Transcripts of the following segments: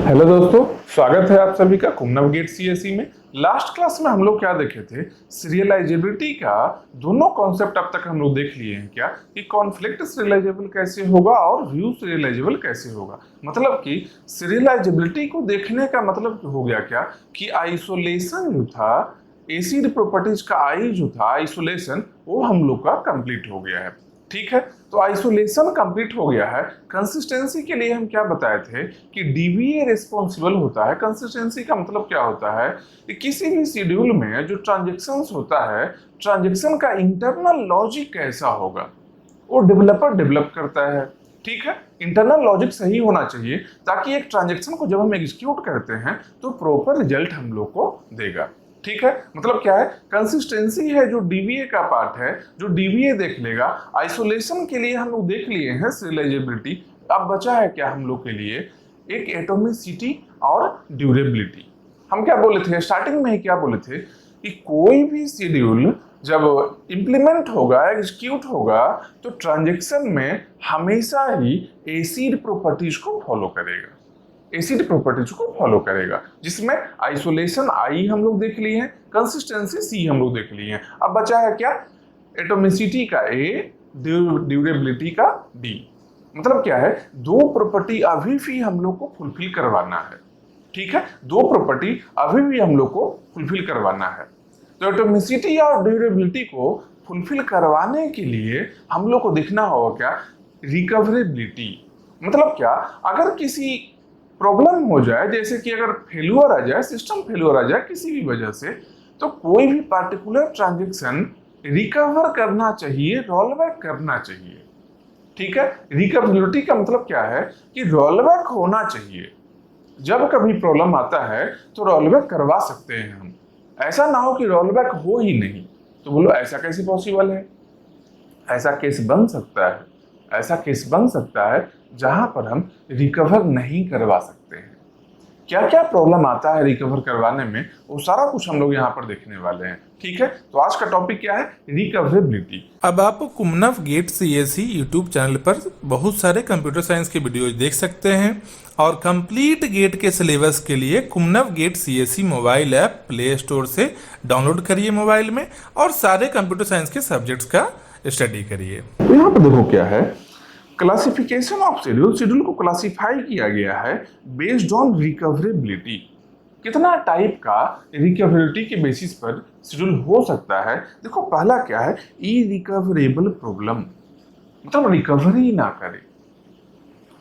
Hello दोस्तों, स्वागत है आप सभी का कुमनवगेट सीएसई में। लास्ट क्लास में हम लोग क्या देखे थे, सीरियलाइजेबिलिटी का दोनों कॉन्सेप्ट अब तक हम लोग देख लिए हैं। क्या कि कॉन्फ्लिक्ट सीरियलाइजेबल कैसे होगा और व्यू सीरियलाइजेबल कैसे होगा। मतलब कि सीरियलाइजेबिलिटी को देखने का मतलब हो गया क्या कि आइसोलेशन जो था, एसिड प्रॉपर्टीज का आई जो था आइसोलेशन, वो हम लोग का कंप्लीट हो गया है। ठीक है, तो आइसोलेशन कंप्लीट हो गया है। कंसिस्टेंसी के लिए हम क्या बताए थे कि डीबीए रिस्पॉन्सिबल होता है। कंसिस्टेंसी का मतलब क्या होता है कि किसी भी शेड्यूल में जो ट्रांजेक्शन्स होता है, ट्रांजेक्शन का इंटरनल लॉजिक कैसा होगा, वो डेवलपर डेवलप करता है। ठीक है, इंटरनल लॉजिक सही होना चाहिए ताकि एक ट्रांजेक्शन को जब हम एग्जीक्यूट करते हैं तो प्रॉपर रिजल्ट हम लोग को देगा। ठीक है, मतलब क्या है, कंसिस्टेंसी है जो डीबीए का पार्ट है, जो डीबीए देख लेगा। आइसोलेशन के लिए हम लोग देख लिए हैं सीरियलाइजेबिलिटी। अब बचा है क्या हम लोग के लिए, एक एटॉमिसिटी और ड्यूरेबिलिटी। हम क्या बोले थे स्टार्टिंग में ही, क्या बोले थे कि कोई भी शेड्यूल जब इंप्लीमेंट होगा, एग्जीक्यूट होगा, तो ट्रांजेक्शन में हमेशा ही एसिड प्रॉपर्टीज को फॉलो करेगा। एसिड प्रॉपर्टीज को फॉलो करेगा, जिसमें आइसोलेशन आई हम लोग देख लिए हैं, कंसिस्टेंसी सी हम लोग देख लिए हैं। अब बचा है क्या, एटॉमिसिटी का ए, ड्यूरेबिलिटी का डी। मतलब क्या है, दो प्रॉपर्टी अभी भी हम लोग को फुलफिल करवाना है। ठीक है, दो प्रॉपर्टी अभी भी हम लोग को फुलफिल करवाना है। तो एटॉमिसिटी और ड्यूरेबिलिटी को फुलफिल करवाने के लिए हम लोग को देखना होगा क्या, रिकवरेबिलिटी। मतलब क्या, अगर किसी प्रॉब्लम हो जाए, जैसे कि अगर फेल्यूर आ जाए, सिस्टम फेल्यूर आ जाए किसी भी वजह से, तो कोई भी पार्टिकुलर ट्रांजेक्शन रिकवर करना चाहिए, रोलबैक करना चाहिए। ठीक है, रिकवरेबिलिटी का मतलब क्या है कि रोलबैक होना चाहिए। जब कभी प्रॉब्लम आता है तो रोलबैक करवा सकते हैं हम। ऐसा ना हो कि रोलबैक हो ही नहीं। तो बोलो ऐसा कैसे पॉसिबल है। ऐसा केस बन सकता है, ऐसा केस बन सकता है जहां पर हम रिकवर नहीं करवा सकते हैं। क्या क्या प्रॉब्लम आता है रिकवर करवाने में, वो सारा कुछ हम लोग यहाँ पर देखने वाले हैं। ठीक है, तो आज का टॉपिक क्या है, रिकवरेबिलिटी। अब आप कुमनवगेट सीएसई यूट्यूब चैनल पर बहुत सारे कंप्यूटर साइंस के वीडियोज देख सकते हैं और कंप्लीट गेट के सिलेबस के लिए कुमनवगेट CSE mobile app Play Store से डाउनलोड करिए मोबाइल में और सारे कंप्यूटर साइंस के सब्जेक्ट्स का स्टडी करिए। तो यहाँ पर देखो क्या है, क्लासिफिकेशन ऑफ शेड्यूल। शेड्यूल को क्लासिफाई किया गया है बेस्ड ऑन रिकवरेबिलिटी। कितना टाइप का रिकवरेबिलिटी के बेसिस पर शेड्यूल हो सकता है। देखो पहला क्या है, इरिकवरेबल प्रॉब्लम, मतलब रिकवरी ना करे।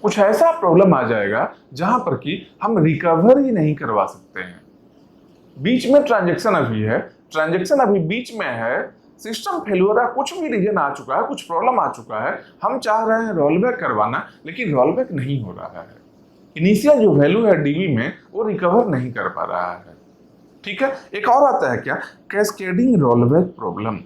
कुछ ऐसा प्रॉब्लम आ जाएगा जहां पर कि हम रिकवर ही नहीं करवा सकते हैं। बीच में ट्रांजेक्शन अभी है, ट्रांजेक्शन अभी बीच में है, सिस्टम फेल्यूर है, कुछ भी रीजन आ चुका है, कुछ प्रॉब्लम आ चुका है, हम चाह रहे हैं रोलबैक करवाना, लेकिन रोलबैक नहीं हो रहा है। इनिशियल जो वैल्यू है डीबी में वो रिकवर नहीं कर पा रहा है। ठीक है, एक और आता है क्या, कैस्केडिंग रोलबैक प्रॉब्लम।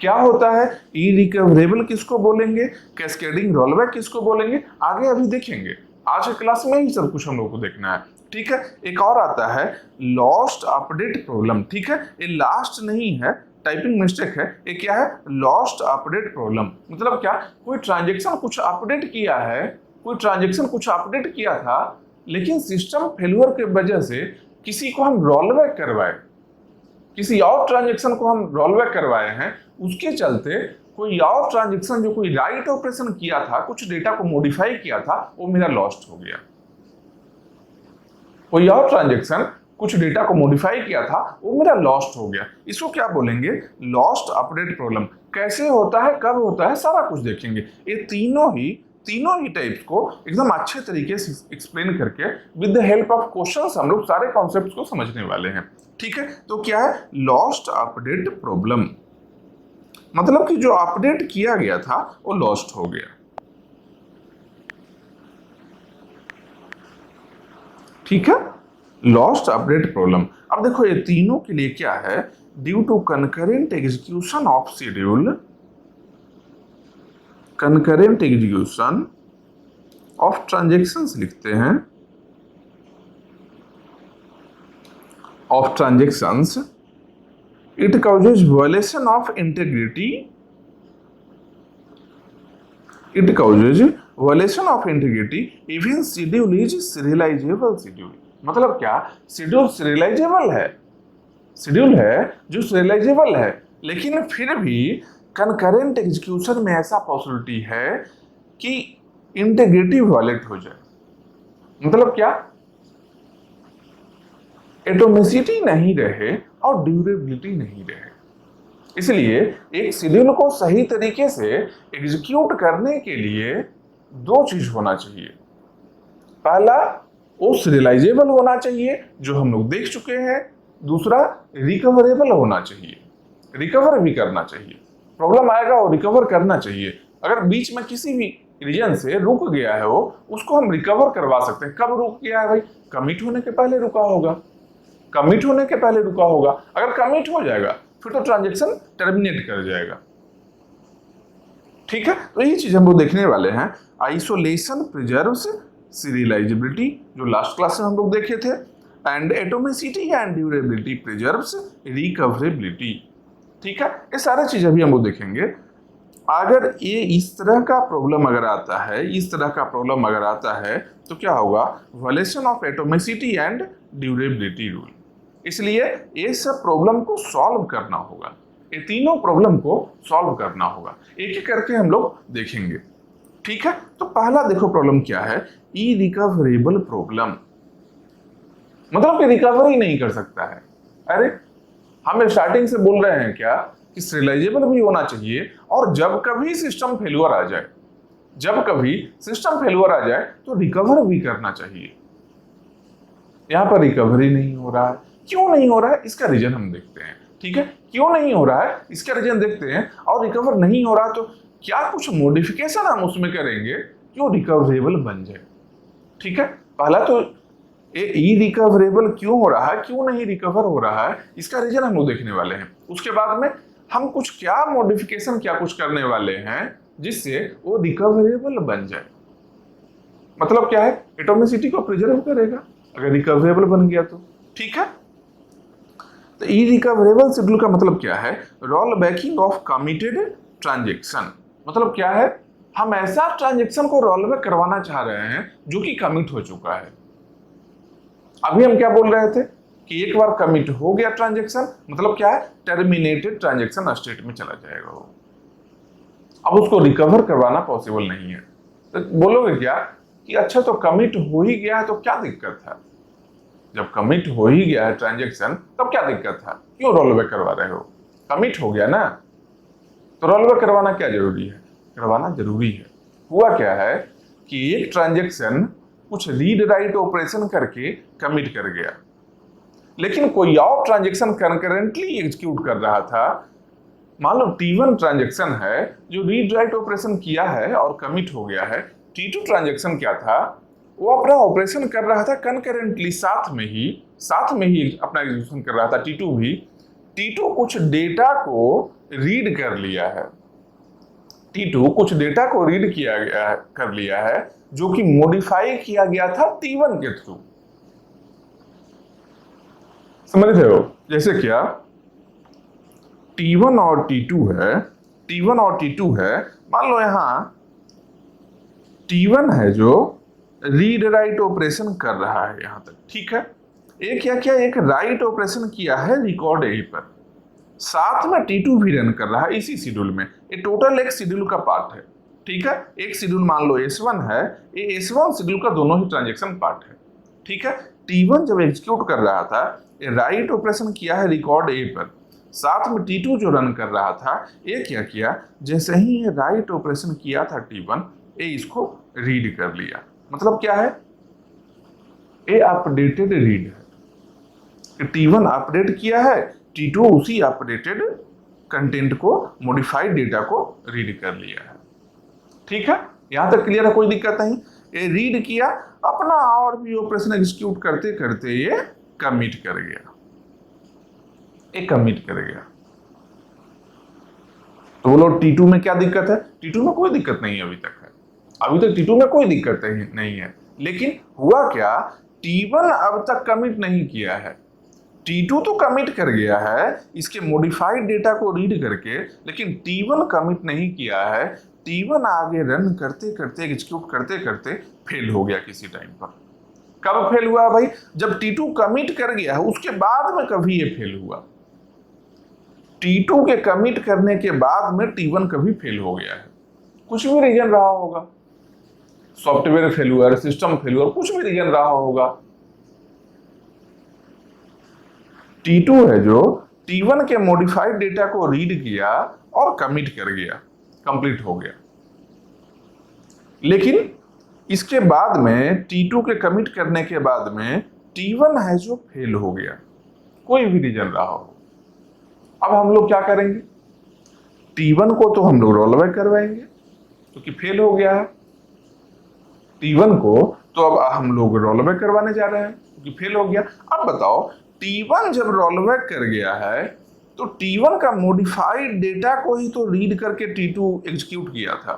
क्या होता है, इरिकवरेबल किसको बोलेंगे, कैस्केडिंग रोलबैक किसको बोलेंगे, आगे अभी देखेंगे। आज के क्लास में ही सब कुछ हम लोग को देखना है। ठीक है, एक और आता है लॉस्ट अपडेट प्रॉब्लम। ठीक है, ये लास्ट नहीं है, टाइपिंग मिस्टेक है। ये क्या है, लॉस्ट अपडेट प्रॉब्लम। मतलब क्या, कोई ट्रांजेक्शन कुछ अपडेट किया है, कोई ट्रांजेक्शन कुछ अपडेट किया था, लेकिन सिस्टम फेल्यूर के वजह से किसी को हम रोलबैक करवाए, किसी और ट्रांजेक्शन को हम रोलबैक करवाए हैं, उसके चलते कोई और ट्रांजेक्शन जो कोई राइट ऑपरेशन किया था, कुछ डेटा को मॉडिफाई किया था, वो मेरा लॉस्ट हो गया। कोई और ट्रांजेक्शन कुछ डेटा को मॉडिफाई किया था, वो मेरा लॉस्ट हो गया। इसको क्या बोलेंगे, लॉस्ट अपडेट प्रॉब्लम। कैसे होता है, कब होता है, सारा कुछ देखेंगे। ये तीनों ही टाइप्स को एकदम अच्छे तरीके से एक्सप्लेन करके with the help of questions हम लोग सारे कॉन्सेप्ट्स को समझने वाले हैं। ठीक है, तो क्या है लॉस्ट अपडेट प्रॉब्लम, मतलब कि जो अपडेट किया गया था वो लॉस्ट हो गया। ठीक है, लॉस्ट अपडेट प्रॉब्लम। अब देखो ये तीनों के लिए क्या है, due to concurrent execution of schedule, concurrent execution of transactions लिखते हैं, of transactions, it causes violation of integrity, it causes violation of integrity even schedule is serialisable schedule. मतलब क्या, शेड्यूल सीरियलाइजेबल है, शेड्यूल है जो सीरियलाइजेबल है, लेकिन फिर भी कंकरेंट एग्जीक्यूशन में ऐसा पॉसिबिलिटी है कि इंटीग्रिटी वायलेट हो जाए। मतलब क्या, एटोमिसिटी नहीं रहे और ड्यूरेबिलिटी नहीं रहे। इसलिए एक शेड्यूल को सही तरीके से एग्जीक्यूट करने के लिए दो चीज होना चाहिए। पहला, वो सीरियलाइजेबल होना चाहिए जो हम लोग देख चुके हैं। दूसरा, रिकवरेबल होना चाहिए, रिकवर भी करना चाहिए। प्रॉब्लम आएगा वो रिकवर करना चाहिए। अगर बीच में किसी भी रीजन से रुक गया है वो, उसको हम रिकवर करवा सकते हैं। कब रुक गया है भाई? कमिट होने के पहले रुका होगा, कमिट होने के पहले रुका होगा। अगर कमिट हो जाएगा फिर तो ट्रांजैक्शन टर्मिनेट कर जाएगा। ठीक है, तो ये चीज हम लोग देखने वाले हैं। आइसोलेशन प्रिजर्व्स सीरियलाइजेबिलिटी, जो लास्ट क्लास में हम लोग देखे थे, and atomicity and durability preserves recoverability. ठीक है, ये सारे चीज अभी हम लोग देखेंगे। अगर ये इस तरह का प्रॉब्लम अगर आता है, इस तरह का प्रॉब्लम अगर आता है तो क्या होगा? Violation of atomicity and durability rule. इसलिए ये सब प्रॉब्लम को सॉल्व करना होगा, ये तीनों प्रॉब्लम को सॉल्व करना होगा। एक एक करके हम लोग देखेंगे। ठीक है, तो पहला देखो प्रॉब्लम क्या है, इरिकवरेबल प्रॉब्लम। मतलब कि रिकवर ही नहीं कर सकता है। अरे हम स्टार्टिंग से बोल रहे हैं क्या कि सीरियलाइजेबल भी होना चाहिए, और जब कभी सिस्टम फेल्यूर आ जाए, जब कभी सिस्टम फेल्यूर आ जाए तो रिकवर भी करना चाहिए। यहां पर रिकवरी नहीं हो रहा है। क्यों नहीं हो रहा है, इसका रीजन हम देखते हैं। ठीक है, क्यों नहीं हो रहा है इसका रीजन देखते हैं। और रिकवर नहीं हो रहा तो क्या कुछ मॉडिफिकेशन हम उसमें करेंगे कि वो रिकवरेबल बन जाए। ठीक है, पहला तो ये रिकवरेबल क्यों हो रहा है, क्यों नहीं रिकवर हो रहा है, इसका रीजन हम लोग देखने वाले हैं। उसके बाद में हम कुछ क्या मॉडिफिकेशन क्या कुछ करने वाले हैं जिससे वो रिकवरेबल बन जाए। मतलब क्या है, एटोमिसिटी को प्रिजर्व करेगा अगर रिकवरेबल बन गया तो। ठीक है, तो इरिकवरेबल शेड्यूल का मतलब क्या है? Roll backing of committed transaction. मतलब क्या है, हम ऐसा ट्रांजैक्शन को रोल बैक करवाना चाह रहे हैं जो कि कमिट हो चुका है। अभी हम क्या बोल रहे थे कि एक बार कमिट हो गया ट्रांजैक्शन, मतलब क्या है, टर्मिनेटेड ट्रांजैक्शन स्टेट में चला जाएगा वो। अब उसको रिकवर करवाना पॉसिबल नहीं है। तो बोलोगे क्या कि अच्छा तो कमिट हो ही गया है तो क्या दिक्कत है? जब कमिट हो ही गया है ट्रांजैक्शन तब क्या दिक्कत है, क्यों रोल बैक करवा रहे हो? कमिट हो गया ना, तो रोल बैक करवाना क्या जरूरी है? करवाना जरूरी है। हुआ क्या है कि एक ट्रांजैक्शन कुछ रीड राइट ऑपरेशन करके कमिट कर गया, लेकिन कोई और ट्रांजैक्शन कंकरेंटली एग्जीक्यूट कर रहा था। मान लो T1 ट्रांजैक्शन है जो रीड राइट ऑपरेशन किया है और कमिट हो गया है। T2 ट्रांजैक्शन क्या था, वो अपना ऑपरेशन कर रहा था कंकरेंटली, साथ में ही अपना एग्जीक्यूशन कर रहा था T2 भी। T2 कुछ डेटा को रीड कर लिया है, T2 कुछ डेटा को रीड कर लिया है जो कि मॉडिफाई किया गया था T1 के थ्रू। समझ रहे हो? जैसे क्या T1 और T2 है, T1 और T2 है। मान लो यहां T1 है जो रीड राइट ऑपरेशन कर रहा है यहां तक। ठीक है, एक एक राइट ऑपरेशन किया है रिकॉर्ड ए पर, साथ में T2 भी रन कर रहा है इसी शेड्यूल में। ये टोटल एक शेड्यूल का पार्ट है। ठीक है, एक शेड्यूल मान लो S1 है, ये S1 शेड्यूल का दोनों ही ट्रांजैक्शन पार्ट है। ठीक है, T1 जब एग्जीक्यूट कर रहा था, ये राइट ऑपरेशन किया है रिकॉर्ड ए पर, साथ में T2 जो रन कर रहा था, ये क्या किया, जैसे ही ये राइट ऑपरेशन किया था T1, ये इसको रीड कर लिया। मतलब क्या है, ये अपडेटेड रीड है कि T1 अपडेट किया है, T2 उसी अपडेटेड कंटेंट को, मॉडिफाइड डेटा को रीड कर लिया है। ठीक है, यहां तक क्लियर है, कोई दिक्कत नहीं। ये रीड किया, अपना और भी ऑपरेशन एग्जीक्यूट करते करते ये कमिट कर गया, ये कमिट कर गया। तो बोलो T2 में क्या दिक्कत है? T2 में कोई दिक्कत नहीं है, अभी तक है, अभी तक T2 में कोई दिक्कत नहीं है। लेकिन हुआ क्या, T1 अब तक कमिट नहीं किया है। T2 तो कमिट कर गया है इसके मॉडिफाइड डेटा को रीड करके, लेकिन T1 कमिट नहीं किया है। T1 आगे रन करते करते एग्जीक्यूट करते करते फेल हो गया किसी टाइम पर। कब फेल हुआ भाई? जब T2 कमिट कर गया है उसके बाद में कभी ये फेल हुआ। T2 के कमिट करने के बाद में T1 कभी फेल हो गया है। कुछ भी रीजन रहा होगा, सॉफ्टवेयर फेल हुआ, सिस्टम फेल हुआ, कुछ भी रीजन रहा होगा। T2 है जो T1 के मॉडिफाइड डेटा को रीड किया और कमिट कर गया, कंप्लीट हो गया। लेकिन इसके बाद में T2 के कमिट करने के बाद में T1 है जो फेल हो गया, कोई भी रीजन रहा हो। अब हम लोग क्या करेंगे? T1 को तो हम लोग रोल बैक करवाएंगे क्योंकि फेल हो गया है। T1 को तो अब हम लोग रोल बैक करवाने जा रहे हैं क्योंकि फेल हो गया। अब बताओ, T1 जब रोल बैक कर गया है तो T1 का मॉडिफाइड डेटा को ही तो रीड करके T2 एग्जीक्यूट किया था।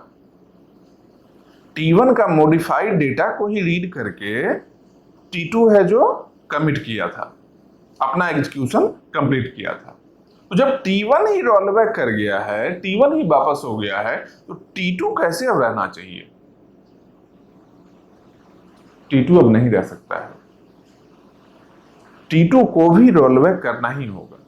T1 का मॉडिफाइड डेटा को ही रीड करके T2 है जो कमिट किया था, अपना एग्जीक्यूशन कंप्लीट किया था। तो जब T1 ही रोल बैक कर गया है, T1 ही वापस हो गया है, तो T2 कैसे अब रहना चाहिए? T2 अब नहीं रह सकता है। T2 को भी रोल बैक करना ही होगा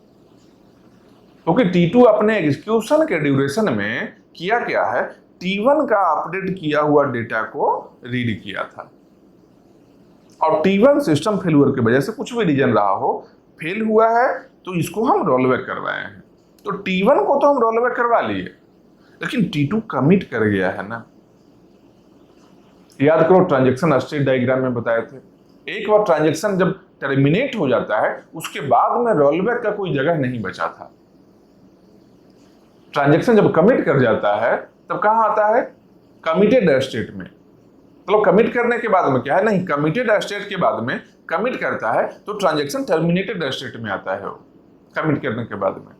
क्योंकि T2 अपने एग्जीक्यूशन के ड्यूरेशन में किया क्या है? T1 का अपडेट किया हुआ डेटा को रीड किया था और T1 सिस्टम फेलियर की वजह से कुछ भी रीजन रहा हो, फेल हुआ है, तो इसको हम रोल बैक करवाए हैं। तो T1 को तो हम रोल बैक करवा लिए, लेकिन T2 कमिट कर गया है ना। याद करो, ट्रांजैक्शन स्टेट डायग्राम में बताए थे, एक बार ट्रांजैक्शन जब टर्मिनेट हो जाता है उसके बाद में रोल बैक का कोई जगह नहीं बचा था। ट्रांजैक्शन जब कमिट कर जाता है तब कहां आता है? कमिटेड स्टेट में। मतलब कमिट करने के बाद में क्या है? नहीं, कमिटेड स्टेट के बाद में कमिट करता है तो ट्रांजैक्शन टर्मिनेटेड स्टेट में आता है वो, कमिट करने के बाद में।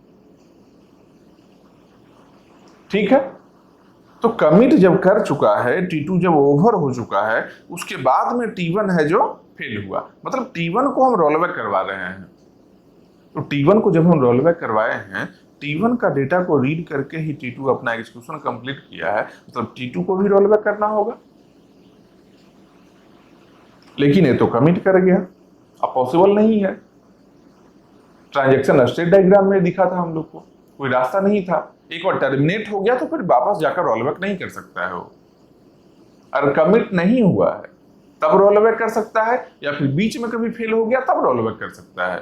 ठीक है, तो कमिट जब कर चुका है, T2 जब ओवर हो चुका है, उसके बाद में T1 है जो फेल हुआ, मतलब T1 को हम रोल बैक करवा रहे हैं। तो T1 को जब हम रोल बैक करवाए हैं, T1 का डेटा को रीड करके ही T2 अपना एग्जीक्यूशन कंप्लीट किया है, मतलब T2 को भी रोल बैक करना होगा। लेकिन ये तो कमिट कर गया, अब पॉसिबल नहीं है। ट्रांजैक्शन स्टेट डायग्राम में दिखा था हम लोग को, कोई रास्ता नहीं था। एक बार टर्मिनेट हो गया तो फिर वापस जाकर रोल बैक नहीं कर सकता है वो। अगर कमिट नहीं हुआ है तब रोल बैक कर सकता है, या फिर बीच में कभी फेल हो गया तब रोल बैक कर सकता है।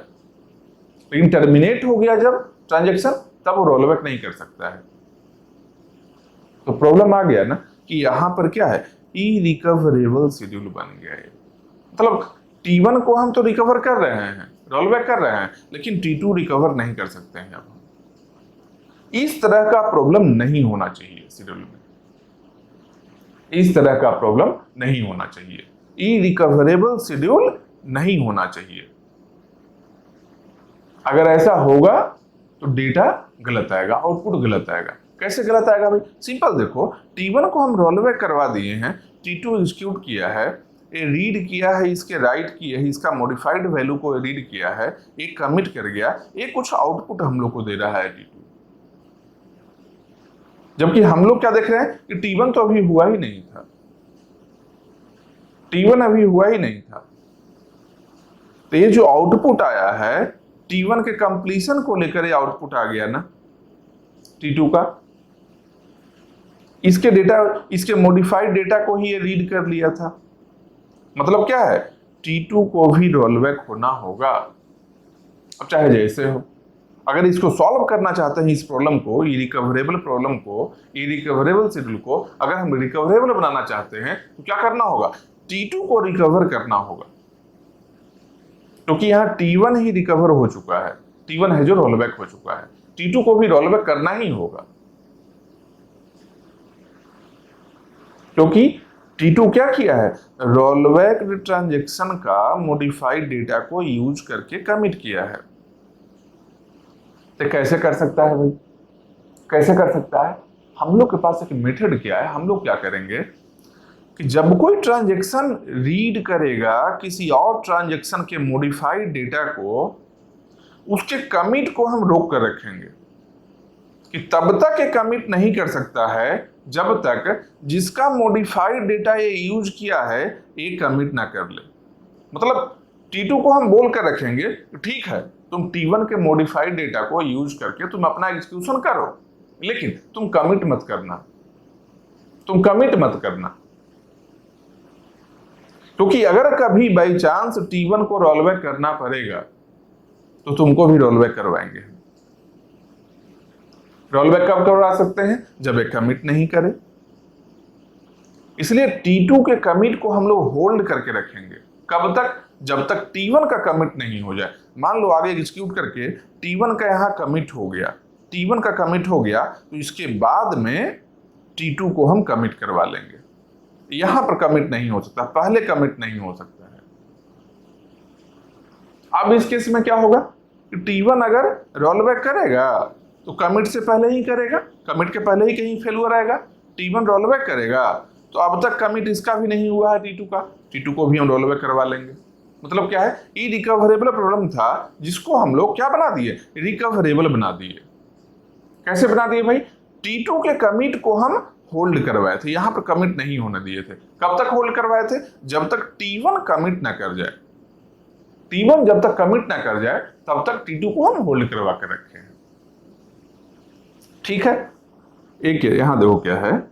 लेकिन टर्मिनेट हो गया जब ट्रांजैक्शन, तब वो रोल बैक नहीं कर सकता है। तो प्रॉब्लम आ गया ना कि यहां पर क्या है? इरिकवरेबल शेड्यूल बन गया है। मतलब T1 को हम तो रिकवर कर रहे हैं, रोल बैक कर रहे हैं, लेकिन T2 रिकवर नहीं कर सकते हैं। अब इस तरह का प्रॉब्लम नहीं होना चाहिए शेड्यूल में, इस तरह का प्रॉब्लम नहीं होना चाहिए। इरिकवरेबल शेड्यूल नहीं होना चाहिए। अगर ऐसा होगा तो डेटा गलत आएगा, आउटपुट गलत आएगा। कैसे गलत आएगा भाई? सिंपल देखो, T1 को हम रोल बैक करवा दिए हैं, T2 एग्जीक्यूट किया है, ये रीड किया है, इसके राइट किया है, इसका मॉडिफाइड वैल्यू को रीड किया है, ये कमिट कर गया, ये कुछ आउटपुट हम लोग को दे रहा है T2। जबकि हम लोग क्या देख रहे हैं कि T1 तो अभी हुआ ही नहीं था, T1 अभी हुआ ही नहीं था। तो ये जो आउटपुट आया है T1 के कंप्लीशन को लेकर, ये आउटपुट आ गया ना T2 का, इसके डेटा, इसके मॉडिफाइड डेटा को ही ये रीड कर लिया था। मतलब क्या है? T2 को भी रोल बैक होना होगा, अब चाहे जैसे हो। अगर इसको सॉल्व करना चाहते हैं, इस प्रॉब्लम को, इरिकवरेबल प्रॉब्लम को, इरिकवरेबल शेड्यूल को अगर हम रिकवरेबल बनाना चाहते हैं तो क्या करना होगा? T2 को रिकवर करना होगा, क्योंकि यहाँ T1 ही रिकवर हो चुका है, T1 है जो रोल बैक हो चुका है, T2 को भी रोल बैक करना ही होगा। क्योंकि T2 क्या किया है? रोल बैक ट्रांजैक्शन का मॉडिफाइड डेटा को यूज करके कमिट किया है। तो कैसे कर सकता है भाई? कैसे कर सकता है? हम लोग के पास एक मेथड क्या है, हम लोग क्या करेंगे कि जब कोई ट्रांजैक्शन रीड करेगा किसी और ट्रांजैक्शन के मॉडिफाइड डेटा को, उसके कमिट को हम रोक कर रखेंगे कि तब तक ये कमिट नहीं कर सकता है जब तक जिसका मॉडिफाइड डेटा ये यूज किया है ये कमिट ना कर ले। मतलब T2 को हम बोल कर रखेंगे ठीक है तुम T1 के मॉडिफाइड डेटा को यूज करके तुम अपना एग्जीक्यूशन करो, लेकिन तुम कमिट मत करना। क्योंकि अगर कभी बाई चांस T1 को रोलबैक करना पड़ेगा तो तुमको भी रोलबैक करवाएंगे। रोलबैक कब करवा सकते हैं? जब एक कमिट नहीं करे। इसलिए T2 के कमिट को हम लोग होल्ड करके रखेंगे। कब तक? जब तक T1 का कमिट नहीं हो जाए। मान लो आगे एग्जीक्यूट करके T1 का यहां कमिट हो गया, तो इसके बाद में T2 को हम कमिट करवा लेंगे। यहां पर कमिट नहीं हो सकता, पहले कमिट नहीं हो सकता है। अब इस केस में क्या होगा कि T1 अगर रोलबैक करेगा तो कमिट से पहले ही करेगा, कमिट के पहले ही कहीं फेलुअर आएगा। T1 रोलबैक करेगा तो अब तक कमिट इसका भी नहीं हुआ है T2 का, T2 को भी हम रोलबैक करवा लेंगे। मतलब क्या है, इरिकवरेबल प्रॉब्लम था जिसको हम लोग क्या बना दिए, रिकवरेबल बना दिए। कैसे बना दिए भाई? T2 के कमिट को हम होल्ड करवाए थे, यहां पर कमिट नहीं होने दिए थे। कब तक होल्ड करवाए थे? जब तक T1 कमिट ना कर जाए। T1 जब तक कमिट ना कर जाए तब तक T2 को हम होल्ड करवा के रखे हैं। ठीक है, एक यहां देखो क्या है,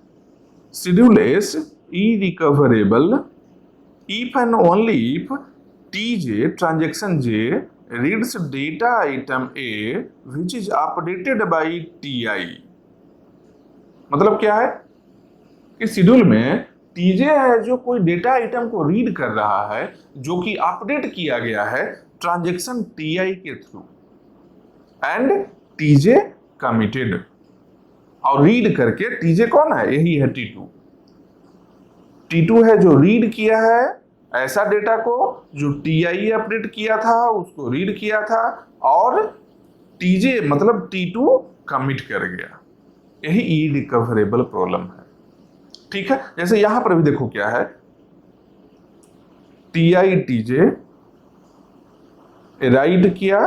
schedule S irrecoverable if and only if TJ transaction J reads data item A which is updated by TI। मतलब क्या है कि शेड्यूल में TJ है जो कोई डेटा आइटम को रीड कर रहा है जो कि अपडेट किया गया है ट्रांजैक्शन TI के थ्रू, एंड TJ कमिटेड। और रीड करके TJ कौन है? यही है T2। T2 है जो रीड किया है ऐसा डेटा को जो TI अपडेट किया था उसको रीड किया था, और TJ मतलब T2 कमिट कर गया। यही इरिकवरेबल प्रॉब्लम है। ठीक है, जैसे यहां पर भी देखो क्या है, TI TJ राइट किया,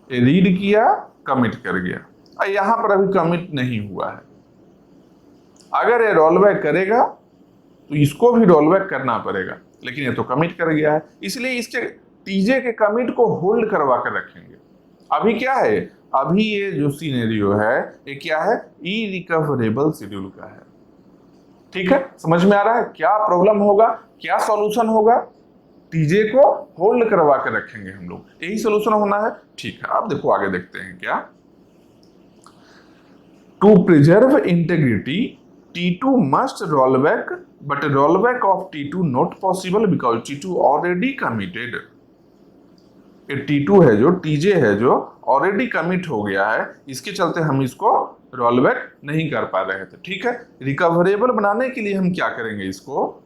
रीड किया, कमिट कर गया। यहां पर अभी कमिट नहीं हुआ है। अगर ये रोलबैक करेगा तो इसको भी रोलबैक करना पड़ेगा, लेकिन ये तो कमिट कर गया है, इसलिए इसके TJ के कमिट को होल्ड करवा कर रखेंगे। अभी क्या है, अभी ये जो सिनेरियो है ये क्या है, इरिकवरेबल शेड्यूल का है। ठीक है, समझ में आ रहा है क्या प्रॉब्लम होगा, क्या सॉल्यूशन होगा? TJ को होल्ड करवा कर रखेंगे हम लोग, यही सॉल्यूशन होना है। ठीक है, अब देखो आगे देखते हैं क्या, to preserve integrity T2 must rollback, but rollback of T2 not possible because T2 already committed। ये T2 है जो TJ है जो ऑलरेडी कमिट हो गया है, इसके चलते हम इसको रोलबैक नहीं कर पा रहे थे। ठीक है, रिकवरेबल बनाने के लिए हम क्या करेंगे, इसको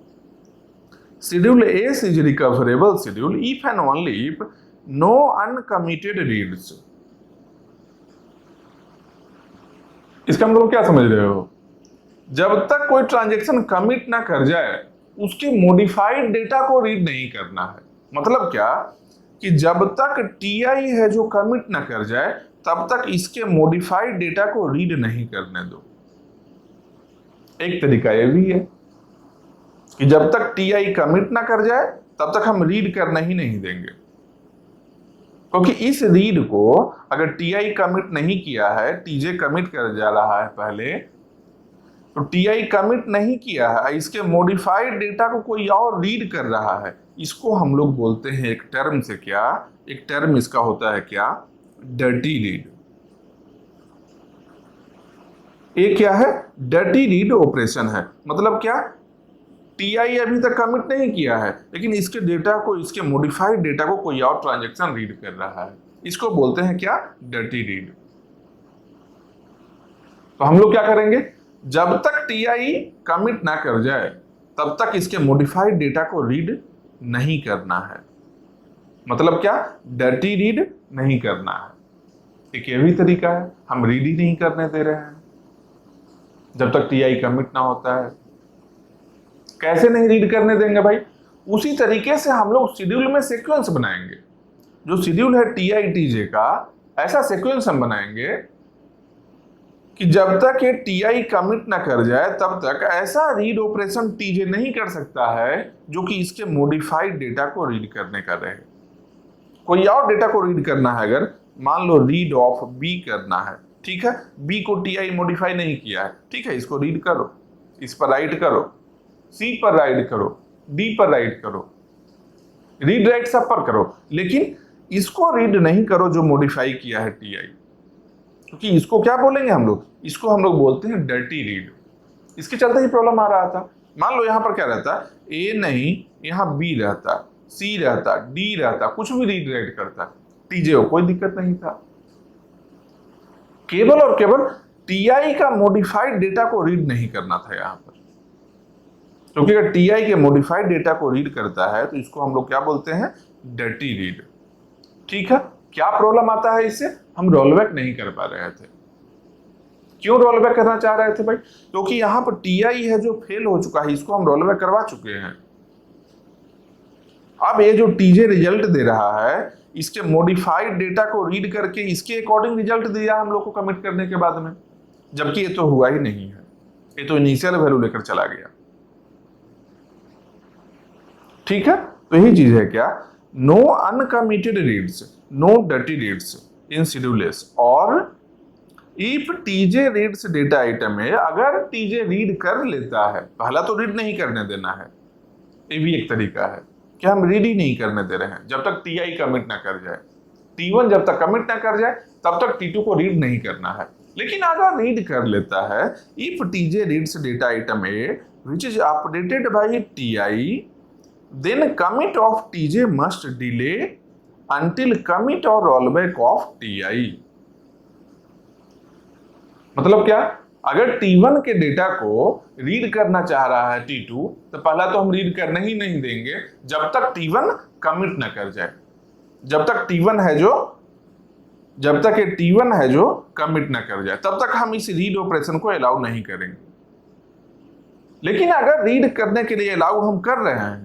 schedule S is recoverable schedule if and only if no uncommitted reads. इसका मतलब क्या समझ रहे हो? जब तक कोई ट्रांजैक्शन कमिट ना कर जाए उसके मॉडिफाइड डेटा को रीड नहीं करना है। मतलब क्या कि जब तक TI है जो कमिट ना कर जाए तब तक इसके मॉडिफाइड डेटा को रीड नहीं करने दो। एक तरीका यह भी है कि जब तक TI कमिट ना कर जाए तब तक हम रीड करना ही नहीं देंगे, क्योंकि इस रीड को अगर TI कमिट नहीं किया है, TJ कमिट कर जा रहा है पहले, तो TI कमिट नहीं किया है, इसके मॉडिफाइड डेटा को कोई और रीड कर रहा है, इसको हम लोग बोलते हैं एक टर्म से, क्या एक टर्म इसका होता है क्या, डर्टी रीड। ये क्या है, डर्टी रीड ऑपरेशन है। मतलब क्या, TI अभी तक कमिट नहीं किया है लेकिन इसके डेटा को, इसके मॉडिफाइड डेटा को कोई और ट्रांजैक्शन रीड कर रहा है, इसको बोलते हैं क्या, डर्टी रीड। तो हम लोग क्या करेंगे, जब तक TI कमिट ना कर जाए तब तक इसके मॉडिफाइड डेटा को रीड नहीं करना है। मतलब क्या, डर्टी रीड नहीं करना है। एक ये भी तरीका है, हम रीड ही नहीं करने दे रहे हैं जब तक TI कमिट ना होता है। कैसे नहीं रीड करने देंगे भाई? उसी तरीके से हम लोग शेड्यूल में सीक्वेंस बनाएंगे। जो शेड्यूल है TI TJ का, ऐसा सीक्वेंस हम बनाएंगे कि जब तक ये टीआई कमिट ना कर जाए तब तक ऐसा रीड ऑपरेशन टीजे नहीं कर सकता है जो कि इसके मॉडिफाइड डेटा को रीड करने का रहे। कोई और डेटा को रीड करना है, अगर मान लो रीड ऑफ बी करना है, ठीक है, बी को टीआई मॉडिफाई नहीं किया है, ठीक है, इसको रीड करो, इस पर राइट करो, सी पर राइट करो, डी पर राइट करो, रीड राइट सब पर करो, लेकिन इसको रीड नहीं करो जो मॉडिफाई किया है टीआई, क्योंकि इसको क्या बोलेंगे हम लोग, इसको हम लोग बोलते हैं डर्टी रीड। इसके चलते ही प्रॉब्लम आ रहा था। मान लो यहां पर क्या रहता, ए नहीं, यहां बी रहता, सी रहता, डी रहता, कुछ भी रीड राइट करता, टीजे को कोई दिक्कत नहीं था। केवल और केवल टीआई का मॉडिफाइड डेटा को रीड नहीं करना था यहां पर, क्योंकि अगर टीआई के मॉडिफाइड डेटा को रीड करता है तो इसको हम लोग क्या बोलते हैं, डर्टी रीड। ठीक है, क्या प्रॉब्लम आता है इससे, हम रोलबैक नहीं कर पा रहे थे। क्यों रोलबैक करना चाह रहे थे भाई, क्योंकि यहां पर टीआई है जो फेल हो चुका है, इसको हम रोलबैक करवा चुके हैं। अब ये जो टीजे रिजल्ट दे रहा है, इसके मॉडिफाइड डेटा को रीड करके इसके अकॉर्डिंग रिजल्ट दिया हम लोग को कमिट करने के बाद में, जबकि ये तो हुआ ही नहीं है, ये तो इनिशियल वैल्यू लेकर चला गया। ठीक है, तो यही चीज है क्या, no uncommitted reads, no dirty reads in schedules, और if TJ reads data item है, अगर टीजे रीड कर लेता है, पहला तो रीड नहीं करने देना है, ये भी एक तरीका है कि हम रीड ही नहीं करने दे रहे हैं जब तक टीआई कमिट ना कर जाए, टी1 जब तक कमिट ना कर जाए तब तक टी2 को रीड नहीं करना है। लेकिन अगर रीड कर लेता है, if TJ reads data item A which is updated by TI, then commit of tj must delay until commit or rollback of ti। मतलब क्या, अगर t1 के डेटा को रीड करना चाह रहा है t2, तो पहला तो हम रीड करने ही नहीं देंगे जब तक t1 कमिट ना कर जाए, जब तक t1 है जो, जब तक ये t1 है जो कमिट ना कर जाए तब तक हम इस रीड ऑपरेशन को अलाउ नहीं करेंगे। लेकिन अगर रीड करने के लिए अलाउ हम कर रहे हैं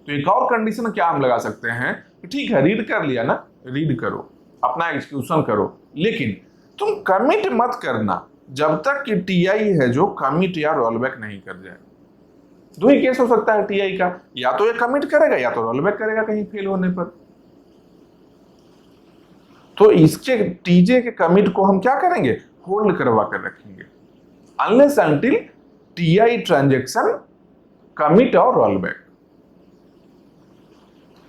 तो एक और कंडीशन क्या हम लगा सकते हैं कि ठीक है, रीड कर लिया ना, रीड करो, अपना एग्जीक्यूशन करो, लेकिन तुम कमिट मत करना जब तक कि टीआई है जो कमिट या रोलबैक नहीं कर जाए। दो ही केस हो सकता है टीआई का, या तो ये कमिट करेगा या तो रोलबैक करेगा कहीं फेल होने पर। तो इसके टीजे के कमिट को हम क्या करेंगे, होल्ड करवा कर रखेंगे, unless until TI transaction commit और रोलबैक।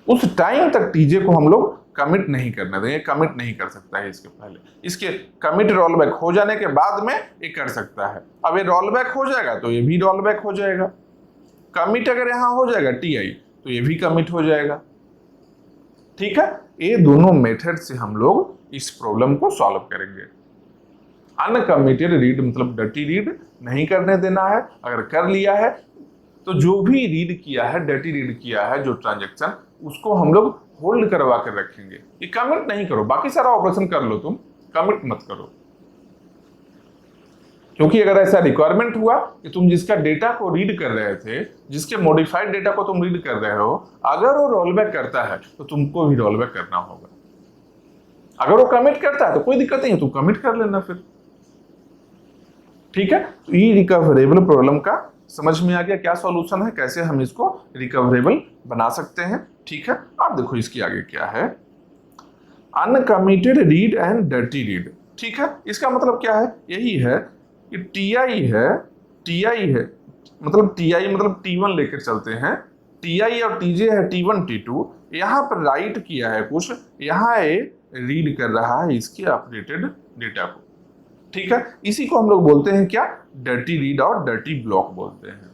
उस टाइम तक टीजे को हम लोग कमिट नहीं करने देंगे, कमिट नहीं कर सकता है इसके पहले। इसके कमिट रोलबैक हो जाने के बाद में ये कर सकता है। अब ये रोलबैक हो जाएगा तो ये भी रोलबैक हो जाएगा, कमिट अगर यहां हो जाएगा टीआई तो ये भी कमिट हो जाएगा। ठीक है, ये दोनों मेथड से हम लोग इस प्रॉब्लम को सॉल्व करेंगे। अनकमिटेड रीड मतलब डर्टी रीड नहीं करने देना है, अगर कर लिया है तो जो भी रीड किया है, डर्टी रीड किया है जो ट्रांजैक्शन, उसको हम लोग होल्ड करवा कर रखेंगे। ये कमिट नहीं करो, बाकी सारा ऑपरेशन कर लो, तुम कमिट मत करो, क्योंकि अगर ऐसा रिक्वायरमेंट हुआ कि तुम जिसका डेटा को रीड कर रहे थे, जिसके मॉडिफाइड डेटा को तुम रीड कर रहे हो, अगर वो रोलबैक करता है तो तुमको भी रोलबैक करना होगा। अगर वो कमिट करता है तो कोई दिक्कत नहीं है, तुम कमिट कर लेना फिर। ठीक है, तो ये रिकवरेबल प्रॉब्लम का समझ में आ गया क्या सॉल्यूशन है, कैसे हम इसको रिकवरेबल बना सकते हैं। ठीक है, अब देखो इसकी आगे क्या है, uncommitted read and dirty read. ठीक है, इसका मतलब क्या है, यही है कि टीआई है मतलब टीआई मतलब टी1 लेकर चलते हैं, टीआई और टीजे है टी1 टी2, यहां पर राइट किया है कुछ, यहां ये रीड कर रहा है इसके अपडेटेड डेटा को। ठीक है, इसी को हम लोग बोलते हैं क्या, डर्टी रीड और डर्टी ब्लॉक बोलते हैं।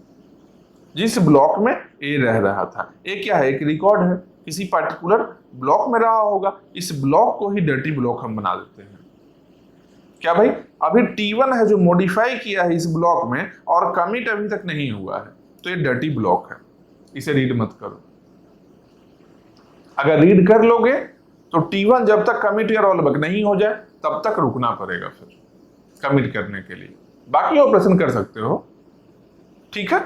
जिस ब्लॉक में ए रह रहा था, ए क्या है, एक रिकॉर्ड है, किसी पर्टिकुलर ब्लॉक में रहा होगा, इस ब्लॉक को ही डर्टी ब्लॉक हम बना देते हैं। क्या भाई, अभी टी1 है जो मॉडिफाई किया है इस ब्लॉक में और कमिट अभी तक नहीं हुआ है, तो ये डर्टी ब्लॉक है, इसे रीड मत करो। अगर रीड कर लोगे तो टी1 जब तक कमिट या रोलबैक नहीं हो जाए तब तक रुकना पड़ेगा फिर कमिट करने के लिए, बाकी ऑपरेशन कर सकते हो। ठीक है,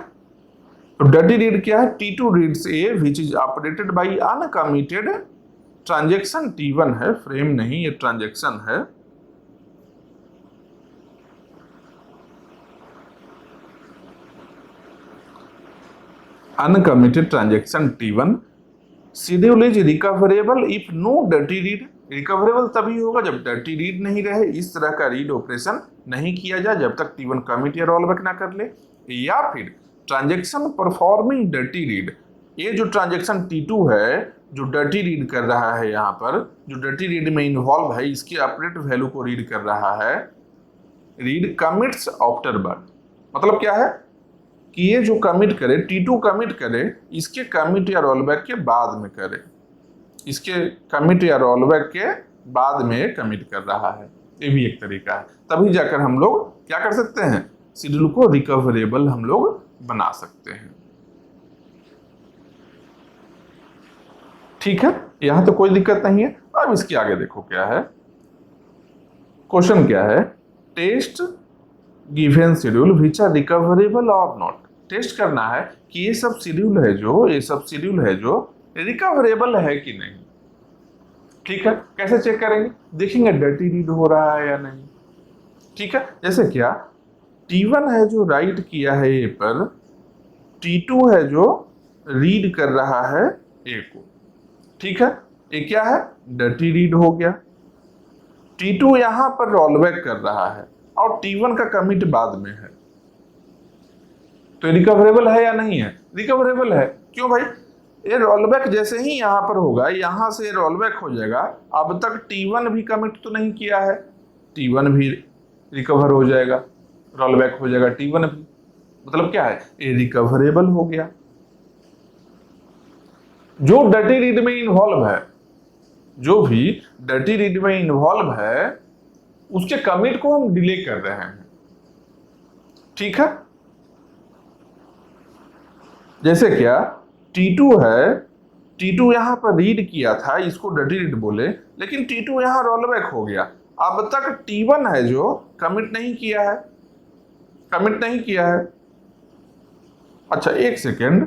तो डर्टी रीड क्या है, T2 reads A which is updated by uncommitted transaction T1 है, फ्रेम नहीं, ये ट्रांजैक्शन है। Uncommitted transaction T1 schedule is recoverable if no dirty read. Recoverable तभी होगा जब डर्टी रीड नहीं रहे, इस तरह का रीड ऑपरेशन नहीं किया जाए जब तक T1 कमिट या रोलबैक ना कर ले। या फिर ट्रांजेक्शन परफॉर्मिंग डर्टी रीड, ये जो ट्रांजेक्शन T2 है जो डर्टी रीड कर रहा है, यहाँ पर जो डर्टी रीड में इन्वॉल्व है, इसके अपडेट वैल्यू को रीड कर रहा है, रीड कमिट्स आफ्टर बर्न। मतलब क्या है कि ये जो कमिट करे, T2 कमिट करे, इसके कमिट या रोलबैक के बाद में करे, इसके कमिट या रोलबैक के बाद में कमिट कर रहा है। ये भी एक तरीका है, तभी जाकर हम लोग क्या कर सकते हैं, शेड्यूल को रिकवरेबल हम लोग बना सकते हैं। ठीक है, यहां तो कोई दिक्कत नहीं है। अब इसके आगे देखो क्या है, क्वेश्चन क्या है, test given schedule which are recoverable और नॉट। टेस्ट करना है कि ये सब शेड्यूल है जो रिकवरेबल है कि नहीं। ठीक है, कैसे चेक करेंगे, देखेंगे डर्टी रीड हो रहा है या नहीं। ठीक है, जैसे क्या T1 है जो राइट किया है ए पर, T2 है जो रीड कर रहा है ए को। ठीक है, ये क्या है, डर्टी रीड हो गया। T2 यहां पर रोलबैक कर रहा है और T1 का कमिट बाद में है, तो रिकवरेबल है या नहीं है, रिकवरेबल है। क्यों भाई, ये रोलबैक जैसे ही यहां पर होगा, यहां से रोलबैक हो जाएगा। अब तक T1 भी कमिट तो नहीं किया है, T1 भी रिकवर हो जाएगा, रोलबैक हो जाएगा T1 भी। मतलब क्या है, ये रिकवरेबल हो गया। जो डर्टी रीड में इन्वॉल्व है, जो भी डर्टी रीड में इन्वॉल्व है, उसके कमिट को हम डिले कर रहे हैं। ठीक है, जैसे क्या T2 है, T2 यहां पर रीड किया था, इसको डर्टी रीड बोले, लेकिन T2 यहां रोलबैक हो गया। अब तक T1 है जो कमिट नहीं किया है, कमिट नहीं किया है। अच्छा एक सेकेंड,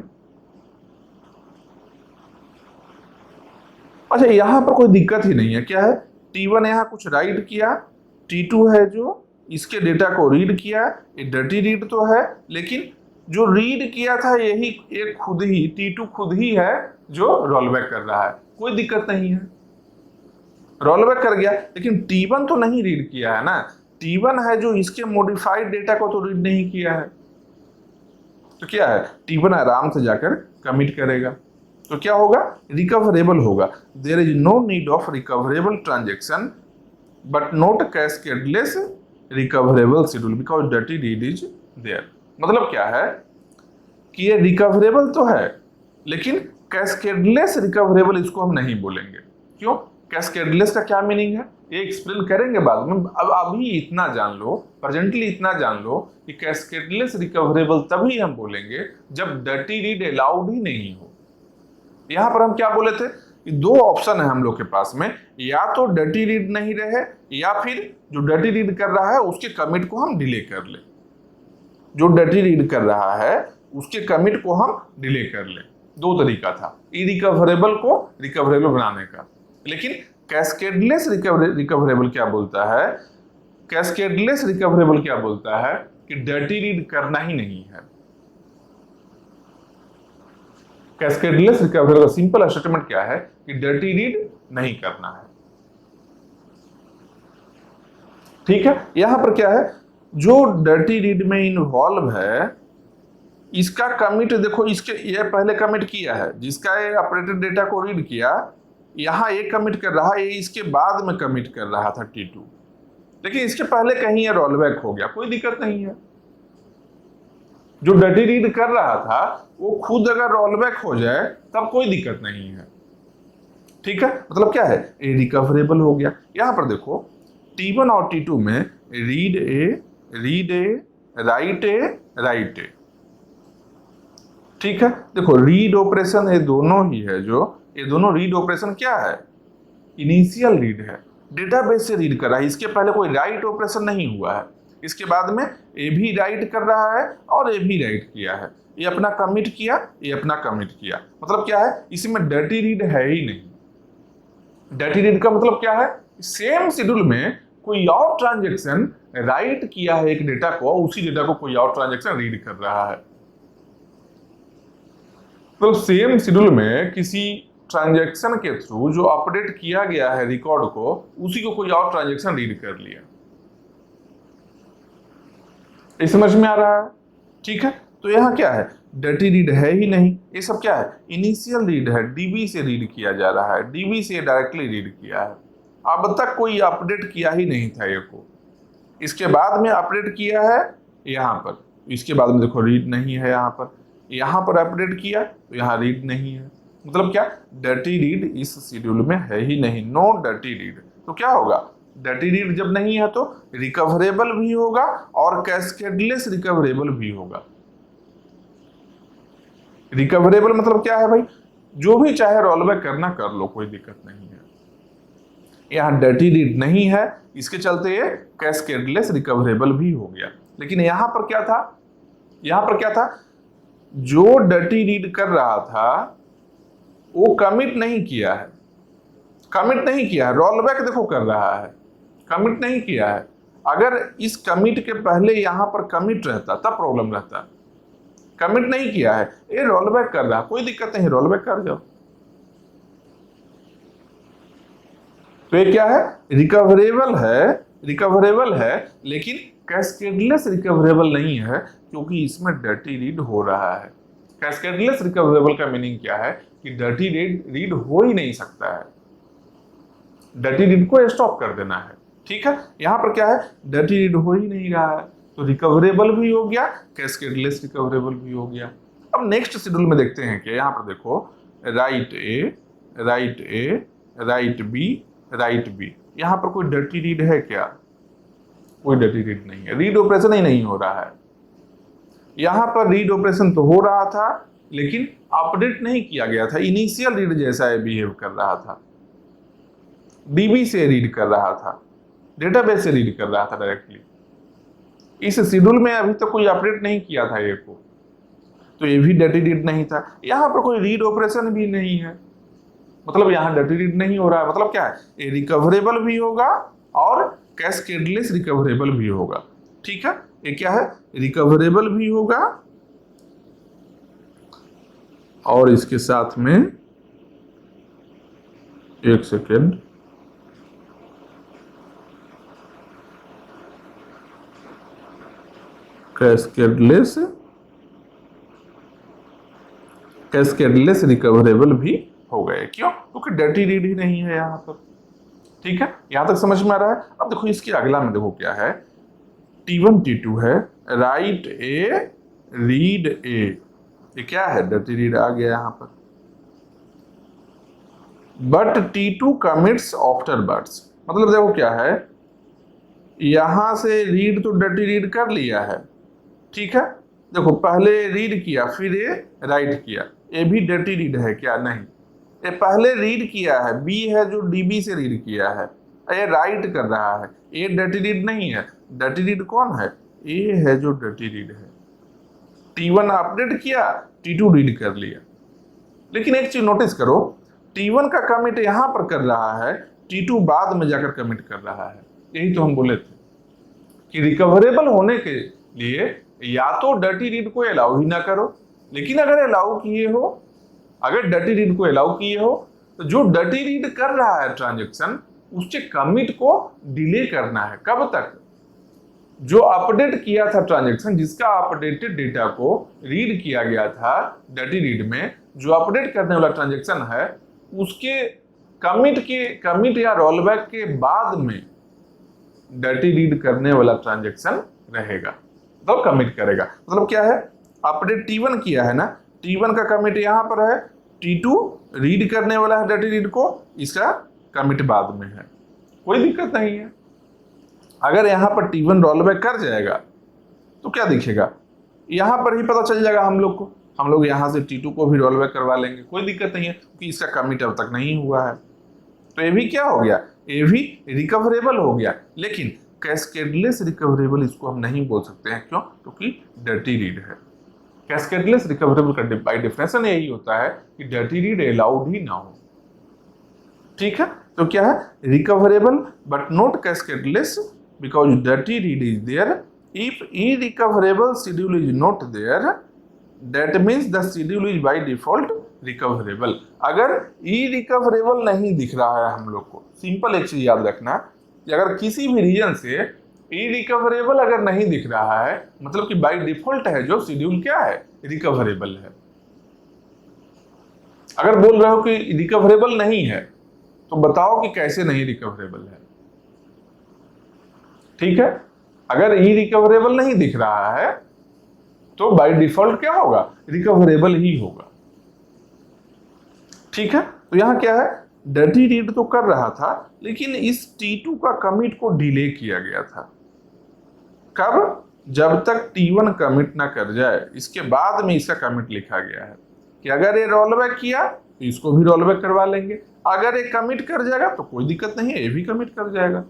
अच्छा यहां पर कोई दिक्कत ही नहीं है। क्या है, T1 यहां कुछ राइट किया, T2 है जो इसके डेटा को रीड किया, ये डर्टी रीड तो है, लेकिन जो रीड किया था यही एक खुद ही T2 खुद ही है जो रोलबैक कर रहा है, कोई दिक्कत नहीं है, रोलबैक कर गया। लेकिन T1 तो नहीं रीड किया है ना, T1 है जो इसके मॉडिफाइड डेटा को तो रीड नहीं किया है। तो क्या है, T1 आराम से जाकर कमिट करेगा, तो क्या होगा, रिकवरेबल होगा। There is no need of recoverable transaction but not cascadeless recoverable schedule because dirty read is there. मतलब क्या है कि ये रिकवरेबल तो है, लेकिन कैस्केडलेस रिकवरेबल इसको हम नहीं बोलेंगे। क्यों, कैस्केडलेस का क्या मीनिंग है, ये एक्सप्लेन करेंगे बाद में। अब अभी इतना जान लो, प्रेजेंटली इतना जान लो कि कैस्केडलेस रिकवरेबल तभी हम बोलेंगे जब डर्टी रीड अलाउड ही नहीं हो। यहां पर हम क्या बोले थे, दो ऑप्शन है हम लोग के पास में, या तो डर्टी रीड नहीं रहे, या फिर जो डर्टी रीड कर रहा है उसके कमिट को हम डिले कर ले। जो डर्टी रीड कर रहा है उसके कमिट को हम डिले कर ले, दो तरीका था इरिकवरेबल को रिकवरेबल बनाने का। लेकिन कैस्केडलेस रिकवरेबल क्या बोलता है, कैस्केडलेस रिकवरेबल क्या बोलता है कि डर्टी रीड करना ही नहीं है। कैस्केडलेस रिकवरेबल का सिंपल स्टेटमेंट क्या है कि डर्टी रीड नहीं करना है। ठीक है, यहां पर क्या है, जो डर्टी रीड में इन्वॉल्व है इसका कमिट देखो, इसके ये पहले कमिट किया है, जिसका ये ऑपरेटेड डेटा को रीड किया, यहां एक कमिट कर रहा है, ये इसके बाद में कमिट कर रहा था T2, लेकिन इसके पहले कहीं ये रोलबैक हो गया, कोई दिक्कत नहीं है। जो डर्टी रीड कर रहा था वो खुद अगर रोलबैक हो जाए तब कोई दिक्कत नहीं है। ठीक है, मतलब क्या है, ये रिकवरेबल हो गया। यहां पर देखो T1 और T2 में रीड ए, राइट ए। ठीक है, देखो रीड ऑपरेशन ये दोनों ही है, जो ये दोनों रीड ऑपरेशन क्या है, इनिशियल रीड है, डेटाबेस से रीड कर रहा है। इसके पहले कोई राइट ऑपरेशन नहीं हुआ है, इसके बाद में ये भी राइट कर रहा है और ये भी राइट किया है, ये अपना कमिट किया, ये अपना कमिट किया। मतलब क्या है, इसमें डर्टी रीड है ही नहीं। डर्टी रीड का मतलब क्या है, सेम शेड्यूल में कोई और ट्रांजेक्शन राइट किया है एक डेटा को, उसी डेटा को कोई और ट्रांजेक्शन रीड कर रहा है। मतलब सेम शेड्यूल में किसी ट्रांजैक्शन के थ्रू जो अपडेट किया गया है रिकॉर्ड को, उसी को कोई और ट्रांजैक्शन रीड कर लिया। ये समझ में आ रहा है? ठीक है, तो यहाँ क्या है, डर्टी रीड है ही नहीं, ये सब क्या है, इनिशियल रीड है, डीबी से रीड किया जा रहा है, डीबी से डायरेक्टली रीड किया है। अब तक कोई अपडेट किया ही नहीं था ये को, इसके बाद में अपडेट किया है यहाँ पर, इसके बाद में देखो रीड नहीं है यहाँ पर अपडेट किया तो यहाँ रीड नहीं है। मतलब क्या, डर्टी रीड इस शेड्यूल में है ही नहीं, नो डर्टी रीड। तो क्या होगा, डर्टी रीड जब नहीं है तो रिकवरेबल भी होगा और कैस्केडलेस रिकवरेबल भी होगा। रिकवरेबल मतलब क्या है भाई, जो भी चाहे रोलबैक करना कर लो, कोई दिक्कत नहीं है। यहाँ डर्टी रीड नहीं है, इसके चलते ये कैस्केडलेस रिकवरेबल भी हो गया। लेकिन यहाँ पर क्या था, जो डर्टी रीड कर रहा था वो कमिट नहीं किया है, रोलबैक देखो कर रहा है, कमिट नहीं किया है। अगर इस कमिट के पहले यहाँ पर कमिट रहता तब प्रॉब्लम रहता, कमिट नहीं किया है, ये रोलबैक कर रहा, कोई दिक्कत नहीं, रोलबैक कर जाओ। तो ये क्या है, रिकवरेबल है लेकिन कैस्केडलेस रिकवरेबल नहीं है, क्योंकि इसमें डर्टी रीड हो रहा है। कैस्केडलेस रिकवरेबल का मीनिंग क्या है कि डर्टी रीड हो ही नहीं सकता है, डर्टी रीड को स्टॉप कर देना है। ठीक है, यहाँ पर क्या है, डर्टी रीड हो ही नहीं रहा है, तो रिकवरेबल भी हो गया, कैस्केडलेस रिकवरेबल भी हो गया। अब नेक्स्ट शेड्यूल में देखते हैं कि यहाँ पर देखो, राइट ए, राइट बी, यहाँ पर कोई डर्टी रीड है क्या? कोई डर्टी रीड नहीं है, रीड ऑपरेशन ही नहीं हो रहा है। यहाँ पर रीड ऑपरेशन तो हो रहा था लेकिन अपडेट नहीं किया गया था, इनिशियल रीड जैसा ये बिहेव कर रहा था, डीबी से रीड कर रहा था, डेटाबेस से रीड कर रहा था डायरेक्टली। इस शेड्यूल में अभी तक कोई अपडेट नहीं किया था ये को, तो ये भी डर्टी रीड नहीं था। यहाँ पर कोई रीड ऑपरेशन भी नहीं है, मतलब यहाँ डर्टी रीड नहीं हो रहा है। मतलब क्या है, ये रिकवरेबल भी होगा और कैस्केडलेस रिकवरेबल भी होगा। ठीक है, ये क्या है, रिकवरेबल भी होगा और इसके साथ में, एक सेकेंड, कैस्केडलेस रिकवरेबल भी हो गए। क्यों? क्योंकि डर्टी रीड ही नहीं है यहाँ पर। ठीक है, यहां तक समझ में आ रहा है। अब देखो इसके अगला में देखो क्या है, T1 T2 है, राइट ए रीड ए, ये क्या है, डर्टी रीड आ गया यहाँ पर। But T2 commits after buts, मतलब देखो क्या है, यहां से रीड तो डर्टी रीड कर लिया है। ठीक है, देखो पहले रीड किया फिर ये राइट किया, ये भी डर्टी रीड है क्या? नहीं, ये पहले रीड किया है, बी है जो डीबी से रीड किया है, ये राइट कर रहा है, ये डर्टी रीड नहीं है। डर्टी रीड कौन है? ये है जो डर्टी रीड है। T1 अपडेट किया, T2 रीड कर लिया। लेकिन एक चीज नोटिस करो, T1 का कमिट यहां पर कर रहा है, T2 बाद में जाकर कमिट कर रहा है। यही तो हम बोले थे कि रिकवरेबल होने के लिए या तो डर्टी रीड को अलाउ ही ना करो, लेकिन अगर अलाउ किए हो, अगर डर्टी रीड को अलाउ किए हो, तो जो डर्टी रीड कर रहा है ट्रांजैक्शन, उसके कमिट को डिले करना है। कब तक? जो अपडेट किया था ट्रांजैक्शन, जिसका अपडेटेड डेटा को रीड किया गया था डर्टी रीड में, जो अपडेट करने वाला ट्रांजैक्शन है, उसके कमिट या रोलबैक के बाद में डर्टी रीड करने वाला ट्रांजैक्शन रहेगा, तो कमिट करेगा। मतलब क्या है, अपडेट T1 किया है ना, T1 का कमिट यहाँ पर है, T2 रीड करने वाला है डर्टी रीड को, इसका कमिट बाद में है, कोई दिक्कत नहीं है। अगर यहाँ पर T1 रोलबैक कर जाएगा तो क्या दिखेगा, यहाँ पर ही पता चल जाएगा हम लोग यहाँ से T2 को भी रोलबैक करवा लेंगे, कोई दिक्कत नहीं है, क्योंकि इसका कमिट अब तक नहीं हुआ है। तो ये भी क्या हो गया, ये भी रिकवरेबल हो गया। लेकिन कैस्केडलेस रिकवरेबल इसको हम नहीं बोल सकते हैं, क्यों? क्योंकि डर्टी रीड है। कैस्केडलेस रिकवरेबल का बाय डेफिनेशन यही होता है कि डर्टी रीड अलाउड ही ना हो। ठीक है, तो क्या है, recoverable but not cascadeless because dirty read is there. If irrecoverable schedule is not there, that means the schedule is by default recoverable. अगर ई रिकवरेबल नहीं दिख रहा है हम लोग को, सिंपल एक चीज याद रखना कि अगर किसी भी रीजन से ई रिकवरेबल अगर नहीं दिख रहा है, मतलब कि बाय डिफॉल्ट है जो शेड्यूल क्या है, रिकवरेबल है। अगर बोल रहे हो कि रिकवरेबल नहीं है तो बताओ कि कैसे नहीं रिकवरेबल है। ठीक है, अगर ई रिकवरेबल नहीं दिख रहा है तो बाय डिफॉल्ट क्या होगा, रिकवरेबल ही होगा। ठीक है, तो यहां क्या है, डर्टी रीड तो कर रहा था लेकिन इस T2 का कमिट को डिले किया गया था। कब, जब तक T1 कमिट ना कर जाए, इसके बाद में इसका कमिट लिखा गया है कि अगर ये रोल बैक किया तो इसको भी रोल बैक करवा लेंगे, अगर ये कमिट कर जाएगा तो कोई दिक्कत नहीं है, ये भी कमिट कर जाएगा।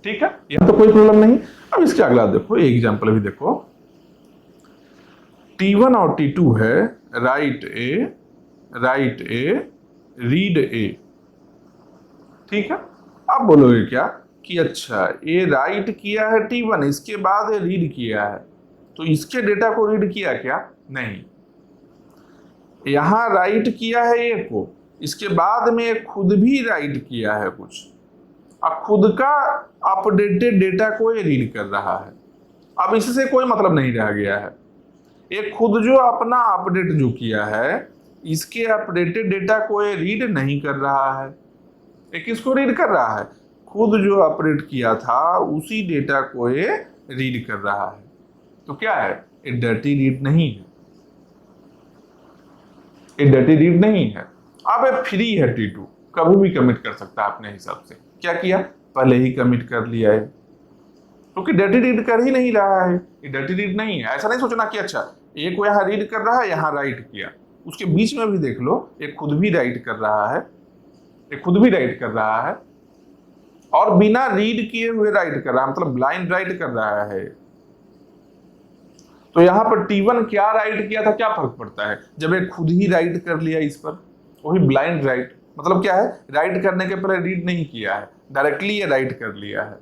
ठीक है, यहां तो कोई प्रॉब्लम नहीं। अब इसके अगला देखो, एक एग्जांपल भी देखो, T1 और T2 है, राइट ए रीड ए। ठीक है, अब बोलोगे क्या कि अच्छा ये राइट किया है T1, इसके बाद ये रीड किया है, तो इसके डेटा को रीड किया क्या, नहीं, यहां राइट किया है ए को, इसके बाद में खुद भी राइट किया है कुछ, अब खुद का अपडेटेड डेटा को ये रीड कर रहा है। अब इससे कोई मतलब नहीं रह गया है, ये खुद जो अपना अपडेट जो किया है, इसके अपडेटेड डेटा को ये रीड नहीं कर रहा है। ये किसको रीड कर रहा है, खुद जो अपडेट किया था उसी डेटा को ये रीड कर रहा है। तो क्या है, ये डर्टी रीड नहीं है, ये डर्टी रीड नहीं है। अब ये फ्री है, T2 कभी भी कमिट कर सकता है अपने हिसाब से। क्या किया, पहले ही कमिट कर लिया है, क्योंकि डर्टी रीड कर ही नहीं रहा है, ये डर्टी रीड नहीं है। ऐसा नहीं सोचना कि अच्छा एक को यहाँ रीड कर रहा है, यहाँ राइट किया, उसके बीच में भी देख लो, एक खुद भी राइट कर रहा है, एक खुद भी राइट कर रहा है, और बिना रीड किए हुए राइट कर रहा है, मतलब ब्लाइंड राइट कर रहा है। तो यहां पर T1 क्या राइट किया था, क्या फर्क पड़ता है, जब एक खुद ही राइट कर लिया इस पर, वही ब्लाइंड राइट, मतलब क्या है, राइट करने के पहले रीड नहीं किया है, डायरेक्टली ये राइट कर लिया है,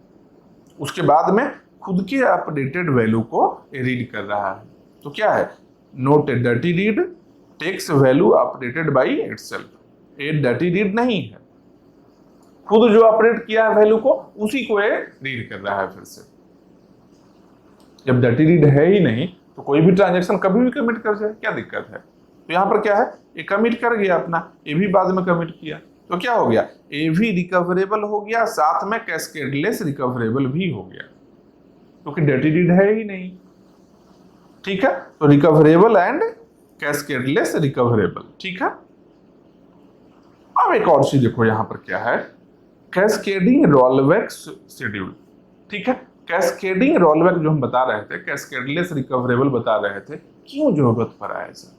उसके बाद में खुद के अपडेटेड वैल्यू को रीड कर रहा है। तो क्या है, note A dirty read takes value updated by itself, ये डर्टी रीड नहीं है, खुद जो अपडेट किया है वैल्यू को उसी को ये रीड कर रहा है फिर से। जब डर्टी रीड है ही नहीं तो कोई भी ट्रांजैक्शन कभी भी कमिट कर जाए, क्या दिक्कत है। तो यहाँ पर क्या है, ये कमिट कर गया अपना, ये भी बाद में कमिट किया, तो क्या हो गया, ये भी रिकवरेबल हो गया, साथ में कैस्केडलेस रिकवरेबल भी हो गया, क्योंकि डर्टी रीड है ही नहीं। ठीक है, तो रिकवरेबल एंड कैस्केडलेस रिकवरेबल। ठीक है, अब एक और चीज देखो यहाँ पर क्या है, कैस्केडिंग रोलबैक शेड्यूल। ठीक है, कैस्केडिंग रोलबैक जो हम बता रहे थे, कैस्केडलेस रिकवरेबल बता रहे थे, क्यों जरूरत पड़ा ऐसा,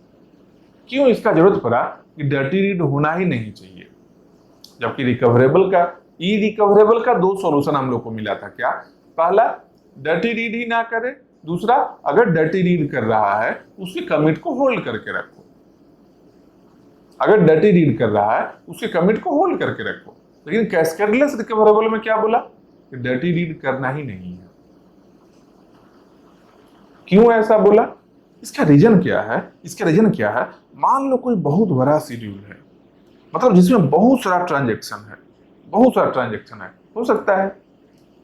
क्यों इसका जरूरत पड़ा कि डर्टी रीड होना ही नहीं चाहिए, जबकि रिकवरेबल का, ई रिकवरेबल का दो सॉल्यूशन हम लोग को मिला था। क्या, पहला डर्टी रीड ही ना करे, दूसरा अगर डर्टी रीड कर रहा है उसके कमिट को होल्ड करके रखो, अगर डर्टी रीड कर रहा है उसके कमिट को होल्ड करके रखो। लेकिन कैस्केडलेस रिकवरेबल में क्या बोला कि डर्टी रीड करना ही नहीं है। क्यों ऐसा बोला, इसका रीजन क्या है, इसका रीजन क्या है, मान लो कोई बहुत बड़ा शेड्यूल है, मतलब जिसमें बहुत सारा ट्रांजैक्शन है, बहुत सारा ट्रांजैक्शन है, हो सकता है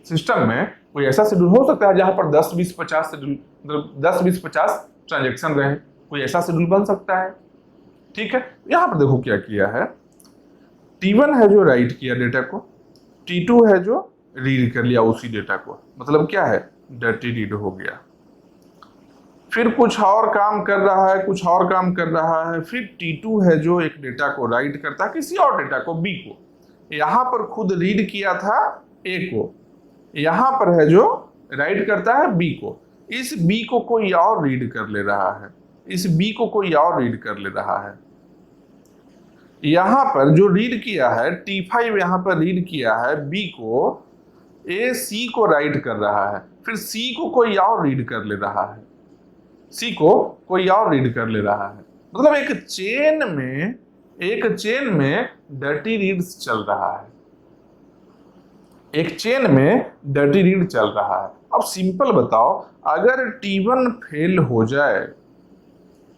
सिस्टम में कोई ऐसा शेड्यूल हो सकता है जहां पर 10 20 50 शेड्यूल, मतलब 10 20 50 ट्रांजैक्शन रहे, कोई ऐसा शेड्यूल बन सकता है। ठीक है, यहां पर देखो क्या किया है, T1 है जो राइट किया डेटा को, T2 है जो रीड कर लिया उसी डेटा को, मतलब क्या है, डर्टी रीड हो गया। फिर कुछ और काम कर रहा है, कुछ और काम कर रहा है, फिर T2 है जो एक डेटा को राइट करता है, किसी और डेटा को, B को, यहां पर खुद रीड किया था A को, यहां पर है जो राइट करता है B को, इस B को कोई और रीड कर ले रहा है, इस B को कोई और रीड कर ले रहा है। यहां पर जो रीड किया है T5 यहां पर रीड किया है B को, A C को राइट कर रहा है, फिर C को कोई और रीड कर ले रहा है, C को कोई और रीड कर ले रहा है, मतलब एक चेन में डर्टी रीड्स चल रहा है, एक चेन में डर्टी रीड चल रहा है। अब सिंपल बताओ, अगर T1 फेल हो जाए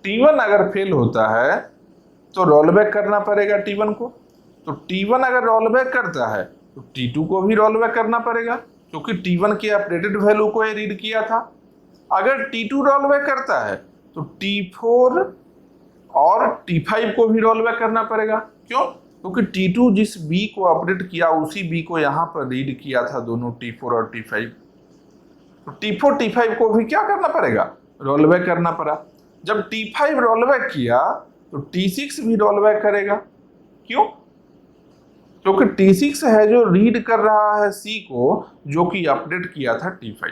T1 अगर फेल होता है तो रोल बैक करना पड़ेगा T1 को। तो T1 अगर रोल बैक करता है तो T2 को भी रोल बैक करना पड़ेगा, क्योंकि T1 की अपडेटेड वैल्यू को ये रीड किया था। अगर T2 रोल बैक करता है तो T4 और T5 को भी रोल बैक करना पड़ेगा। क्यों? क्योंकि T2 जिस B को अपडेट किया उसी B को यहाँ पर रीड किया था, दोनों T4 और T5। तो T4 T5 को भी क्या करना पड़ेगा? रोल बैक करना पड़ा। जब T5 रोल बैक किया तो T6 भी रोल बैक करेगा। क्यों? क्योंकि T6 है जो रीड कर रहा है C को, जो कि अपडेट किया था T5।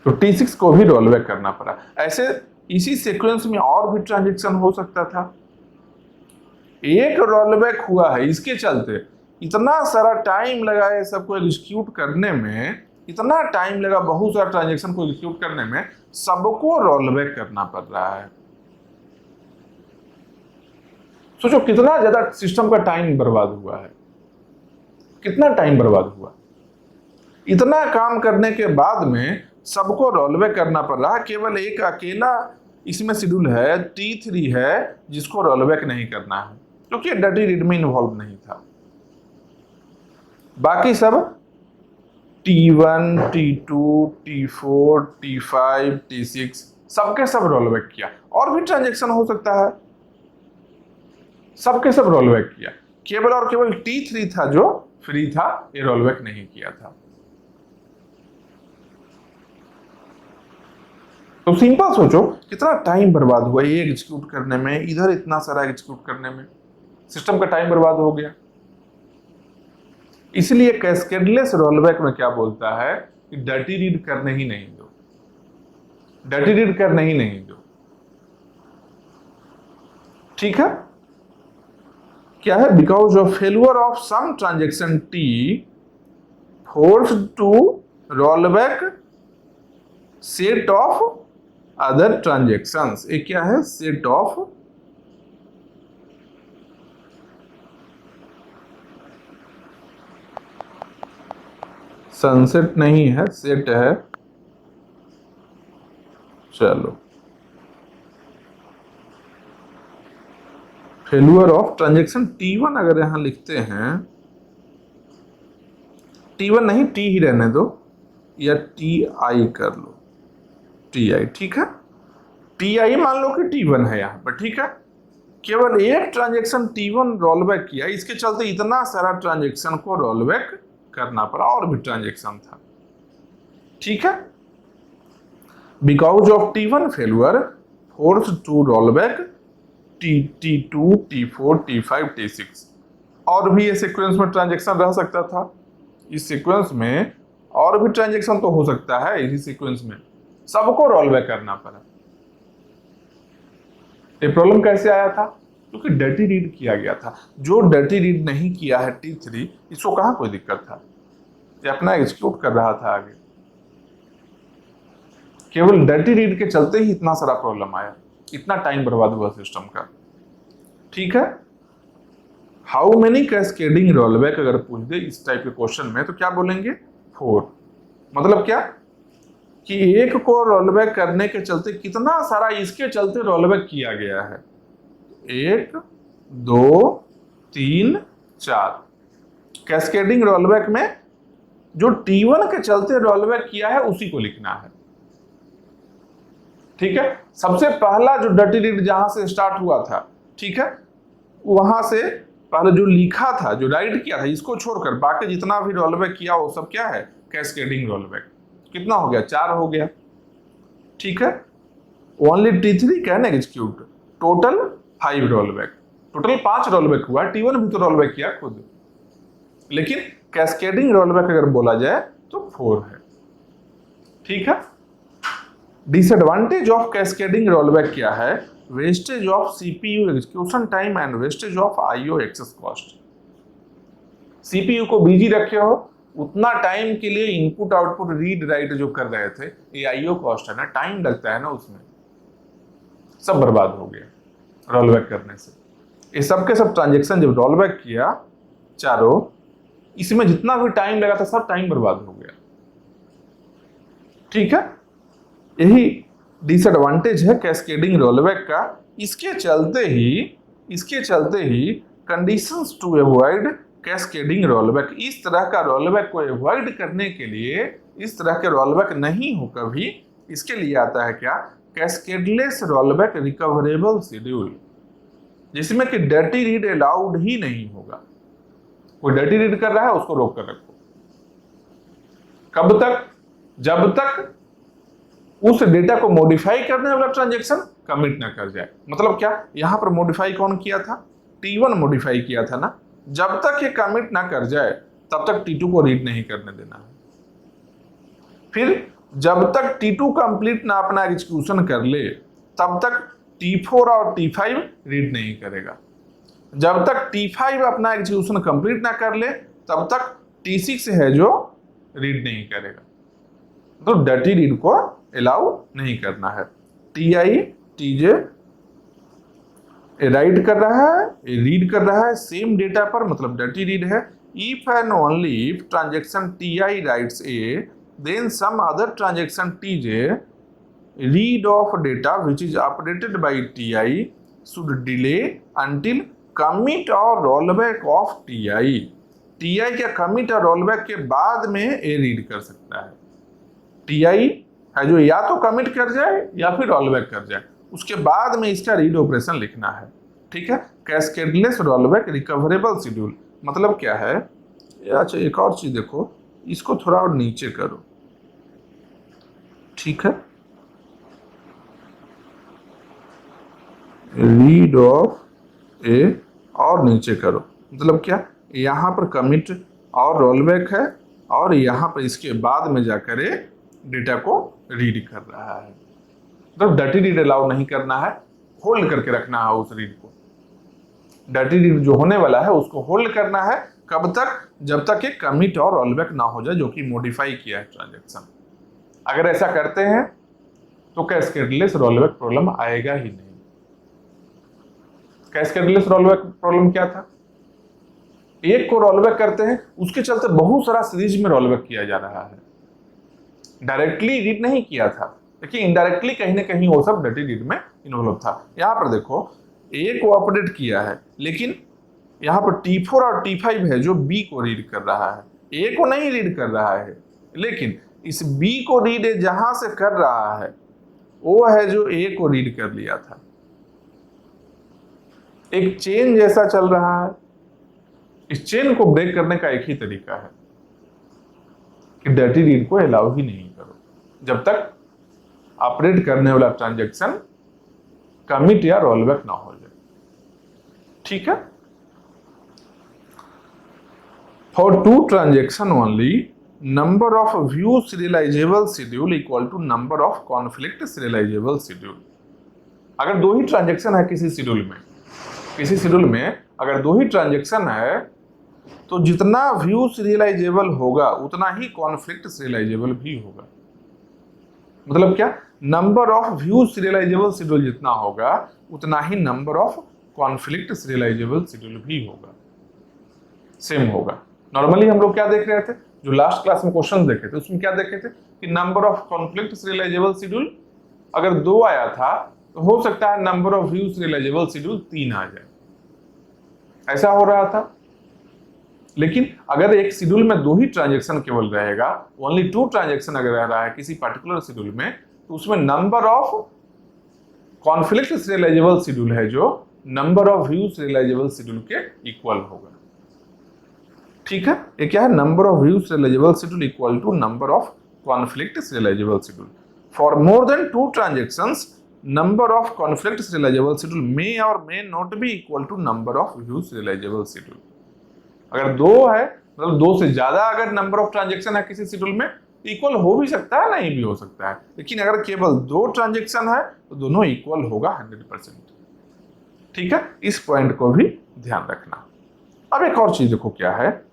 तो T6 को भी रोल बैक करना पड़ा। ऐसे इसी सीक्वेंस में और भी ट्रांजैक्शन हो सकता था। एक रोल बैक हुआ है, इसके चलते इतना सारा टाइम लगा है सबको एग्जीक्यूट करने में, इतना टाइम लगा बहुत सारा ट्रांजैक्शन को एग्जीक्यूट करने में, सबको रोल बैक करना पड़ रहा है। सोचो कितना ज्यादा सिस्टम का टाइम बर्बाद हुआ है, कितना टाइम बर्बाद हुआ। इतना काम करने के बाद में सबको रोल बैक करना पड़ रहा है, केवल एक अकेला इसमें शेड्यूल है T3 है जिसको रोल बैक नहीं करना है, क्योंकि डर्टी रीड में इन्वॉल्व नहीं था। बाकी सब T1, T2, T4, T5, T6 सबके सब रोल बैक किया। और भी ट्रांजैक्शन हो सकता है, सबके सब रोल बैक किया। केवल और केवल T3 था जो फ्री था, ये रोल बैक नहीं किया था। तो सिंपल सोचो कितना टाइम बर्बाद हुआ ये एग्जीक्यूट करने में, इधर इतना सारा एग्जीक्यूट करने में, सिस्टम का टाइम बर्बाद हो गया। इसलिए कैस्केडलेस रोलबैक में क्या बोलता है कि डर्टी रीड करने ही नहीं दो, डर्टी रीड करने ही नहीं दो। ठीक है, क्या है? Because of failure of some transaction T forced to rollback set of other transactions. ये क्या है? सेट ऑफ सनसेट नहीं है, सेट है। चलो, फेल्यूर ऑफ ट्रांजेक्शन T1 अगर यहां लिखते हैं, T1 नहीं T ही रहने दो, या TI कर लो, TI। ठीक है, TI मान लो कि T1 है यहां पर। ठीक है, केवल एक ट्रांजेक्शन T1 रोलबैक किया, इसके चलते इतना सारा ट्रांजेक्शन को रोलबैक करना पड़ा, और भी ट्रांजेक्शन था। ठीक है, because of T1 failure force to rollback T2, T4, T5, T6। और भी ये सीक्वेंस में ट्रांजेक्शन रह सकता था। इस सीक्वेंस में और भी ट्रांजेक्शन तो हो सकता है, इसी सीक्वेंस में सबको रोलबैक करना पड़ा। ये प्रॉब्लम कैसे आया था? क्योंकि डर्टी रीड किया गया था। जो डर्टी रीड नहीं किया है T3, इसको कहां कोई दिक्कत था, ये अपना एग्जीक्यूट कर रहा था आगे। केवल डर्टी रीड के चलते ही इतना सारा प्रॉब्लम आया, इतना टाइम बर्बाद हुआ सिस्टम का। ठीक है, हाउ मेनी कैस्केडिंग रोलबैक अगर पूछ दे इस टाइप के क्वेश्चन में, तो क्या बोलेंगे? 4। मतलब क्या कि एक को रोलबैक करने के चलते कितना सारा इसके चलते रोलबैक किया गया है। 1, 2, 3, 4 कैस्केडिंग रोलबैक में जो T1 के चलते रोलबैक किया है उसी को लिखना है। ठीक है, सबसे पहला जो डर्टी रीड जहां से स्टार्ट हुआ था, ठीक है, वहां से पहले जो लिखा था, जो राइट किया था, इसको छोड़कर बाकी जितना भी रोलबैक किया वो सब क्या है? Cascading rollback. कितना हो गया? 4 हो गया। ठीक है, only T3 can execute, total 5 rollback, total 5 rollback हुआ। T1 भी तो रोलबैक किया खुद, लेकिन कैस्केडिंग रोलबैक अगर बोला जाए तो 4 है। ठीक है, डिसएडवांटेज ऑफ कैस्केडिंग रोलबैक क्या है? Wastage of CPU execution time and wastage of IO access cost. CPU को बिजी रखे हो, उतना टाइम के लिए इनपुट आउटपुट रीड राइट जो कर रहे थे, ये IO कॉस्ट है ना, टाइम लगता है ना, उसमें सब बर्बाद हो गया रोलबैक करने से। ये सब के सब ट्रांजेक्शन जब रोलबैक किया चारों, इसमें जितना भी टाइम लगा था सब टाइम बर्बाद हो गया। ठीक है, यही डिसएडवांटेज है कैस्केडिंग रोलबैक का। इसके चलते ही conditions to avoid cascading rollback, इस तरह का रोलबैक को अवॉइड करने के लिए, इस तरह के रोलबैक नहीं हो कभी, इसके लिए आता है क्या, कैस्केडलेस रोलबैक रिकवरेबल शेड्यूल, जिसमें कि डर्टी रीड अलाउड ही नहीं होगा। कोई डर्टी रीड कर रहा है उसको रोक कर रखो। कब तक? जब तक उस डेटा को मॉडिफाई करने वाला ट्रांजैक्शन कमिट ना कर जाए। मतलब क्या, यहां पर मॉडिफाई कौन किया था? T1 मॉडिफाई किया था ना। जब तक ये कमिट ना कर जाए तब तक T2 को रीड नहीं करने देना है। फिर जब तक T2 कंप्लीट ना अपना एग्जीक्यूशन कर ले तब तक T4 और T5 रीड नहीं करेगा। जब तक T5 अपना एग्जीक्यूशन कंप्लीट ना कर ले तब तक T6 है जो रीड नहीं करेगा। तो डर्टी रीड को अलाउ नहीं करना है। TI TJ राइट कर रहा है, रीड कर रहा है सेम डेटा पर, मतलब डर्टी रीड है। If and only if transaction TI writes A, then some other transaction TJ read of data which is updated by TI should delay until commit or rollback of TI। TI के commit और rollback के बाद में A read कर सकता है। TI है जो या तो कमिट कर जाए या फिर रोलबैक कर जाए, उसके बाद में इसका रीड ऑपरेशन लिखना है। ठीक है, कैस्केडलेस रोलबैक रिकवरेबल शेड्यूल मतलब क्या है? अच्छा, एक और चीज देखो, इसको थोड़ा और नीचे करो। ठीक है, रीड ऑफ ए और नीचे करो, मतलब क्या, यहां पर कमिट और रोलबैक है और यहां पर इसके बाद में जाकर डेटा को रीड कर रहा है। तो डर्टी रीड अलाउ नहीं करना है, होल्ड करके रखना है उस रीड को। डर्टी रीड जो होने वाला है उसको होल्ड करना है। कब तक? जब तक ये कमिट और रोलबैक ना हो जाए जो कि मॉडिफाई किया है ट्रांजैक्शन। अगर ऐसा करते हैं तो कैस्केडलेस रोलबैक प्रॉब्लम आएगा ही नहीं। कैस्केडलेस रोलबैक प्रॉब्लम क्या था? एक को रोलबैक करते हैं, उसके चलते बहुत सारा सीरीज में रोलबैक किया जा रहा है। डायरेक्टली रीड नहीं किया था, देखिए इनडायरेक्टली कहीं ना कहीं वो सब डर्टी रीड में इन्वॉल्व था। यहां पर देखो, ए को अपडेट किया है लेकिन यहां पर T4 और T5 है जो B को रीड कर रहा है, ए को नहीं रीड कर रहा है। लेकिन इस B को रीड जहां से कर रहा है वो है जो ए को रीड कर लिया था। एक चेन जैसा चल रहा है। इस चेन को ब्रेक करने का एक ही तरीका है कि डर्टी रीड को अलाउ ही नहीं करो जब तक ऑपरेट करने वाला ट्रांजैक्शन कमिट या रोलबैक ना हो जाए। ठीक है, for two transaction only number of view serializable schedule equal to number of conflict serializable schedule. अगर दो ही ट्रांजैक्शन है किसी शेड्यूल में अगर दो ही ट्रांजैक्शन है तो जितना व्यू सीरियलाइजेबल होगा उतना ही कॉन्फ्लिक्ट सीरियलाइजेबल भी होगा। मतलब क्या, number of view serializable schedule जितना होगा उतना ही number of conflict serializable schedule भी होगा, सेम होगा। नॉर्मली हम लोग क्या देख रहे थे, जो लास्ट क्लास में क्वेश्चन देखे थे उसमें क्या देखे थे कि number of conflict serializable schedule अगर 2 आया था तो हो सकता है number of view serializable schedule 3 आ जाए, ऐसा हो रहा था। लेकिन अगर एक शेड्यूल में 2 ही ट्रांजैक्शन केवल रहेगा, ओनली 2 ट्रांजैक्शन अगर रह रहा है किसी पर्टिकुलर शेड्यूल में, तो उसमें number of conflict serializable schedule है जो number of view serializable schedule के इक्वल होगा। ठीक है, ये क्या है, number of view serializable schedule equal to number of conflict serializable schedule. For more than 2 transactions number of conflict serializable schedule may और may not be equal to number of view serializable schedule. अगर 2 है मतलब 2 से ज्यादा अगर number of transaction है किसी schedule में, इक्वल हो भी सकता है, नहीं भी हो सकता है। लेकिन अगर केवल 2 ट्रांजैक्शन है तो दोनों इक्वल होगा 100%। ठीक है, इस पॉइंट को भी ध्यान रखना। अब एक और चीज देखो क्या है,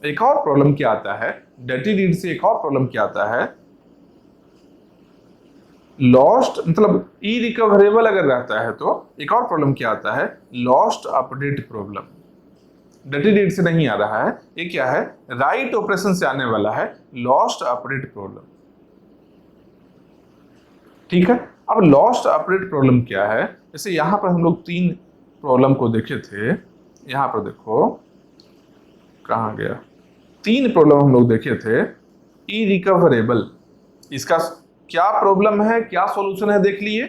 एक और प्रॉब्लम क्या आता है डर्टी रीड से, एक और प्रॉब्लम क्या आता है, लॉस्ट मतलब इरिकवरेबल अगर रहता है तो एक और प्रॉब्लम क्या आता है, lost update problem. Dirty read से नहीं आ रहा है, ये क्या है, राइट ऑपरेशन से आने वाला है, लॉस्ट अपडेट प्रॉब्लम। ठीक है, अब लॉस्ट अपडेट प्रॉब्लम क्या है, जैसे यहाँ पर हम लोग 3 प्रॉब्लम को देखे थे। यहाँ पर देखो कहाँ गया, 3 प्रॉब्लम हम लोग देखे थे। इरिकवरेबल, इसका क्या प्रॉब्लम है, क्या सॉल्यूशन है देख लिए,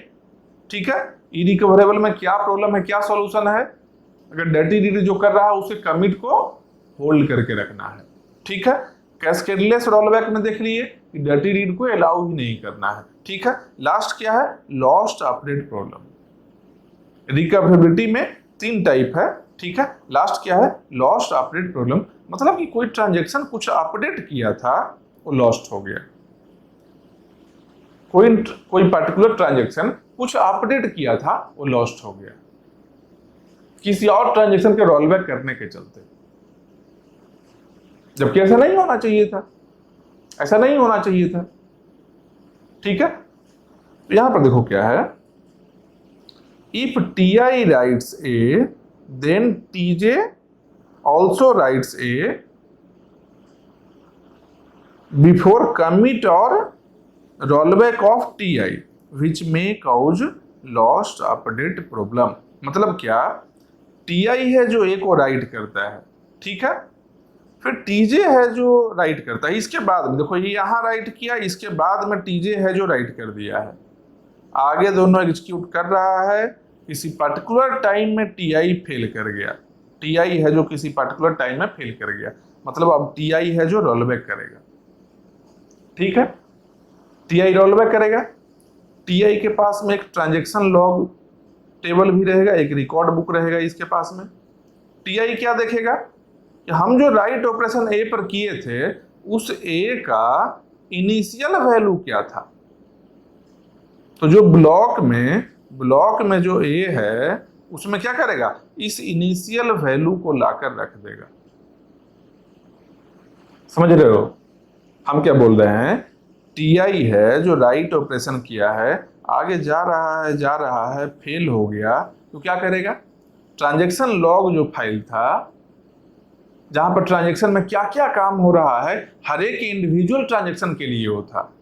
ठीक है। इरिकवरेबल में क्या प्रॉब्लम है, क्या सॉल्यूशन है। अगर डर्टी रीड जो कर रहा है उसे कमिट को होल्ड करके रखना है, ठीक है। कैस्केडलेस रोलबैक में देख लिए कि डर्टी रीड को अलाउ ही नहीं करना है, ठीक है। लास्ट क्या है, लॉस्ट अपडेट प्रॉब्लम। रिकवरेबिलिटी में 3 टाइप है, ठीक है। लास्ट क्या है, लॉस्ट अपडेट प्रॉब्लम, मतलब कि कोई ट्रांजेक्शन कुछ अपडेट किया था वो लॉस्ट हो गया। कोई पर्टिकुलर ट्रांजेक्शन कुछ अपडेट किया था वो लॉस्ट हो गया किसी और ट्रांजेक्शन के रोलबैक करने के चलते, जबकि ऐसा नहीं होना चाहिए था, ऐसा नहीं होना चाहिए था, ठीक है। तो यहां पर देखो क्या है, if T writes A then T J also writes A before commit और rollback of T which may cause lost update problem. मतलब क्या, टी है जो ए को राइट करता है, ठीक है, फिर टीजे है जो राइट करता है। इसके बाद में देखो ये यहाँ राइट किया, इसके बाद में टीजे है जो राइट कर दिया है, आगे दोनों एग्जीक्यूट कर रहा है। किसी पर्टिकुलर टाइम में टी फेल कर गया, टी है जो किसी पर्टिकुलर टाइम में फेल कर गया, मतलब अब टी है जो रोलबैक करेगा, ठीक है। टी रोलबैक करेगा, टी के पास में एक ट्रांजेक्शन लॉग टेबल भी रहेगा, एक रिकॉर्ड बुक रहेगा इसके पास में। टी क्या देखेगा कि हम जो राइट ऑपरेशन ए पर किए थे उस ए का इनिशियल वैल्यू क्या था। तो जो ब्लॉक में जो ए है उसमें क्या करेगा, इस इनिशियल वैल्यू को लाकर रख देगा। समझ रहे हो हम क्या बोल रहे हैं, टी है जो राइट ऑपरेशन किया है, आगे जा रहा है, फेल हो गया, तो क्या करेगा, ट्रांजैक्शन लॉग जो फाइल था जहां पर ट्रांजैक्शन में क्या क्या काम हो रहा है, हर एक इंडिविजुअल ट्रांजैक्शन के लिए वो था,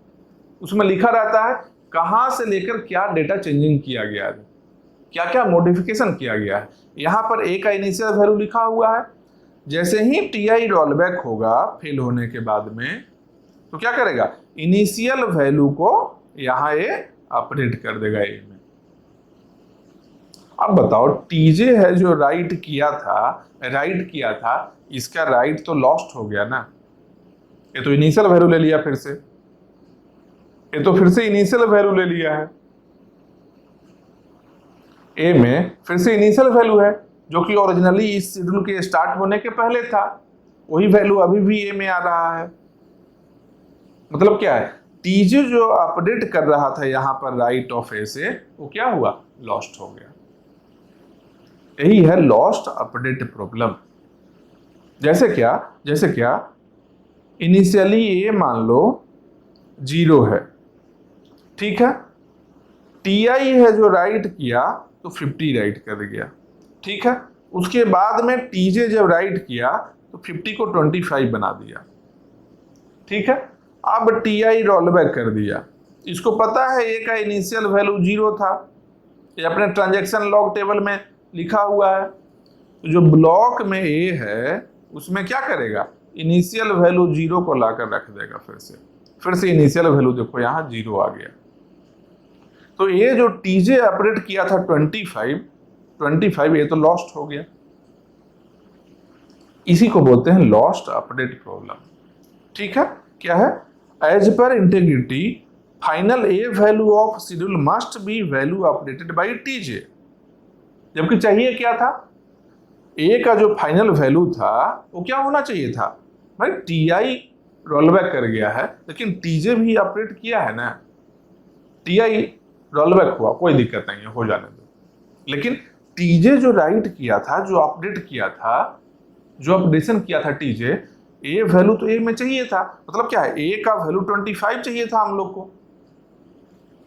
उसमें लिखा रहता है कहां से लेकर क्या डेटा चेंजिंग किया गया है, क्या क्या मॉडिफिकेशन किया गया है। यहां पर ए का इनिशियल वैल्यू लिखा हुआ है, जैसे ही टी रोलबैक होगा फेल होने के बाद में, तो क्या करेगा, इनिशियल वैल्यू को यहां ए अपडेट कर देगा ए में। अब बताओ टीजे है जो राइट किया था, इसका राइट तो लॉस्ट हो गया ना, ये तो इनिशियल वैल्यू ले लिया, फिर से इनिशियल वैल्यू ले लिया है, ए में फिर से इनिशियल वैल्यू है जो कि ओरिजिनली इस शेड्यूल के स्टार्ट होने के पहले था, वही वैल्यू अभी भी ए में आ रहा है। मतलब क्या है, टीजे जो अपडेट कर रहा था यहां पर राइट ऑफ ए से, वो क्या हुआ, लॉस्ट हो गया। यही है लॉस्ट अपडेट प्रॉब्लम। जैसे क्या इनिशियली ए मान लो 0 है, ठीक है, टी है जो राइट किया तो 50 राइट कर गया, ठीक है। उसके बाद में टीजे जब राइट किया तो 50 को 25 बना दिया, ठीक है। अब टी रोलबैक कर दिया, इसको पता है ए का इनिशियल वैल्यू 0 था, ये अपने ट्रांजैक्शन लॉग टेबल में लिखा हुआ है। तो जो ब्लॉक में ए है उसमें क्या करेगा, इनिशियल वैल्यू 0 को लाकर रख देगा, फिर से इनिशियल वैल्यू देखो यहाँ 0 आ गया। तो ये जो टीजे अपडेट किया था 25 ये तो लॉस्ट हो गया, इसी को बोलते हैं लॉस्ट अपडेट प्रॉब्लम, ठीक है। क्या है, as per integrity final A value of schedule must be value updated by TJ, जबकि चाहिए क्या था, ए का जो फाइनल वैल्यू था वो क्या होना चाहिए था, भाई टी रोलबैक कर गया है लेकिन टीजे भी अपडेट किया है ना, टी रोलबैक हुआ, कोई दिक्कत नहीं है, हो जाने दो। लेकिन टीजे जो राइट किया था, जो अपडेट किया था, जो अपडेशन किया था टीजे, ए वैल्यू तो ए में चाहिए था। मतलब क्या है, ए का वैल्यू 25 चाहिए था हम लोग को,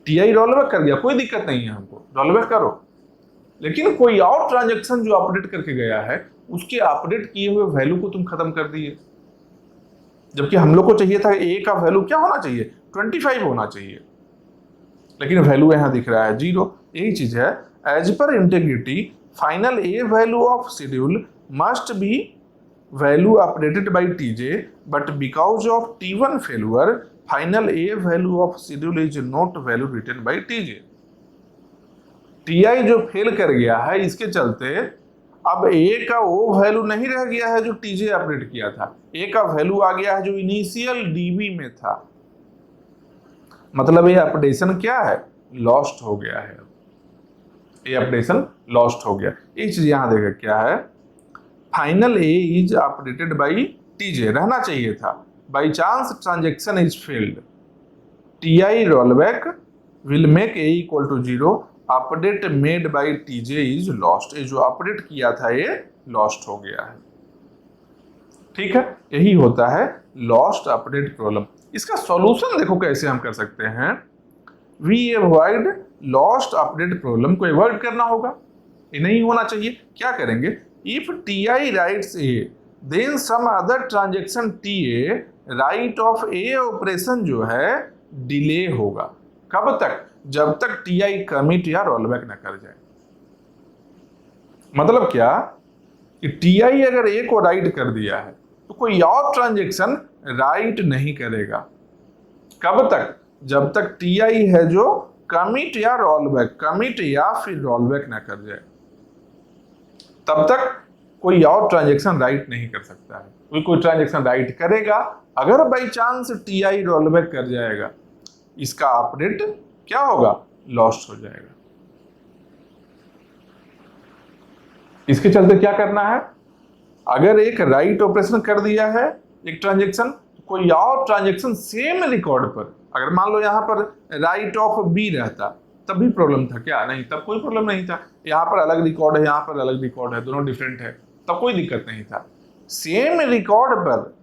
टी रोलबैक कर गया, कोई दिक्कत नहीं है, हमको रोलबैक करो। लेकिन कोई और ट्रांजैक्शन जो अपडेट करके गया है उसके अपडेट किए हुए वैल्यू को तुम खत्म कर दिए, जबकि हम लोग को चाहिए था ए का वैल्यू क्या होना चाहिए, 25 होना चाहिए। लेकिन वैल्यू यहाँ दिख रहा है 0। यही चीज है, as per integrity final A value of schedule must be value updated by TJ, but because of T1 failure final A value of schedule is not value written by TJ। TI जो fail कर गया है, इसके चलते अब A का वो value नहीं रह गया है जो TJ अपडेट किया था, A का वैल्यू आ गया है जो इनिशियल DB में था। मतलब ये अपडेशन क्या है, लॉस्ट हो गया है, ये अपडेशन लॉस्ट हो गया। ये चीज यहां देखा क्या है, final A is updated by TJ रहना चाहिए था, by chance transaction is failed TI rollback will make A equal to 0, update made by TJ is lost. ये जो अपडेट किया था ये लॉस्ट हो गया है। ठीक है, यही होता है लॉस्ट अपडेट प्रॉब्लम। इसका सॉल्यूशन देखो कैसे हम कर सकते हैं। We avoid lost update problem को अवॉइड करना होगा, ये नहीं होना चाहिए। क्या करेंगे, if TI writes A then some other transaction TA write of A operation जो है डिले होगा। कब तक, जब तक TI कमिट या रोलबैक न कर जाए। मतलब क्या कि TI अगर A को राइट कर दिया है तो कोई और ट्रांजेक्शन राइट नहीं करेगा। कब तक, जब तक TI है जो कमिट या रोलबैक, कमिट या फिर रोलबैक ना कर जाए, तब तक कोई और ट्रांजेक्शन राइट नहीं कर सकता है। कोई ट्रांजेक्शन राइट करेगा, अगर बाई चांस TI रोलबैक कर जाएगा, इसका अपडेट क्या होगा, लॉस्ट हो जाएगा। इसके चलते क्या करना है, अगर एक राइट ऑपरेशन कर दिया है एक ट्रांजेक्शन, तो कोई और ट्रांजेक्शन सेम रिकॉर्ड पर, अगर मान लो यहां पर राइट ऑफ B रहता तब भी प्रॉब्लम था क्या, नहीं, तब कोई प्रॉब्लम नहीं था। यहाँ पर अलग रिकॉर्ड है, यहाँ पर अलग रिकॉर्ड है, दोनों डिफरेंट है, तब कोई दिक्कत नहीं था। सेम रिकॉर्ड पर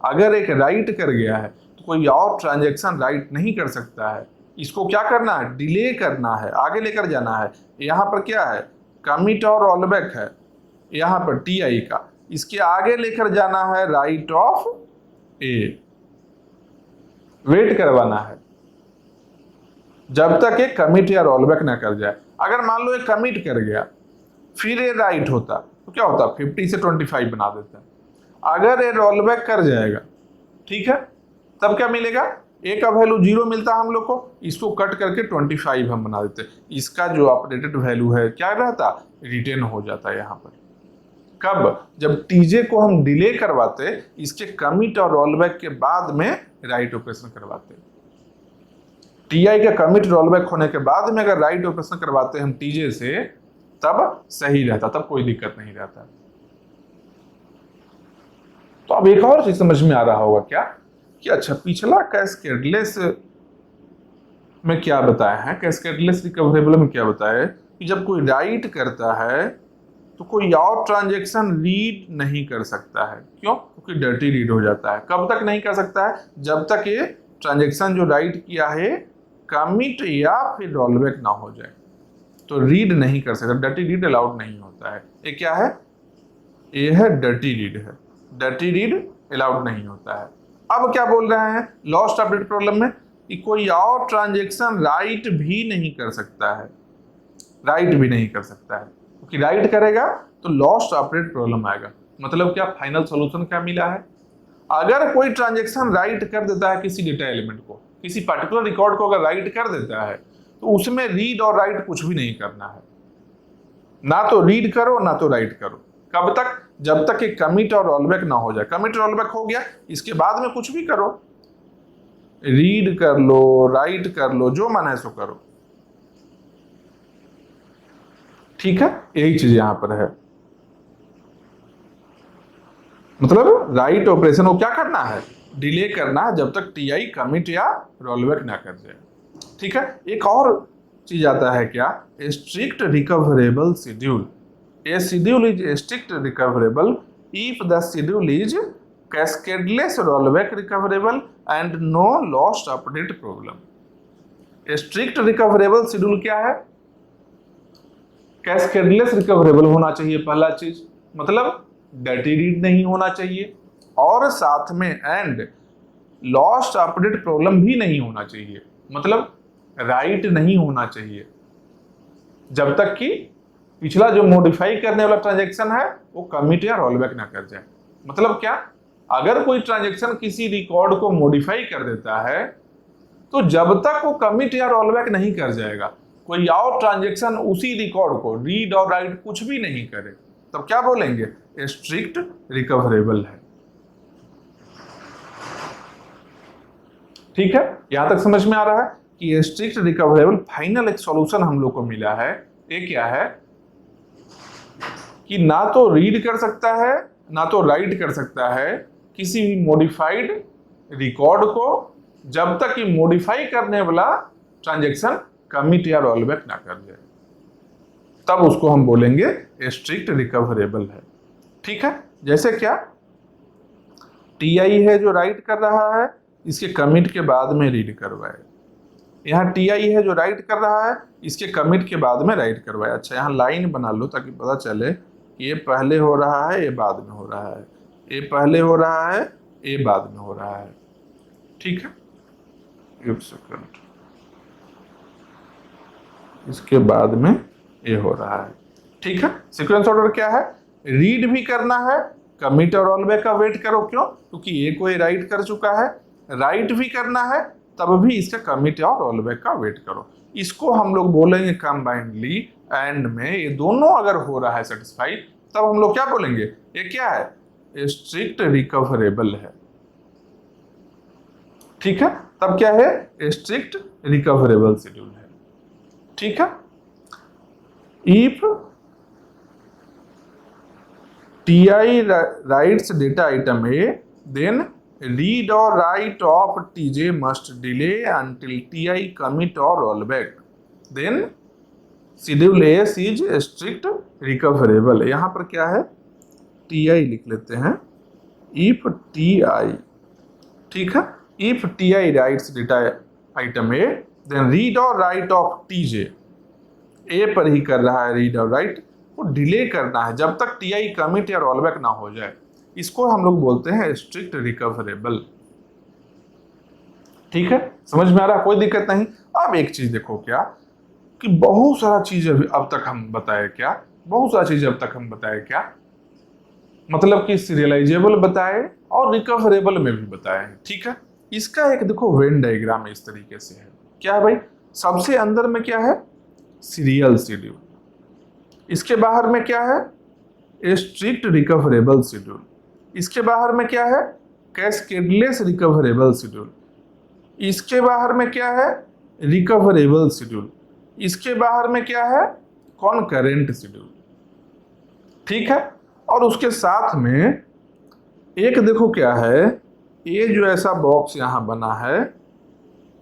अगर एक राइट कर गया है तो कोई और ट्रांजेक्शन राइट नहीं कर सकता है। इसको क्या करना है, डिले करना है, आगे लेकर जाना है। यहाँ पर क्या है, कमिट और रोलबैक है, यहाँ पर TI का, इसके आगे लेकर जाना है राइट ऑफ A, वेट करवाना है जब तक ये कमिट या रोलबैक ना कर जाए। अगर मान लो ये कमिट कर गया फिर ये राइट होता तो क्या होता, 50 से 25 बना देता। अगर ये रोलबैक कर जाएगा, ठीक है, तब क्या मिलेगा, A का वैल्यू 0 मिलता हम लोग को, इसको कट करके 25 हम बना देते। इसका जो अपडेटेड वैल्यू है क्या रहता, रिटेन हो जाता है यहाँ पर। कब, जब TJ को हम डिले करवाते, इसके कमिट और रोलबैक के बाद में राइट ऑपरेशन करवाते। TI का कमिट रोलबैक होने के बाद में अगर राइट ऑपरेशन करवाते हम TJ से, तब सही रहता, तब कोई दिक्कत नहीं रहता। तो अब एक और चीज समझ में आ रहा होगा क्या, कि अच्छा पिछला कैस्केडलेस में क्या बताया है, कैस्केडलेस रिकवरेबल में क्या बताया है कि जब कोई राइट करता है तो कोई और ट्रांजेक्शन रीड नहीं कर सकता है। क्यों, क्योंकि डर्टी रीड हो जाता है। कब तक नहीं कर सकता है, जब तक ये ट्रांजेक्शन जो राइट किया है कमिट या फिर रोलबैक ना हो जाए, तो रीड नहीं कर सकता। डर्टी रीड अलाउड नहीं होता है। ये क्या है, ये है डर्टी रीड है, डर्टी रीड अलाउड नहीं होता है। अब क्या बोल रहे हैं लॉस्ट अपडेट प्रॉब्लम में, कि कोई और ट्रांजेक्शन राइट भी नहीं कर सकता है, राइट भी नहीं कर सकता है, क्योंकि राइट करेगा तो लॉस्ट अपडेट प्रॉब्लम आएगा। मतलब क्या, फाइनल सॉल्यूशन क्या मिला है, अगर कोई ट्रांजेक्शन राइट कर देता है किसी डेटा एलिमेंट को, किसी पर्टिकुलर रिकॉर्ड को अगर राइट कर देता है, तो उसमें रीड और राइट कुछ भी नहीं करना है। ना तो रीड करो ना तो राइट करो। कब तक, जब तक कि कमिट और रोलबैक ना हो जाए। कमिट रोलबैक हो गया, इसके बाद में कुछ भी करो, रीड कर लो, राइट कर लो, जो मन है सो करो। ठीक है, यही चीज यहां पर है। मतलब राइट ऑपरेशन को क्या करना है, डिले करना है जब तक TI कमिट या रोलबैक ना कर जाए। ठीक है, एक और चीज आता है क्या, strict recoverable schedule. A schedule is strict recoverable if the schedule is cascadeless rollback recoverable and no lost update problem. strict recoverable schedule क्या है, cascadeless recoverable होना चाहिए पहला चीज, मतलब डर्टी रीड नहीं होना चाहिए, और साथ में एंड लॉस्ट अपडेट प्रॉब्लम भी नहीं होना चाहिए। मतलब राइट नहीं होना चाहिए जब तक कि पिछला जो मॉडिफाई करने वाला ट्रांजैक्शन है वो कमिट या रोलबैक ना कर जाए। मतलब क्या, अगर कोई ट्रांजैक्शन किसी रिकॉर्ड को मॉडिफाई कर देता है तो जब तक वो कमिट या रोलबैक नहीं कर जाएगा, कोई और ट्रांजैक्शन उसी रिकॉर्ड को रीड और राइट कुछ भी नहीं करे, तब क्या बोलेंगे, स्ट्रिक्ट रिकवरेबल है। ठीक है, यहां तक समझ में आ रहा है कि स्ट्रिक्ट रिकवरेबल फाइनल एक सॉल्यूशन हम लोग को मिला है। ये क्या है कि ना तो रीड कर सकता है ना तो राइट कर सकता है किसी भी मॉडिफाइड रिकॉर्ड को, जब तक कि मॉडिफाई करने वाला ट्रांजैक्शन कमिट या रोलबैक ना कर जाए, तब उसको हम बोलेंगे स्ट्रिक्ट रिकवरेबल है। ठीक है, जैसे क्या, टीआई है जो राइट कर रहा है, इसके कमिट के बाद में रीड करवाए। यहाँ टीआई है जो राइट कर रहा है, इसके कमिट के बाद में राइट करवाए। अच्छा, यहाँ लाइन बना लो ताकि पता चले कि ये पहले हो रहा है, ये बाद में हो रहा है, ये पहले हो रहा है, ये बाद में हो रहा है। ठीक है, एक सेकंड, इसके बाद में ये हो रहा है। ठीक है, सीक्वेंस ऑर्डर क्या है, रीड भी करना है, कमिट और रोलबैक का वेट करो। क्यों, क्योंकि ये कोई राइट कर चुका है। राइट भी करना है, तब भी इसका कमिट और रोलबैक का वेट करो। इसको हम लोग बोलेंगे कंबाइंडली एंड में ये दोनों अगर हो रहा है सेटिस्फाई, तब हम लोग क्या बोलेंगे, ये क्या है, स्ट्रिक्ट रिकवरेबल है। ठीक है, तब क्या है, स्ट्रिक्ट रिकवरेबल शेड्यूल है। ठीक है, if T writes data item A, then read or write of tj must delay until ti commit or rollback, then schedule s is strict recoverable। यहाँ पर क्या है, ti लिख लेते हैं, if ti, ठीक है, if ti writes data item a, then read or write of tj, a पर ही कर रहा है रीड और राइट, वो डिले करना है जब तक ti कमिट या रोलबैक ना हो जाए। इसको हम लोग बोलते हैं स्ट्रिक्ट रिकवरेबल। ठीक है, समझ में आ रहा है, कोई दिक्कत नहीं। अब एक चीज देखो क्या, कि बहुत सारा चीज अब तक हम बताए क्या, बहुत सारा चीज अब तक हम बताए क्या, मतलब कि सीरियलाइजेबल बताए और रिकवरेबल में भी बताए। ठीक है, इसका एक देखो वेन डायग्राम इस तरीके से है। क्या है भाई, सबसे अंदर में क्या है, सीरियल शेड्यूल, इसके बाहर में क्या है, स्ट्रिक्ट रिकवरेबल शेड्यूल, इसके बाहर में क्या है, कैस्केडलेस रिकवरेबल शेड्यूल, इसके बाहर में क्या है, रिकवरेबल शेड्यूल, इसके बाहर में क्या है, कॉनकरेंट शेड्यूल। ठीक है, और उसके साथ में एक देखो क्या है, ये जो ऐसा बॉक्स यहां बना है,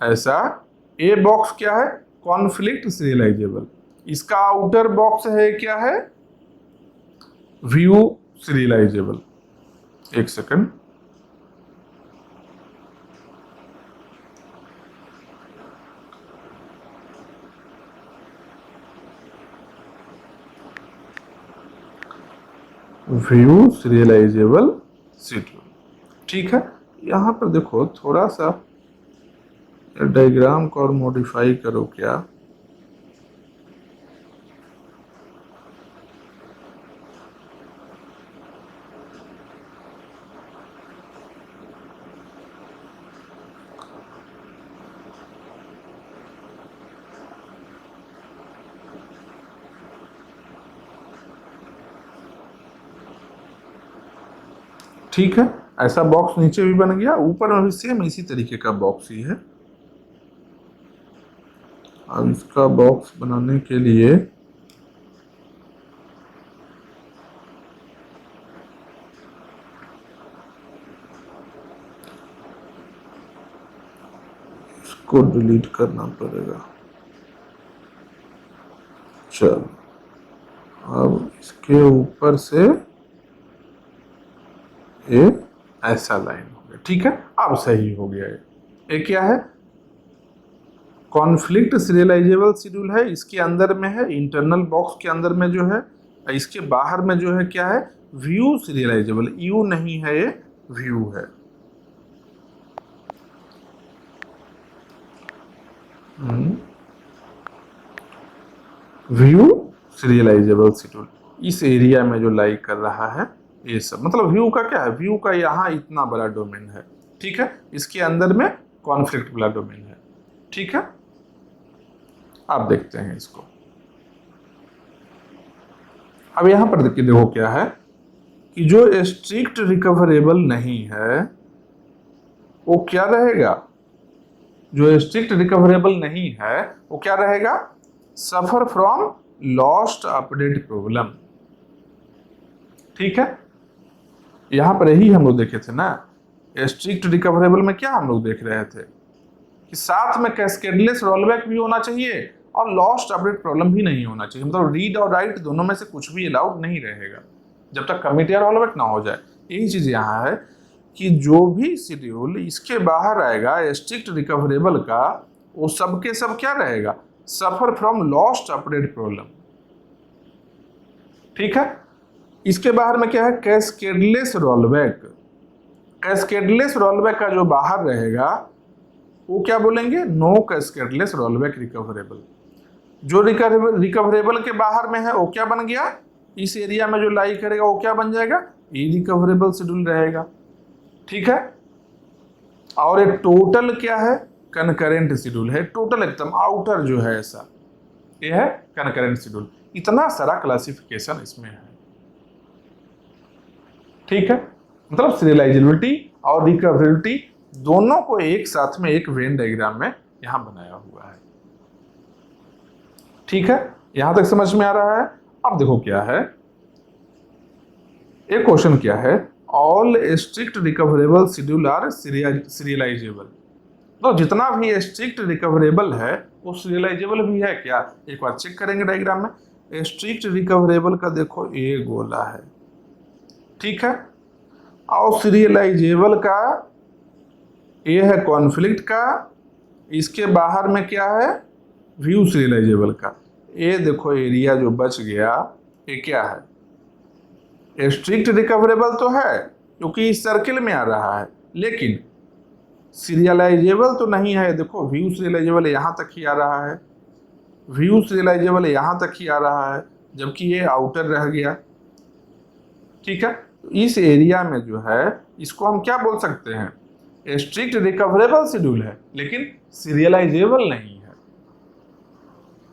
ऐसा ये बॉक्स क्या है, कॉन्फ्लिक्ट सीरियलाइजेबल। इसका आउटर बॉक्स है क्या है, व्यू सीरियलाइजेबल। एक सेकंड, व्यू सीरियलाइजेबल शेड्यूल। ठीक है, यहां पर देखो थोड़ा सा डायग्राम को और मॉडिफाई करो क्या, ठीक है, ऐसा बॉक्स नीचे भी बन गया, ऊपर में भी सेम इसी तरीके का बॉक्स ही है। अब इसका बॉक्स बनाने के लिए इसको डिलीट करना पड़ेगा। चलो, अब इसके ऊपर से ये ऐसा लाइन हो गया। ठीक है, अब सही हो गया। ये क्या है, कॉन्फ्लिक्ट सीरियलाइजेबल शेड्यूल है, इसके अंदर में है इंटरनल बॉक्स के अंदर में जो है, इसके बाहर में जो है क्या है, व्यू सीरियलाइजेबल, यू नहीं है, ये व्यू है। व्यू सीरियलाइजेबल शेड्यूल, इस एरिया में जो लाई कर रहा है ये सब, मतलब व्यू का क्या है, व्यू का यहाँ इतना बड़ा डोमेन है, ठीक है, इसके अंदर में कॉन्फ्लिक्ट वाला डोमेन है, ठीक है। आप देखते हैं इसको, अब यहां पर देखो क्या है कि जो स्ट्रिक्ट रिकवरेबल नहीं है वो क्या रहेगा, जो स्ट्रिक्ट रिकवरेबल नहीं है वो क्या रहेगा, suffer from lost update problem, ठीक है। यहां पर यही हम लोग देखे थे ना, स्ट्रिक्ट रिकवरेबल में क्या हम लोग देख रहे थे कि साथ में कैस्केडलेस रोलबैक भी होना चाहिए और लॉस्ट अपडेट प्रॉब्लम भी नहीं होना चाहिए, मतलब रीड और राइट दोनों में से कुछ भी अलाउड नहीं रहेगा जब तक कमिट या रोलबैक ना हो जाए। यही चीज यहाँ है कि जो भी शेड्यूल इसके बाहर आएगा स्ट्रिक्ट रिकवरेबल का, वो सबके सब क्या रहेगा, suffer from lost update problem, ठीक है। इसके बाहर में क्या है, कैस्केडलेस रोलबैक, कैस्केडलेस रोलबैक का जो बाहर रहेगा वो क्या बोलेंगे, नो कैस्केडलेस रोलबैक रिकवरेबल। जो रिकवरेबल के बाहर में है वो क्या बन गया, इस एरिया में जो लाई करेगा वो क्या बन जाएगा, इरिकवरेबल शेड्यूल रहेगा, ठीक है। और ये टोटल क्या है, कनकरेंट शेड्यूल है, टोटल एकदम आउटर जो है ऐसा, ये है कनकरेंट शेड्यूल। इतना सारा क्लासिफिकेशन इसमें है, ठीक है, मतलब सीरियलाइजेबिलिटी और रिकवरेबिलिटी दोनों को एक साथ में एक वेन डायग्राम में यहां बनाया हुआ है, ठीक है। यहां तक समझ में आ रहा है। अब देखो क्या है, एक क्वेश्चन क्या है, all strict recoverable schedule are serializable, तो जितना भी स्ट्रिक्ट रिकवरेबल है वो सीरियलाइजेबल भी है क्या, एक बार चेक करेंगे डायग्राम में। स्ट्रिक्ट रिकवरेबल का देखो ये गोला है, ठीक है, और सीरियलाइजेबल का ये है कॉन्फ्लिक्ट का, इसके बाहर में क्या है, व्यू सीरियलाइजेबल का। ये देखो एरिया जो बच गया ये क्या है, स्ट्रिक्ट रिकवरेबल तो है क्योंकि इस सर्किल में आ रहा है, लेकिन सीरियलाइजेबल तो नहीं है। देखो व्यू सीरियलाइजेबल यहाँ तक ही आ रहा है, व्यू सीरियलाइजेबल यहाँ तक ही आ रहा है, जबकि ये आउटर रह गया, ठीक है। तो इस एरिया में जो है इसको हम क्या बोल सकते हैं, स्ट्रिक्ट रिकवरेबल शेड्यूल है लेकिन सीरियलाइजेबल नहीं है।